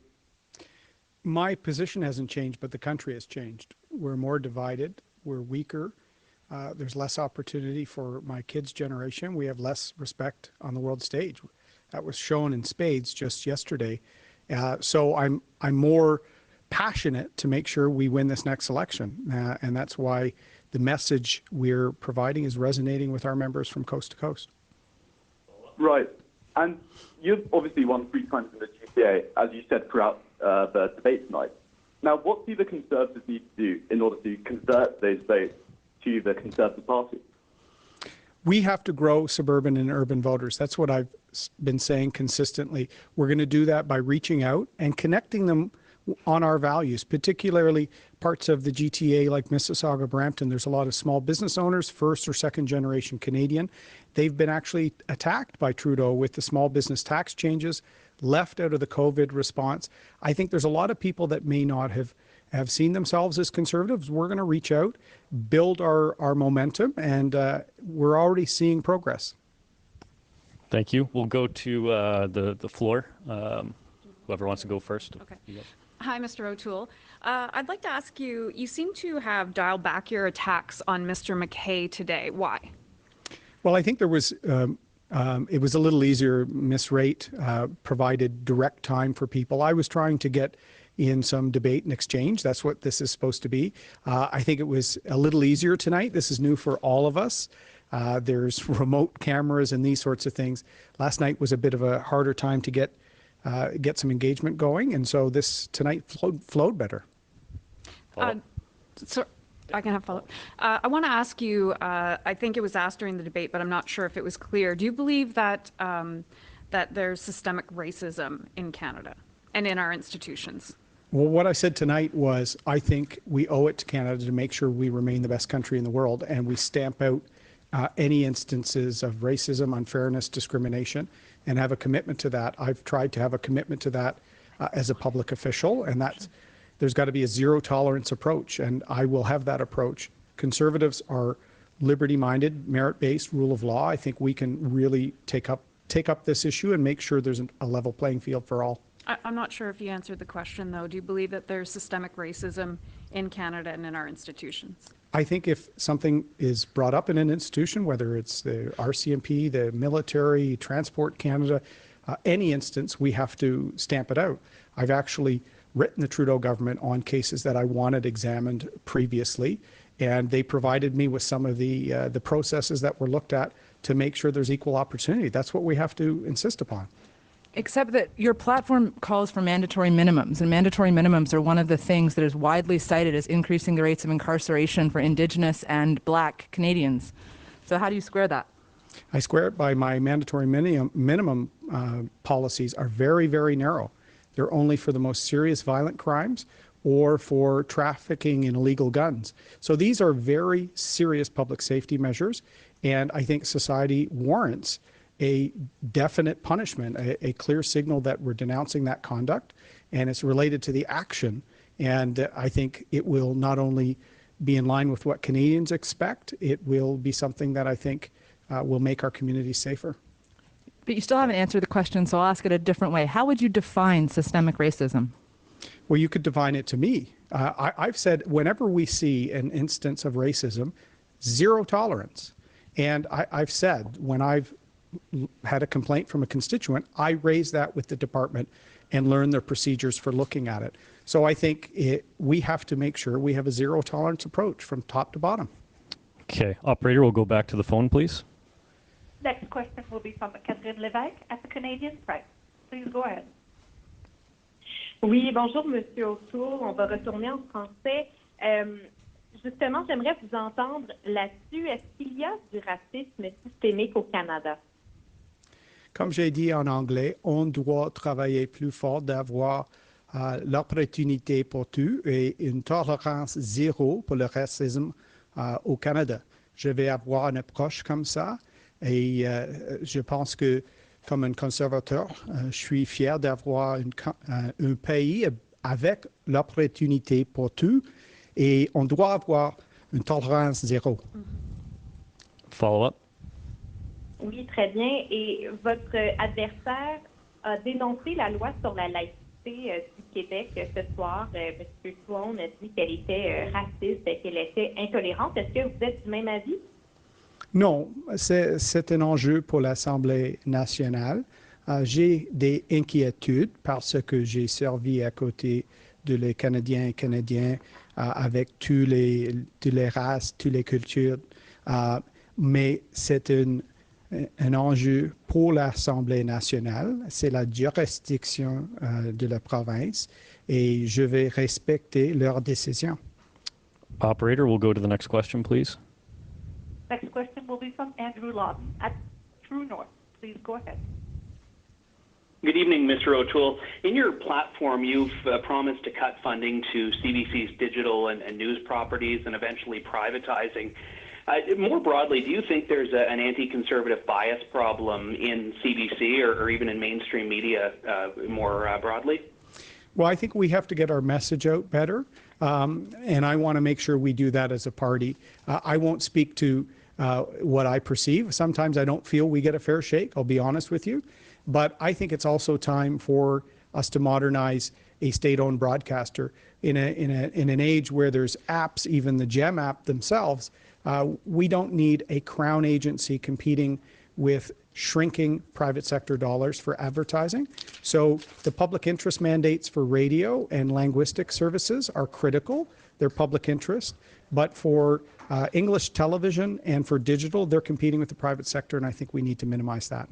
My position hasn't changed, but the country has changed. We're more divided. We're weaker. There's less opportunity for my kids' generation. We have less respect on the world stage. That was shown in spades just yesterday. So I'm more passionate to make sure we win this next election. And that's why the message we're providing is resonating with our members from coast to coast. Right. And you've obviously won 3 times in the GTA, as you said throughout the debate tonight. Now, what do the Conservatives need to do in order to convert those votes to the Conservative Party? We have to grow suburban and urban voters. That's what I've been saying consistently. We're going to do that by reaching out and connecting them on our values, particularly parts of the GTA like Mississauga, Brampton. There's a lot of small business owners, first or second generation Canadian. They've been actually attacked by Trudeau with the small business tax changes, left out of the COVID response. I think there's a lot of people that may not have seen themselves as Conservatives. We're going to reach out, build our momentum, and we're already seeing progress. Thank you. We'll go to the floor. Whoever wants to go first. Okay. Hi, Mr. O'Toole. I'd like to ask you, you seem to have dialed back your attacks on Mr. MacKay today. Why? Well, I think there was, it was a little easier. Miss Rate provided direct time for people. I was trying to get in some debate and exchange. That's what this is supposed to be. I think it was a little easier tonight. This is new for all of us. There's remote cameras and these sorts of things. Last night was a bit of a harder time to get some engagement going, and so this tonight flowed better. So I can have follow-up. I want to ask you, I think it was asked during the debate, but I'm not sure if it was clear. Do you believe that that there's systemic racism in Canada and in our institutions? Well, what I said tonight was I think we owe it to Canada to make sure we remain the best country in the world, and we stamp out any instances of racism, unfairness, discrimination, and have a commitment to that. I've tried to have a commitment to that as a public official, and there's got to be a zero tolerance approach, and I will have that approach. Conservatives are liberty-minded, merit-based, rule of law. I think we can really take up this issue and make sure there's a level playing field for all. I'm not sure if you answered the question, though. Do you believe that there's systemic racism in Canada and in our institutions? I think if something is brought up in an institution, whether it's the RCMP, the military, Transport Canada, any instance, we have to stamp it out. I've actually written the Trudeau government on cases that I wanted examined previously, and they provided me with some of the processes that were looked at to make sure there's equal opportunity. That's what we have to insist upon. Except that your platform calls for mandatory minimums, and mandatory minimums are one of the things that is widely cited as increasing the rates of incarceration for Indigenous and Black Canadians. So how do you square that? I square it by my mandatory minimum policies are very, very narrow. They're only for the most serious violent crimes or for trafficking in illegal guns. So these are very serious public safety measures, and I think society warrants a definite punishment, a clear signal that we're denouncing that conduct, and it's related to the action. And I think it will not only be in line with what Canadians expect, it will be something that I think will make our communities safer. But you still haven't answered the question, so I'll ask it a different way. How would you define systemic racism? Well, you could define it to me. I've said whenever we see an instance of racism, zero tolerance. And I've said when I've had a complaint from a constituent, I raise that with the department and learn their procedures for looking at it. So I think we have to make sure we have a zero tolerance approach from top to bottom. Okay, operator, we'll go back to the phone, please. Next question will be from Catherine Lévesque at the Canadian Press. Please go ahead. Oui, bonjour, Monsieur O'Toole. On va retourner en français. Justement, j'aimerais vous entendre là-dessus. Est-ce qu'il y a du racisme systémique au Canada? Comme j'ai dit en anglais, on doit travailler plus fort d'avoir l'opportunité pour tout et une tolérance zéro pour le racisme au Canada. Je vais avoir une approche comme ça et je pense que comme un conservateur, je suis fier d'avoir un pays avec l'opportunité pour tout et on doit avoir une tolérance zéro. Follow-up? Oui, très bien. Et votre adversaire a dénoncé la loi sur la laïcité du Québec ce soir. M. Sloan a dit qu'elle était raciste, qu'elle était intolérante. Est-ce que vous êtes du même avis? Non, c'est un enjeu pour l'Assemblée nationale. J'ai des inquiétudes parce que j'ai servi à côté de les Canadiens et Canadiens avec toutes les races, toutes les cultures. Mais c'est un enjeu pour l'Assemblée nationale. C'est la juridiction de la province et je vais respecter leurs décisions. Operator, we'll go to the next question, please. Next question will be from Andrew Lawton at True North. Please go ahead. Good evening, Mr. O'Toole. In your platform, you've promised to cut funding to CBC's digital and news properties and eventually privatizing. More broadly, do you think there's an anti-conservative bias problem in CBC or even in mainstream media more broadly? Well, I think we have to get our message out better, and I want to make sure we do that as a party. I won't speak to what I perceive. Sometimes I don't feel we get a fair shake, I'll be honest with you. But I think it's also time for us to modernize a state-owned broadcaster in an age where there's apps, even the GEM app themselves. We don't need a crown agency competing with shrinking private sector dollars for advertising. So the public interest mandates for radio and linguistic services are critical. They're public interest. But for English television and for digital, they're competing with the private sector, and I think we need to minimize that.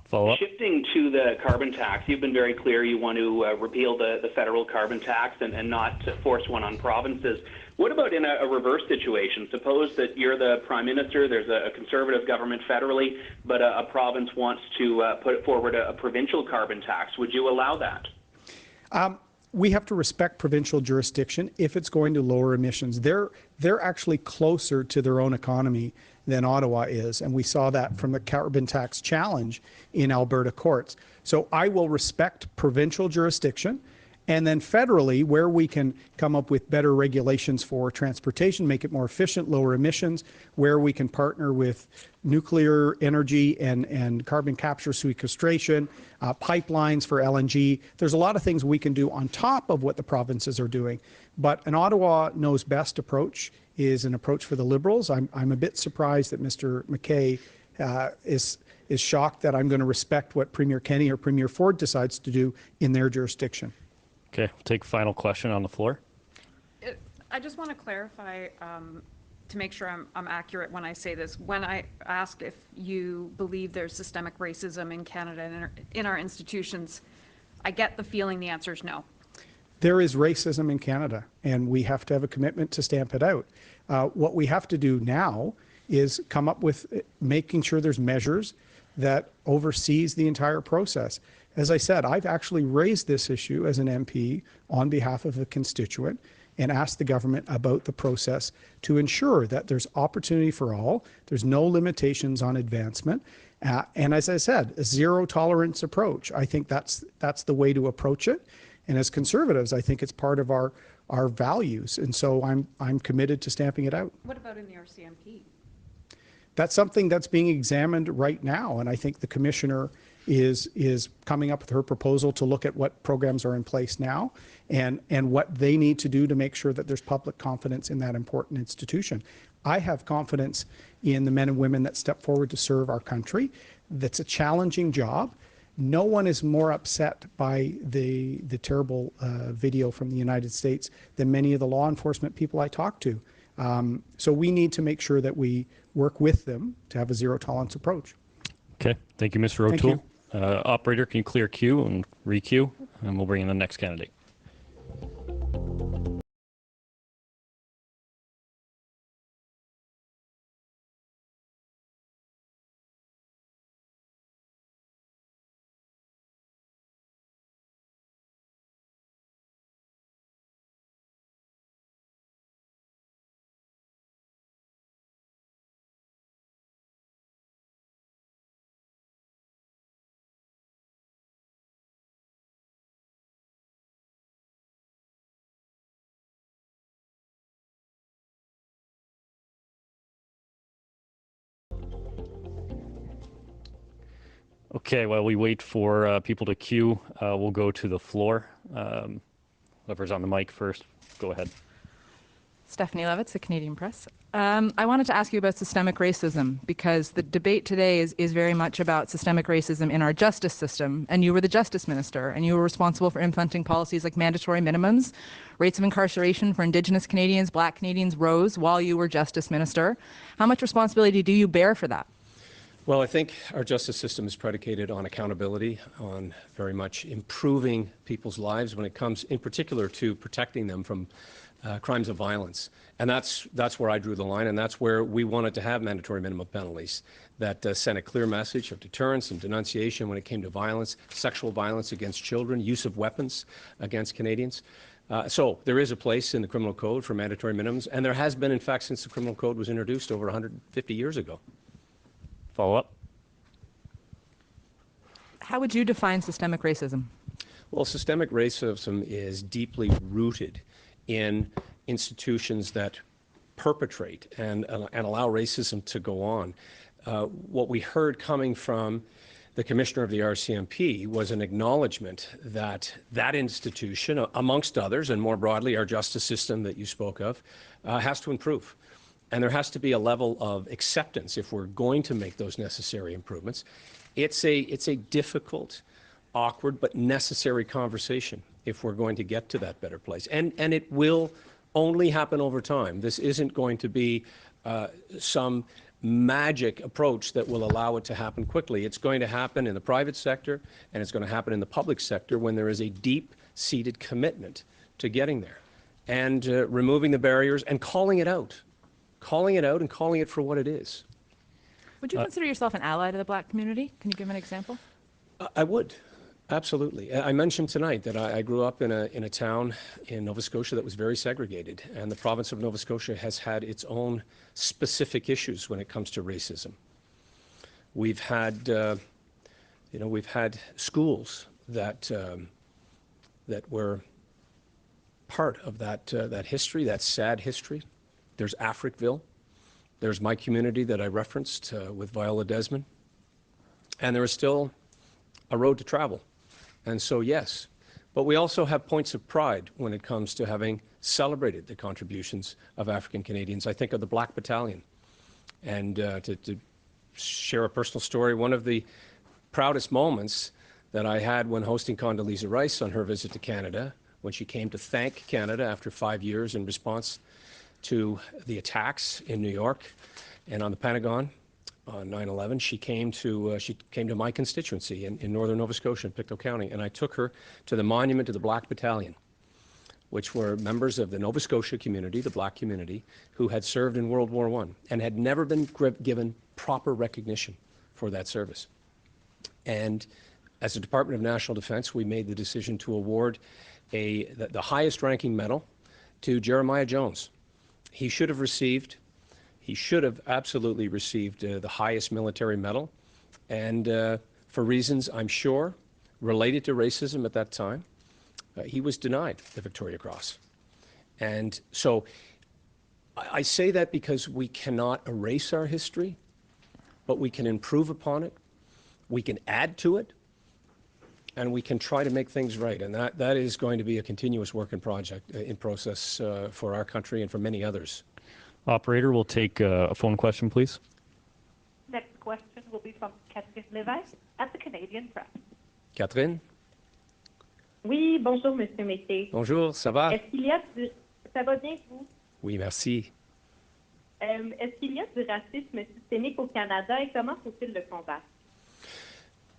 Follow-up? Shifting to the carbon tax, you've been very clear you want to repeal the federal carbon tax and not force one on provinces. What about in a reverse situation? Suppose that you're the Prime Minister, there's a Conservative government federally, but a province wants to put forward a provincial carbon tax. Would you allow that? We have to respect provincial jurisdiction if it's going to lower emissions. They're actually closer to their own economy than Ottawa is, and we saw that from the carbon tax challenge in Alberta courts. So I will respect provincial jurisdiction, and then federally, where we can come up with better regulations for transportation, make it more efficient, lower emissions, where we can partner with nuclear energy and carbon capture sequestration, pipelines for LNG. There's a lot of things we can do on top of what the provinces are doing. But an Ottawa knows best approach is an approach for the Liberals. I'm a bit surprised that Mr. MacKay is shocked that I'm going to respect what Premier Kenney or Premier Ford decides to do in their jurisdiction. Okay, we'll take final question on the floor. I just want to clarify to make sure I'm accurate when I say this. When I ask if you believe there's systemic racism in Canada and in our institutions, I get the feeling the answer is no. There is racism in Canada, and we have to have a commitment to stamp it out. What we have to do now is come up with making sure there's measures that oversees the entire process. As I said, I've actually raised this issue as an MP on behalf of a constituent and asked the government about the process to ensure that there's opportunity for all, there's no limitations on advancement, and as I said, a zero tolerance approach. I think that's the way to approach it. And as Conservatives, I think it's part of our values, and so I'm committed to stamping it out. What about in the RCMP? That's something that's being examined right now, and I think the Commissioner is coming up with her proposal to look at what programs are in place now and what they need to do to make sure that there's public confidence in that important institution. I have confidence in the men and women that step forward to serve our country. That's a challenging job. No one is more upset by the terrible video from the United States than many of the law enforcement people I talk to. So we need to make sure that we work with them to have a zero tolerance approach. Okay, thank you, Mr. O'Toole. Operator, can you clear queue and re-queue, and we'll bring in the next candidate. Okay, while we wait for people to queue, we'll go to the floor. Whoever's on the mic first, go ahead. Stephanie Levitz, the Canadian Press. I wanted to ask you about systemic racism, because the debate today is very much about systemic racism in our justice system. And you were the justice minister, and you were responsible for implementing policies like mandatory minimums. Rates of incarceration for Indigenous Canadians, Black Canadians rose while you were justice minister. How much responsibility do you bear for that? Well, I think our justice system is predicated on accountability, on very much improving people's lives when it comes in particular to protecting them from crimes of violence. And that's where I drew the line, and that's where we wanted to have mandatory minimum penalties that sent a clear message of deterrence and denunciation when it came to violence, sexual violence against children, use of weapons against Canadians. So there is a place in the criminal code for mandatory minimums, and there has been, in fact, since the criminal code was introduced over 150 years ago. Follow up? How would you define systemic racism? Well, systemic racism is deeply rooted in institutions that perpetrate and allow racism to go on. What we heard coming from the commissioner of the RCMP was an acknowledgement that that institution, amongst others, and more broadly our justice system that you spoke of, has to improve. And there has to be a level of acceptance if we're going to make those necessary improvements. It's a difficult, awkward, but necessary conversation if we're going to get to that better place. And it will only happen over time. This isn't going to be some magic approach that will allow it to happen quickly. It's going to happen in the private sector, and it's going to happen in the public sector when there is a deep-seated commitment to getting there and removing the barriers and calling it out and calling it for what it is. Would you consider yourself an ally to the Black community? Can you give an example? I would. Absolutely. I mentioned tonight that I grew up in a town in Nova Scotia that was very segregated, and the province of Nova Scotia has had its own specific issues when it comes to racism. We've had, we've had schools that were part of that history, that sad history. There's Africville. There's my community that I referenced with Viola Desmond, and there is still a road to travel. And so, yes, but we also have points of pride when it comes to having celebrated the contributions of African Canadians. I think of the Black Battalion. And to share a personal story, one of the proudest moments that I had when hosting Condoleezza Rice on her visit to Canada, when she came to thank Canada after 5 years in response to the attacks in New York and on the Pentagon on 9/11, she came to my constituency in northern Nova Scotia, in Pictou County, and I took her to the monument to the Black Battalion, which were members of the Nova Scotia community, the Black community, who had served in World War I and had never been given proper recognition for that service. And as a Department of National Defense, we made the decision to award the highest ranking medal to Jeremiah Jones. He should have absolutely received the highest military medal, and for reasons, I'm sure, related to racism at that time, he was denied the Victoria Cross. And so I say that because we cannot erase our history, but we can improve upon it, we can add to it, and we can try to make things right. And that is going to be a continuous work in process for our country and for many others. Operator, we'll take a phone question, please. Next question will be from Catherine Lévesque at the Canadian Press. Catherine? Oui, bonjour, Monsieur Mété. Bonjour, ça va? Est-ce qu'il y a ça va bien, vous? Oui, merci. Est-ce qu'il y a du racisme systémique au Canada et comment faut-il le combattre?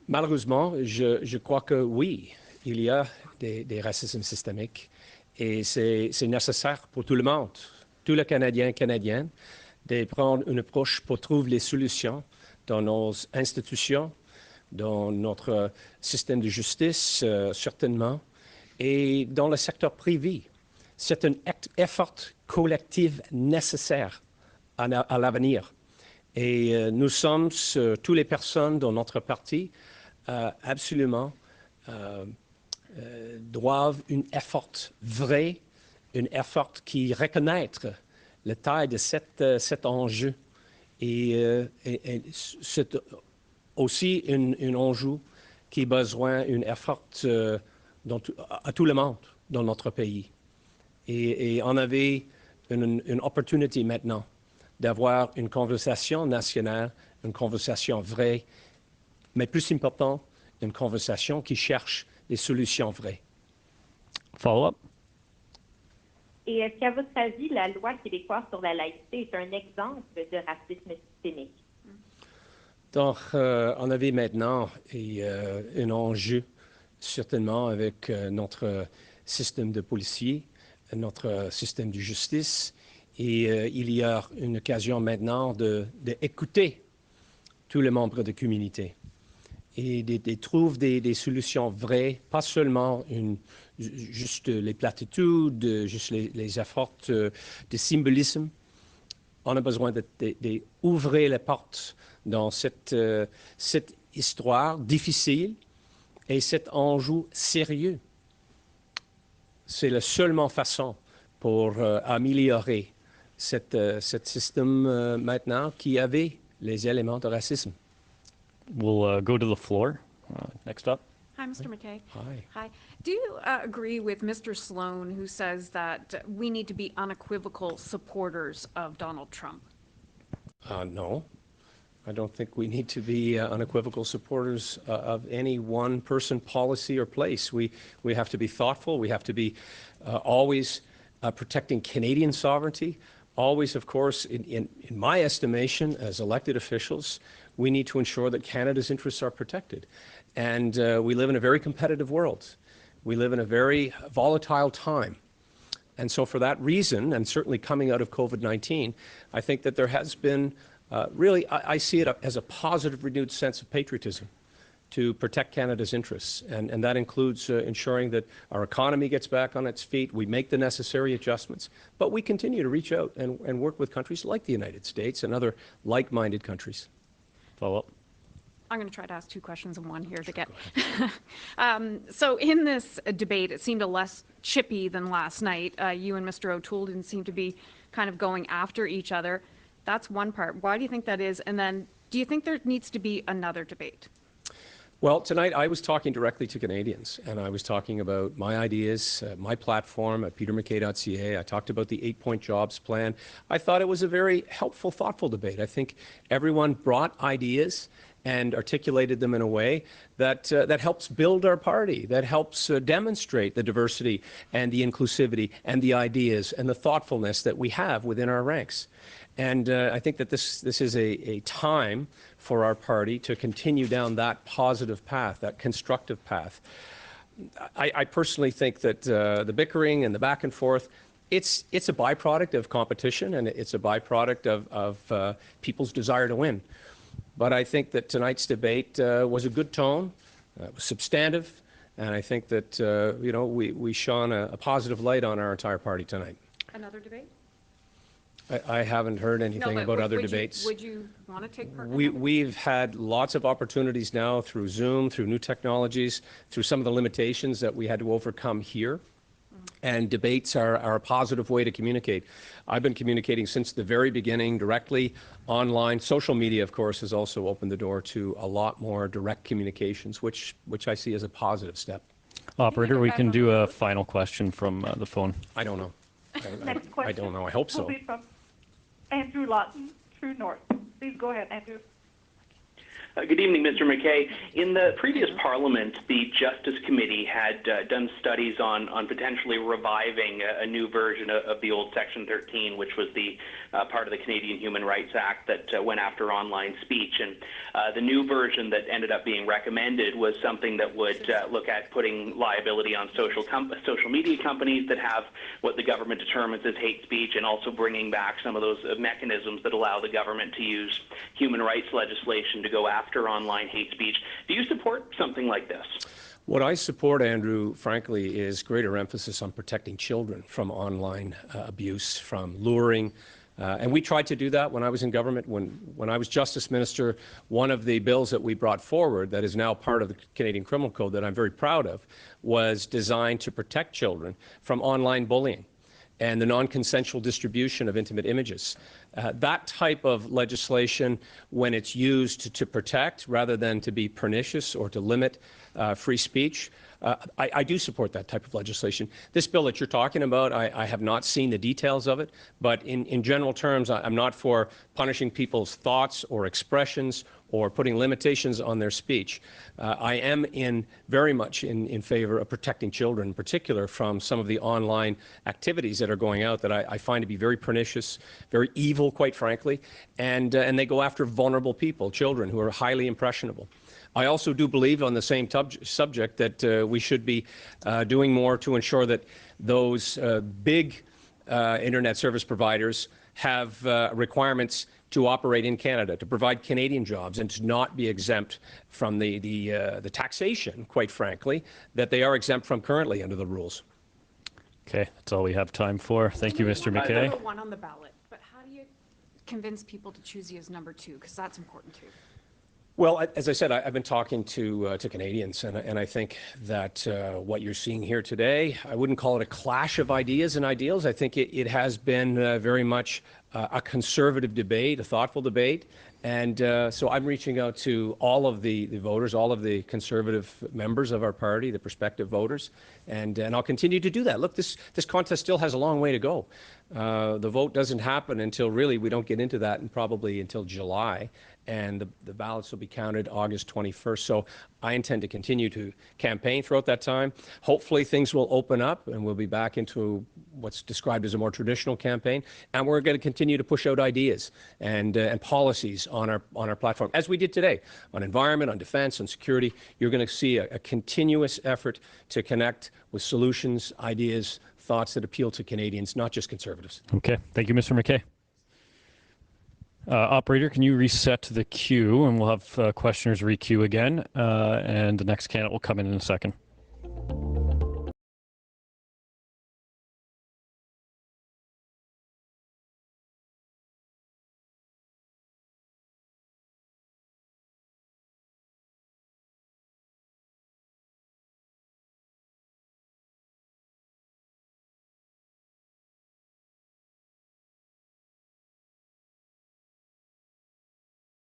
Malheureusement, je crois que oui, il y a des racismes systémiques et c'est nécessaire pour tout le monde, tous les Canadiens et Canadiennes, de prendre une approche pour trouver les solutions dans nos institutions, dans notre système de justice, certainement, et dans le secteur privé. C'est un effort collectif nécessaire à l'avenir. Et nous sommes, toutes les personnes dans notre parti, absolument doivent un effort vrai, un effort qui reconnaît la taille de cet enjeu et cet aussi un enjeu qui a besoin d'un effort à tout le monde dans notre pays. Et on avait une opportunité maintenant d'avoir une conversation nationale, une conversation vraie, mais plus important, une conversation qui cherche des solutions vraies. Follow-up? Et est-ce qu'à votre avis, la loi québécoise sur la laïcité est un exemple de racisme systémique? Donc, on avait maintenant un enjeu, certainement, avec notre système de policiers, notre système de justice, et il y a une occasion maintenant d'écouter tous les membres de la communauté et de trouver des solutions vraies, pas seulement juste les platitudes, juste les efforts de symbolisme. On a besoin d'ouvrir les portes dans cette histoire difficile et cet enjeu sérieux. C'est la seule façon pour améliorer ce système maintenant qui avait les éléments de racisme. We'll go to the floor. Next up. Hi, Mr. MacKay. Hi. Hi. Do you agree with Mr. Sloan, who says that we need to be unequivocal supporters of Donald Trump? No. I don't think we need to be unequivocal supporters of any one person, policy, or place. We have to be thoughtful. We have to be always protecting Canadian sovereignty. Always, of course, in my estimation, as elected officials, we need to ensure that Canada's interests are protected. And we live in a very competitive world. We live in a very volatile time. And so for that reason, and certainly coming out of COVID-19, I think that there has been really, I see it as a positive, renewed sense of patriotism to protect Canada's interests. And that includes ensuring that our economy gets back on its feet, we make the necessary adjustments, but we continue to reach out and work with countries like the United States and other like-minded countries. Follow-up. I'm going to try to ask two questions in one here to get. So in this debate, it seemed a less chippy than last night. You and Mr. O'Toole didn't seem to be kind of going after each other. That's one part. Why do you think that is? And then do you think there needs to be another debate? Well, tonight I was talking directly to Canadians, and I was talking about my ideas, my platform at petermackay.ca. I talked about the 8-point jobs plan. I thought it was a very helpful, thoughtful debate. I think everyone brought ideas and articulated them in a way that that helps build our party, that helps demonstrate the diversity and the inclusivity and the ideas and the thoughtfulness that we have within our ranks. And I think that this is a time for our party to continue down that positive path, that constructive path. I personally think that the bickering and the back and forth, it's a byproduct of competition, and it's a byproduct of people's desire to win. But I think that tonight's debate was a good tone, was substantive, and I think that you know, we shone a positive light on our entire party tonight. Another debate? I haven't heard anything about other debates. Would you want to take part? We've had lots of opportunities now through Zoom, through new technologies, through some of the limitations that we had to overcome here. And debates are a positive way to communicate. I've been communicating since the very beginning, directly, online. Social media, of course, has also opened the door to a lot more direct communications, which I see as a positive step. Operator, we can do a final question from the phone. I don't know. Next question I don't know. I hope so. will be from Andrew Lawton, True North. Please go ahead, Andrew. Good evening, Mr. MacKay. In the previous Parliament, the Justice Committee had done studies on potentially reviving a new version of the old Section 13, which was the part of the Canadian Human Rights Act that went after online speech. And the new version that ended up being recommended was something that would look at putting liability on social media companies that have what the government determines as hate speech, and also bringing back some of those mechanisms that allow the government to use human rights legislation to go after online hate speech. Do you support something like this? What I support, Andrew, frankly, is greater emphasis on protecting children from online abuse, from luring. And we tried to do that when I was in government. When I was Justice Minister, one of the bills that we brought forward that is now part of the Canadian Criminal Code that I'm very proud of was designed to protect children from online bullying. and the non-consensual distribution of intimate images. That type of legislation, when it's used to protect rather than to be pernicious or to limit free speech, I do support that type of legislation. This bill that you're talking about, I have not seen the details of it, but in general terms, I'm not for punishing people's thoughts or expressions or putting limitations on their speech. I am very much in favor of protecting children, in particular, from some of the online activities that are going out that I find to be very pernicious, very evil, quite frankly, and they go after vulnerable people, children who are highly impressionable. I also do believe on the same subject that we should be doing more to ensure that those big internet service providers have requirements to operate in Canada, to provide Canadian jobs, and to not be exempt from the taxation, quite frankly, that they are exempt from currently under the rules. Okay, that's all we have time for. Thank you, Mr. MacKay. Number one on the ballot, but how do you convince people to choose you as number two? Because that's important too. Well, as I said, I've been talking to Canadians, and I think that what you're seeing here today, I wouldn't call it a clash of ideas and ideals. I think it has been very much a conservative debate, a thoughtful debate. And so I'm reaching out to all of the voters, all of the conservative members of our party, the prospective voters, and I'll continue to do that. Look, this contest still has a long way to go. The vote doesn't happen until really we don't get into that, and probably until July, and the ballots will be counted August 21st. So I intend to continue to campaign throughout that time. Hopefully things will open up and we'll be back into what's described as a more traditional campaign, and we're going to continue to push out ideas and policies on our platform, as we did today, on environment, on defense, on security. You're going to see a continuous effort to connect with solutions, ideas, thoughts that appeal to Canadians, not just Conservatives. Okay, thank you, Mr. MacKay. Operator, can you reset the queue, and we'll have questioners re-queue again, and the next candidate will come in a second.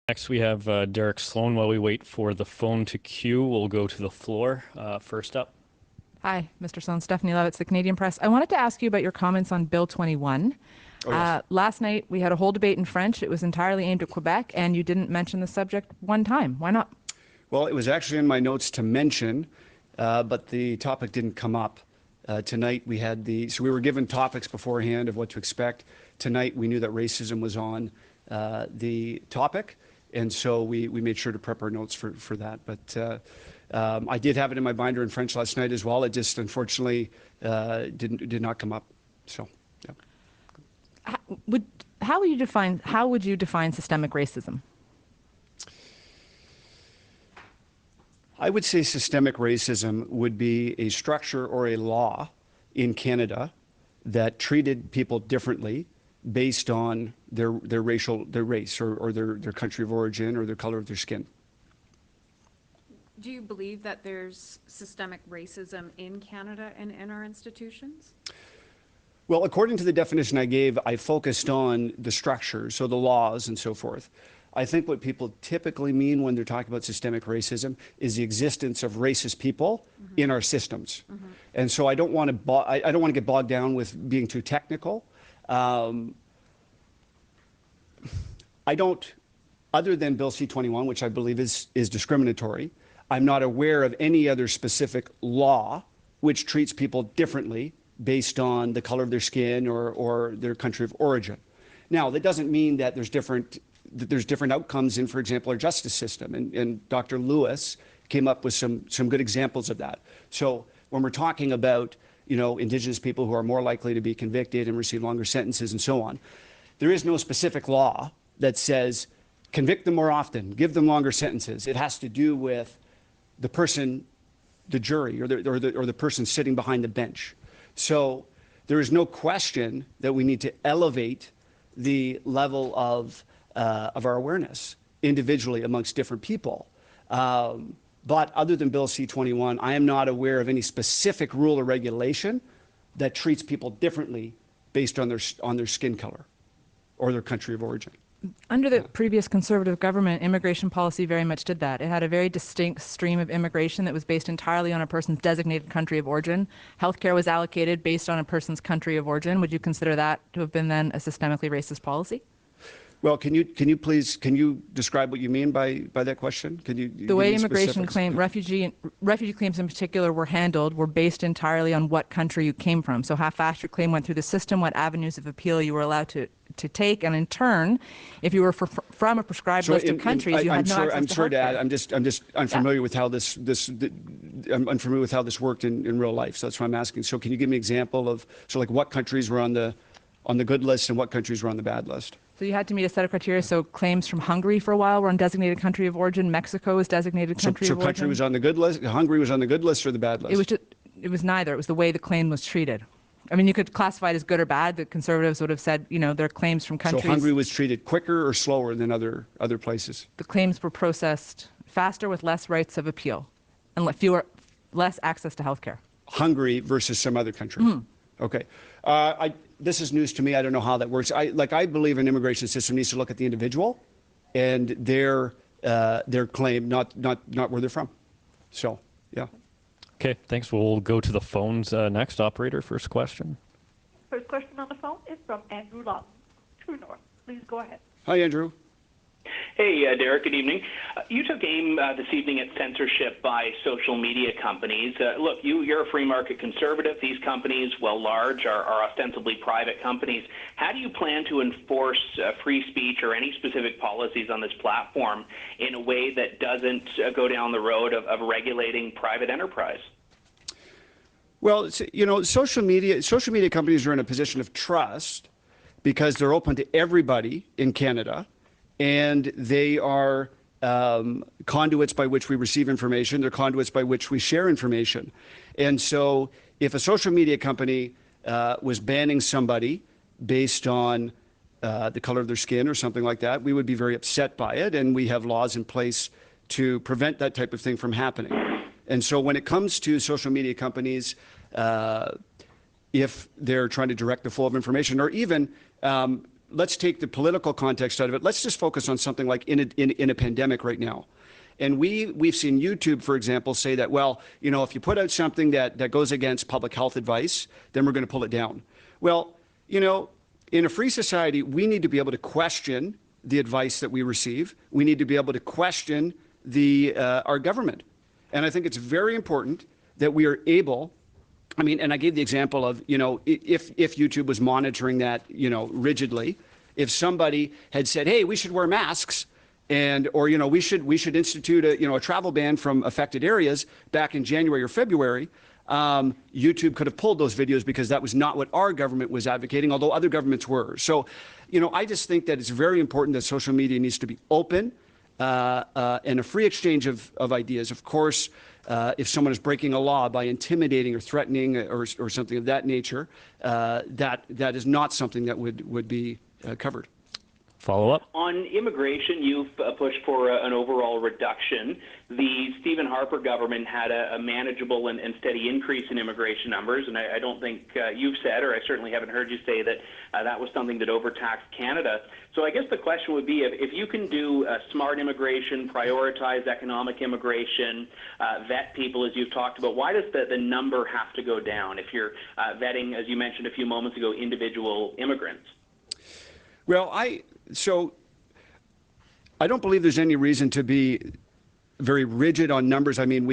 Next, we have Derek Sloan. While we wait for the phone to queue, we'll go to the floor. First up. Hi, Mr. Sloan. Stephanie Levitz, the Canadian Press. I wanted to ask you about your comments on Bill 21. Oh, yes. Last night, we had a whole debate in French. It was entirely aimed at Quebec, and you didn't mention the subject one time. Why not? Well, it was actually in my notes to mention, but the topic didn't come up. Tonight, we had so we were given topics beforehand of what to expect. Tonight, we knew that racism was on the topic. And so we made sure to prep our notes for that. But I did have it in my binder in French last night as well. It just unfortunately did not come up. So, yeah. How would you define systemic racism? I would say systemic racism would be a structure or a law in Canada that treated people differently based on their race or their country of origin or their color of their skin. Do you believe that there's systemic racism in Canada and in our institutions? Well, according to the definition I gave, I focused on the structure, so the laws and so forth. I think what people typically mean when they're talking about systemic racism is the existence of racist people in our systems. And so I don't want to get bogged down with being too technical. I don't, other than Bill C-21, which I believe is discriminatory, I'm not aware of any other specific law which treats people differently based on the color of their skin or their country of origin. Now, that doesn't mean that there's different outcomes in, for example, our justice system. And Dr. Lewis came up with some good examples of that. So when we're talking about, Indigenous people who are more likely to be convicted and receive longer sentences and so on, there is no specific law that says convict them more often, give them longer sentences. It has to do with the person, the jury, or the person sitting behind the bench. So there is no question that we need to elevate the level of our awareness individually amongst different people. But other than Bill C-21, I am not aware of any specific rule or regulation that treats people differently based on their skin color or their country of origin. Under the previous Conservative government, immigration policy very much did that. It had a very distinct stream of immigration that was based entirely on a person's designated country of origin. Healthcare was allocated based on a person's country of origin. Would you consider that to have been then a systemically racist policy? Well, can you describe what you mean by that question? Can you the way immigration claim, refugee claims in particular were handled were based entirely on what country you came from. So how fast your claim went through the system, what avenues of appeal you were allowed to take, and in turn, if you were from a prescribed list of countries, you had no access to healthcare. I'm sorry to add. I'm just unfamiliar with how this I'm unfamiliar with how this worked in real life. So that's why I'm asking. So can you give me an example of like what countries were on the good list and what countries were on the bad list? So you had to meet a set of criteria. So claims from Hungary for a while were on designated country of origin. Mexico was designated country of origin. So country was on the good list. Hungary was on the good list or the bad list? It was neither. It was the way the claim was treated. I mean, you could classify it as good or bad. The Conservatives would have said, their claims from countries. So Hungary was treated quicker or slower than other places? The claims were processed faster with less rights of appeal and less access to health care. Hungary versus some other country. Okay. This is news to me. I don't know how that works. I believe an immigration system needs to look at the individual and their claim, not where they're from. So, yeah. Okay, thanks. We'll go to the phones next. Operator, first question. First question on the phone is from Andrew Lawton, True North. Please go ahead. Hi, Andrew. Hey, Derek, good evening. You took aim this evening at censorship by social media companies. Look, you're a free market conservative. These companies, while large, are ostensibly private companies. How do you plan to enforce free speech or any specific policies on this platform in a way that doesn't go down the road of regulating private enterprise? Well, social media companies are in a position of trust because they're open to everybody in Canada. And they are conduits by which we receive information. They're conduits by which we share information. And so if a social media company was banning somebody based on the color of their skin or something like that, we would be very upset by it. And we have laws in place to prevent that type of thing from happening. And so when it comes to social media companies, if they're trying to direct the flow of information, or even let's take the political context out of it. Let's just focus on something like in a pandemic right now. And we've seen YouTube, for example, say that, well, if you put out something that goes against public health advice, then we're going to pull it down. Well, in a free society, we need to be able to question the advice that we receive. We need to be able to question our government. And I think it's very important that we are able, and I gave the example of, if YouTube was monitoring that, rigidly, if somebody had said, hey, we should wear masks or, we should institute a travel ban from affected areas back in January or February, YouTube could have pulled those videos because that was not what our government was advocating, although other governments were. So, I just think that it's very important that social media needs to be open and a free exchange of ideas. Of course, if someone is breaking a law by intimidating or threatening or something of that nature, that is not something that would be covered. Follow up? On immigration, you've pushed for an overall reduction. The Stephen Harper government had a manageable and steady increase in immigration numbers, and I don't think you've said, or I certainly haven't heard you say that that was something that overtaxed Canada. So I guess the question would be, if you can do smart immigration, prioritize economic immigration, vet people, as you've talked about, why does the number have to go down if you're vetting, as you mentioned a few moments ago, individual immigrants? Well, I don't believe there's any reason to be very rigid on numbers. I mean,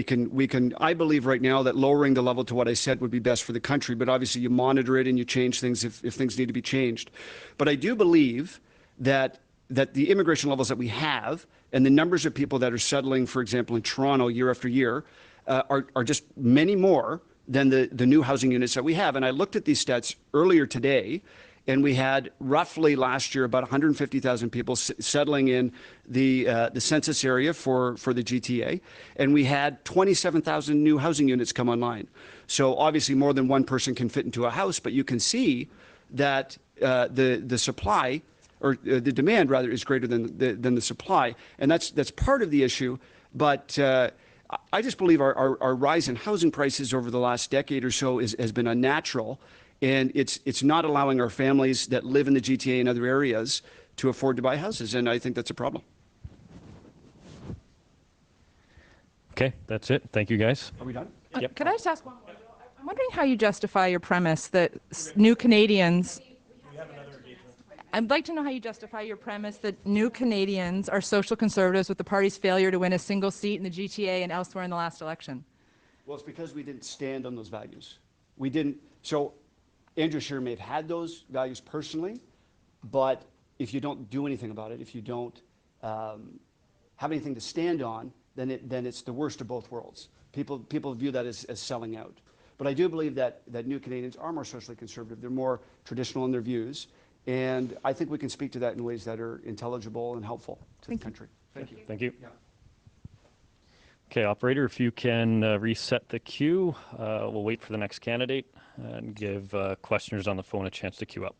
I believe right now that lowering the level to what I said would be best for the country, but obviously you monitor it and you change things if things need to be changed. But I do believe that the immigration levels that we have and the numbers of people that are settling, for example, in Toronto year after year, are just many more than the new housing units that we have. And I looked at these stats earlier today, and we had roughly last year about 150,000 people settling in the census area for the GTA, and we had 27,000 new housing units come online. So obviously more than one person can fit into a house, but you can see that the supply, or the demand rather, is greater than the supply, and that's part of the issue. But I just believe our rise in housing prices over the last decade or so has been unnatural. And it's not allowing our families that live in the GTA and other areas to afford to buy houses, and I think that's a problem. Okay, that's it. Thank you, guys. Are we done? Yep. Could I just ask one more? I'm wondering how you justify your premise that new Canadians. I'd like to know how you justify your premise that new Canadians are social conservatives with the party's failure to win a single seat in the GTA and elsewhere in the last election. Well, it's because we didn't stand on those values. We didn't. So Andrew Scheer may have had those values personally, but if you don't do anything about it, if you don't have anything to stand on, then it's the worst of both worlds. People view that as selling out. But I do believe that new Canadians are more socially conservative. They're more traditional in their views. And I think we can speak to that in ways that are intelligible and helpful to the country. Thank you. Thank you. Yeah. Okay, operator, if you can reset the queue, we'll wait for the next candidate and give questioners on the phone a chance to queue up.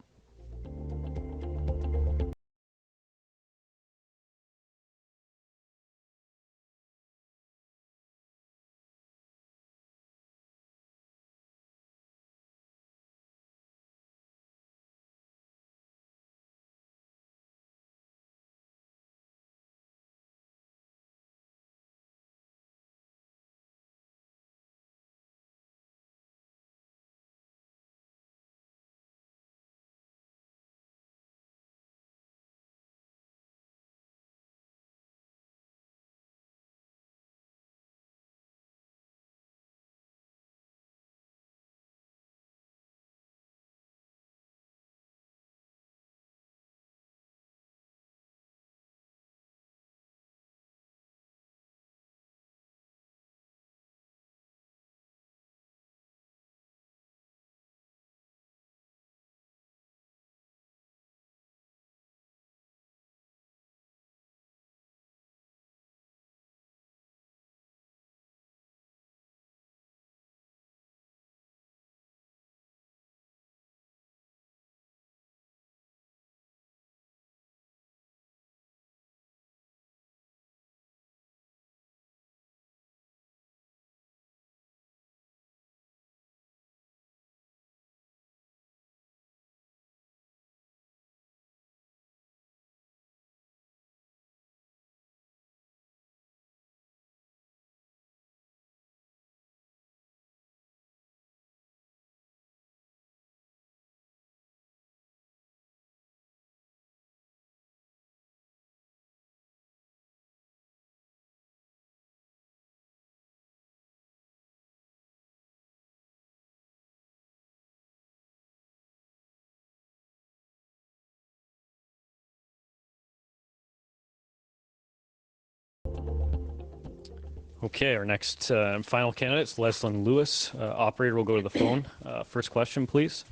Okay, our next final candidate is Leslyn Lewis. Operator will go to the phone. First question, please.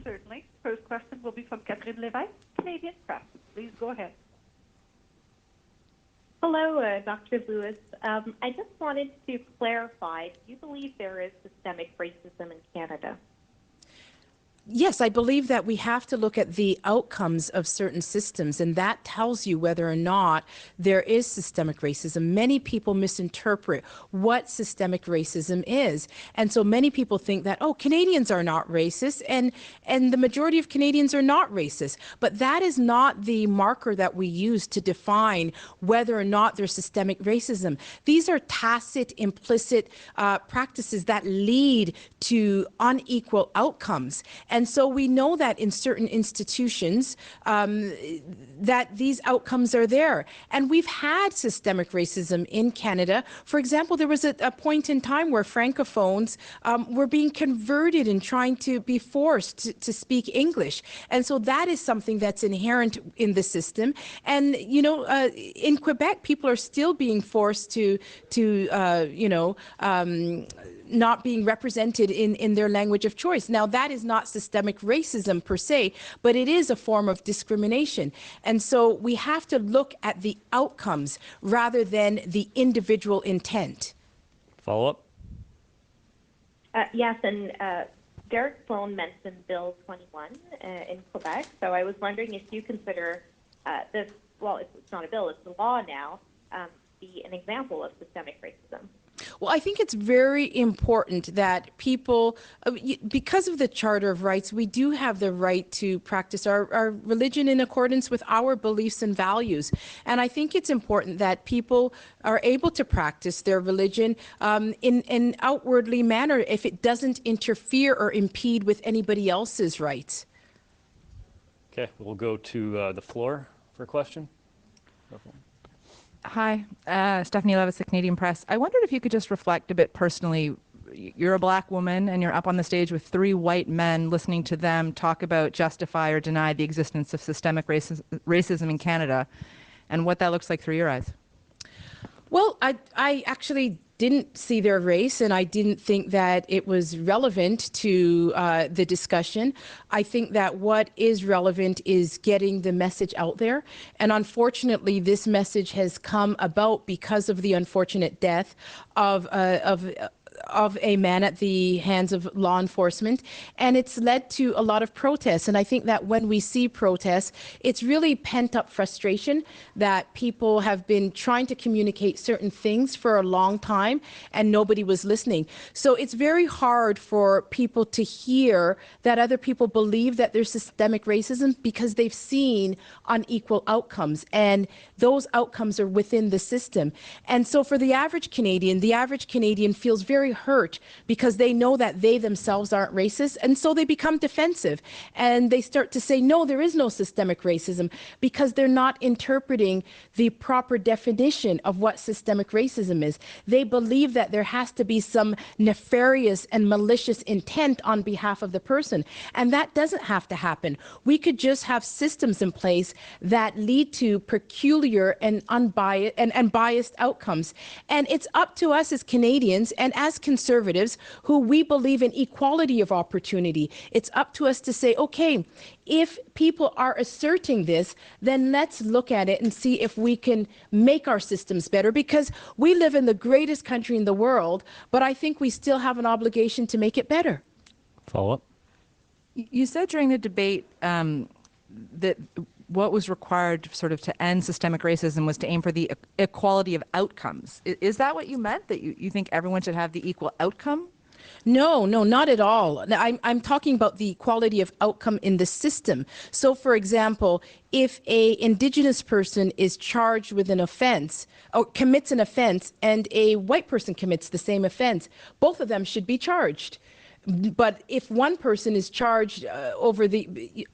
Certainly. First question will be from Catherine Lévesque, Canadian Press. Please go ahead. Hello, Dr. Lewis. I just wanted to clarify, do you believe there is systemic racism in Canada? Yes, I believe that we have to look at the outcomes of certain systems, and that tells you whether or not there is systemic racism. Many people misinterpret what systemic racism is. And so many people think that, oh, Canadians are not racist, and the majority of Canadians are not racist. But that is not the marker that we use to define whether or not there's systemic racism. These are tacit, implicit practices that lead to unequal outcomes. And so we know that in certain institutions that these outcomes are there. And we've had systemic racism in Canada. For example, there was a point in time where Francophones were being converted and trying to be forced to speak English. And so that is something that's inherent in the system. And, you know, in Quebec, people are still being forced to not being represented in their language of choice. Now, that is not systemic racism per se, but it is a form of discrimination. And so we have to look at the outcomes rather than the individual intent. Follow up? Yes, and Derek Sloan mentioned Bill 21 in Quebec. So I was wondering if you consider this, well, it's not a bill, it's a law now, be an example of systemic racism. Well, I think it's very important that people, because of the Charter of Rights, we do have the right to practice our religion in accordance with our beliefs and values. And I think it's important that people are able to practice their religion in an outwardly manner if it doesn't interfere or impede with anybody else's rights. Okay, we'll go to the floor for a question. Hi, Stephanie Levis, the Canadian Press. I wondered if you could just reflect a bit personally. You're a black woman and you're up on the stage with 3 white men listening to them talk about, justify or deny the existence of systemic racism in Canada and what that looks like through your eyes. Well, I actually didn't see their race, and I didn't think that it was relevant to the discussion. I think that what is relevant is getting the message out there. And unfortunately, this message has come about because of the unfortunate death of a man at the hands of law enforcement, and it's led to a lot of protests. And I think that when we see protests, it's really pent-up frustration that people have been trying to communicate certain things for a long time and nobody was listening. So it's very hard for people to hear that other people believe that there's systemic racism because they've seen unequal outcomes, and those outcomes are within the system. And so for the average Canadian feels very hurt because they know that they themselves aren't racist, and so they become defensive and they start to say, no, there is no systemic racism, because they're not interpreting the proper definition of what systemic racism is. They believe that there has to be some nefarious and malicious intent on behalf of the person, and that doesn't have to happen. We could just have systems in place that lead to peculiar and unbiased and biased outcomes. And it's up to us as Canadians and as conservatives who we believe in equality of opportunity. It's up to us to say, okay, if people are asserting this, then let's look at it and see if we can make our systems better, because we live in the greatest country in the world, but I think we still have an obligation to make it better. Follow up. You said during the debate that what was required sort of to end systemic racism was to aim for the equality of outcomes. Is that what you meant, that you think everyone should have the equal outcome? No, not at all. I'm talking about the quality of outcome in the system. So, for example, if a Indigenous person is charged with an offense or commits an offense and a white person commits the same offense, both of them should be charged. But if one person is charged over the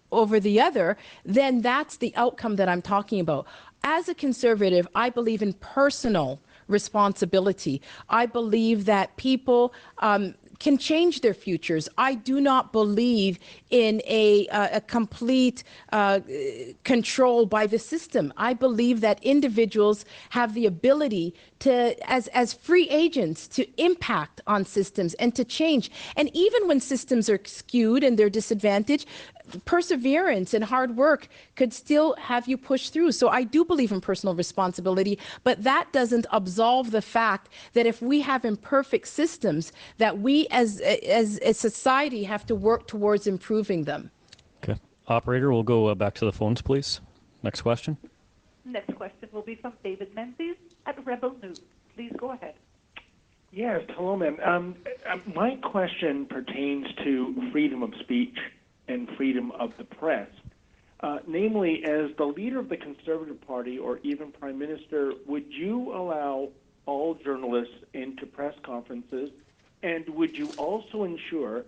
other, then that's the outcome that I'm talking about. As a conservative, I believe in personal responsibility. I believe that people can change their futures. I do not believe in a complete control by the system. I believe that individuals have the ability to, as free agents, to impact on systems and to change. And even when systems are skewed and they're disadvantaged, perseverance and hard work could still have you push through. So I do believe in personal responsibility, but that doesn't absolve the fact that if we have imperfect systems, that we as a society have to work towards improving them. Okay. Operator, we'll go back to the phones, please. Next question. Next question will be from David Menzies at Rebel News. Please go ahead. Yes, hello, ma'am. My question pertains to freedom of speech and freedom of the press. Namely, as the leader of the Conservative Party or even Prime Minister, would you allow all journalists into press conferences, and would you also ensure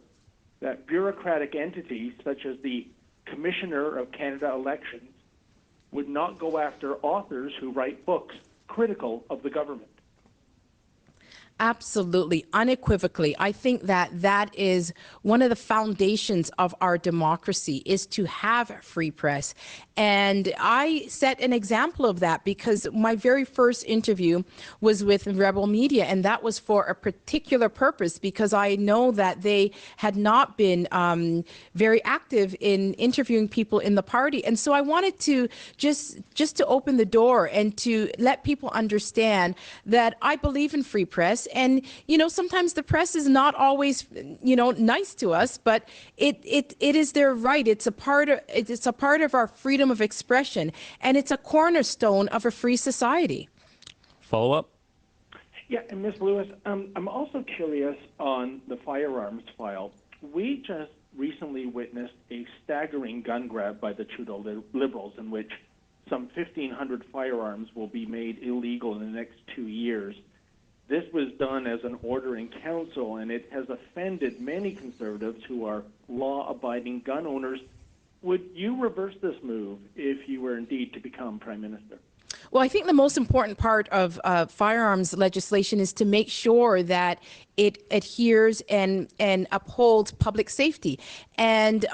that bureaucratic entities such as the Commissioner of Canada Elections would not go after authors who write books critical of the government? Absolutely, unequivocally. I think that is one of the foundations of our democracy, is to have a free press. And I set an example of that because my very first interview was with Rebel Media, and that was for a particular purpose, because I know that they had not been very active in interviewing people in the party. And so I wanted to just to open the door and to let people understand that I believe in free press. And, you know, sometimes the press is not always, you know, nice to us, but it is their right. It's a part of our freedom of expression, and it's a cornerstone of a free society. Follow up? Yeah, and Ms. Lewis, I'm also curious on the firearms file. We just recently witnessed a staggering gun grab by the Trudeau Liberals in which some 1,500 firearms will be made illegal in the next 2 years. This was done as an order in council, and it has offended many Conservatives who are law-abiding gun owners. Would you reverse this move if you were indeed to become Prime Minister? Well, I think the most important part of firearms legislation is to make sure that it adheres and upholds public safety. And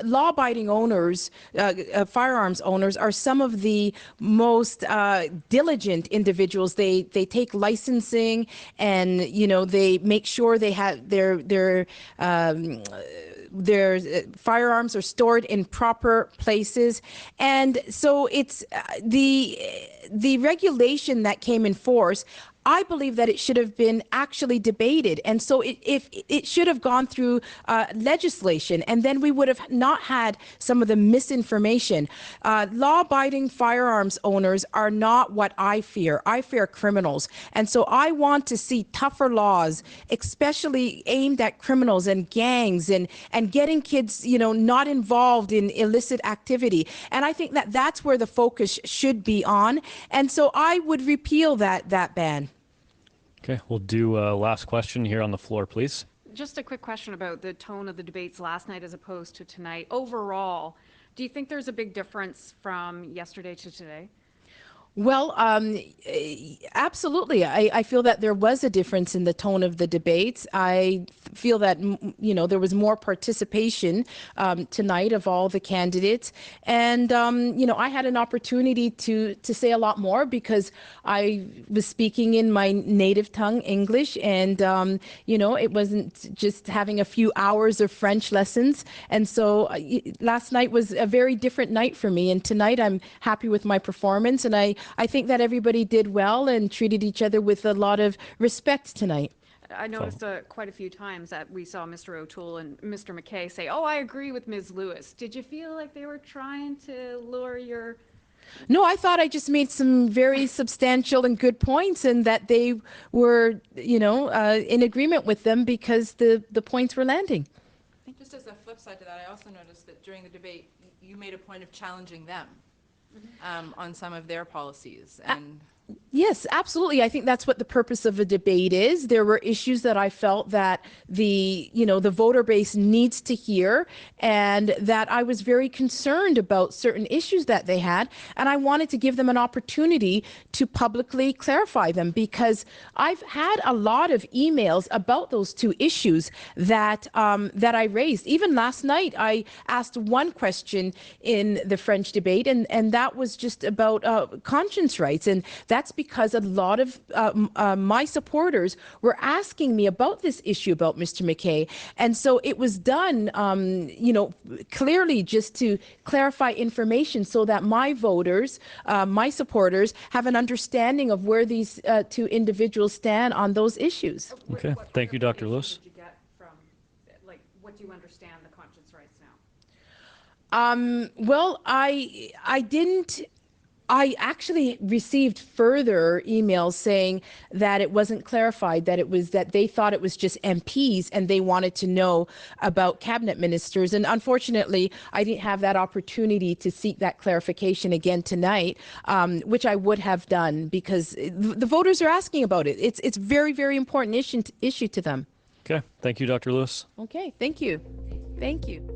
law-abiding owners, firearms owners, are some of the most diligent individuals. They take licensing, and they make sure they have their firearms are stored in proper places. And so it's the regulation that came in force. I believe that it should have been actually debated, and so it should have gone through legislation, and then we would have not had some of the misinformation. Law-abiding firearms owners are not what I fear. I fear criminals, and so I want to see tougher laws, especially aimed at criminals and gangs and getting kids, not involved in illicit activity. And I think that that's where the focus should be on, and so I would repeal that ban. Okay, we'll do a last question here on the floor, please. Just a quick question about the tone of the debates last night as opposed to tonight. Overall, do you think there's a big difference from yesterday to today? Well, absolutely. I feel that there was a difference in the tone of the debates. I feel that, there was more participation tonight of all the candidates. And, I had an opportunity to say a lot more because I was speaking in my native tongue, English, and, it wasn't just having a few hours of French lessons. And so last night was a very different night for me. And tonight I'm happy with my performance, and I think that everybody did well and treated each other with a lot of respect tonight. I noticed quite a few times that we saw Mr. O'Toole and Mr. MacKay say, "Oh, I agree with Ms. Lewis." Did you feel like they were trying to lure your... No, I thought I just made some very substantial and good points, and that they were, in agreement with them because the points were landing. I think just as a flip side to that, I also noticed that during the debate, you made a point of challenging them on some of their policies. And yes, absolutely. I think that's what the purpose of a debate is. There were issues that I felt that the voter base needs to hear, and that I was very concerned about certain issues that they had, and I wanted to give them an opportunity to publicly clarify them, because I've had a lot of emails about those two issues that I raised. Even last night, I asked one question in the French debate, and that was just about conscience rights, and that's because a lot of my supporters were asking me about this issue about Mr. MacKay. And so it was done, clearly just to clarify information so that my voters, my supporters, have an understanding of where these two individuals stand on those issues. Okay, thank you, Dr. Lewis. Did you get from, what do you understand the conscience rights now? Well, I didn't. I actually received further emails saying that it wasn't clarified, that they thought it was just MPs and they wanted to know about cabinet ministers. And unfortunately, I didn't have that opportunity to seek that clarification again tonight, which I would have done, because the voters are asking about it. It's very, very important issue to them. Okay, thank you, Dr. Lewis. Okay, thank you. Thank you.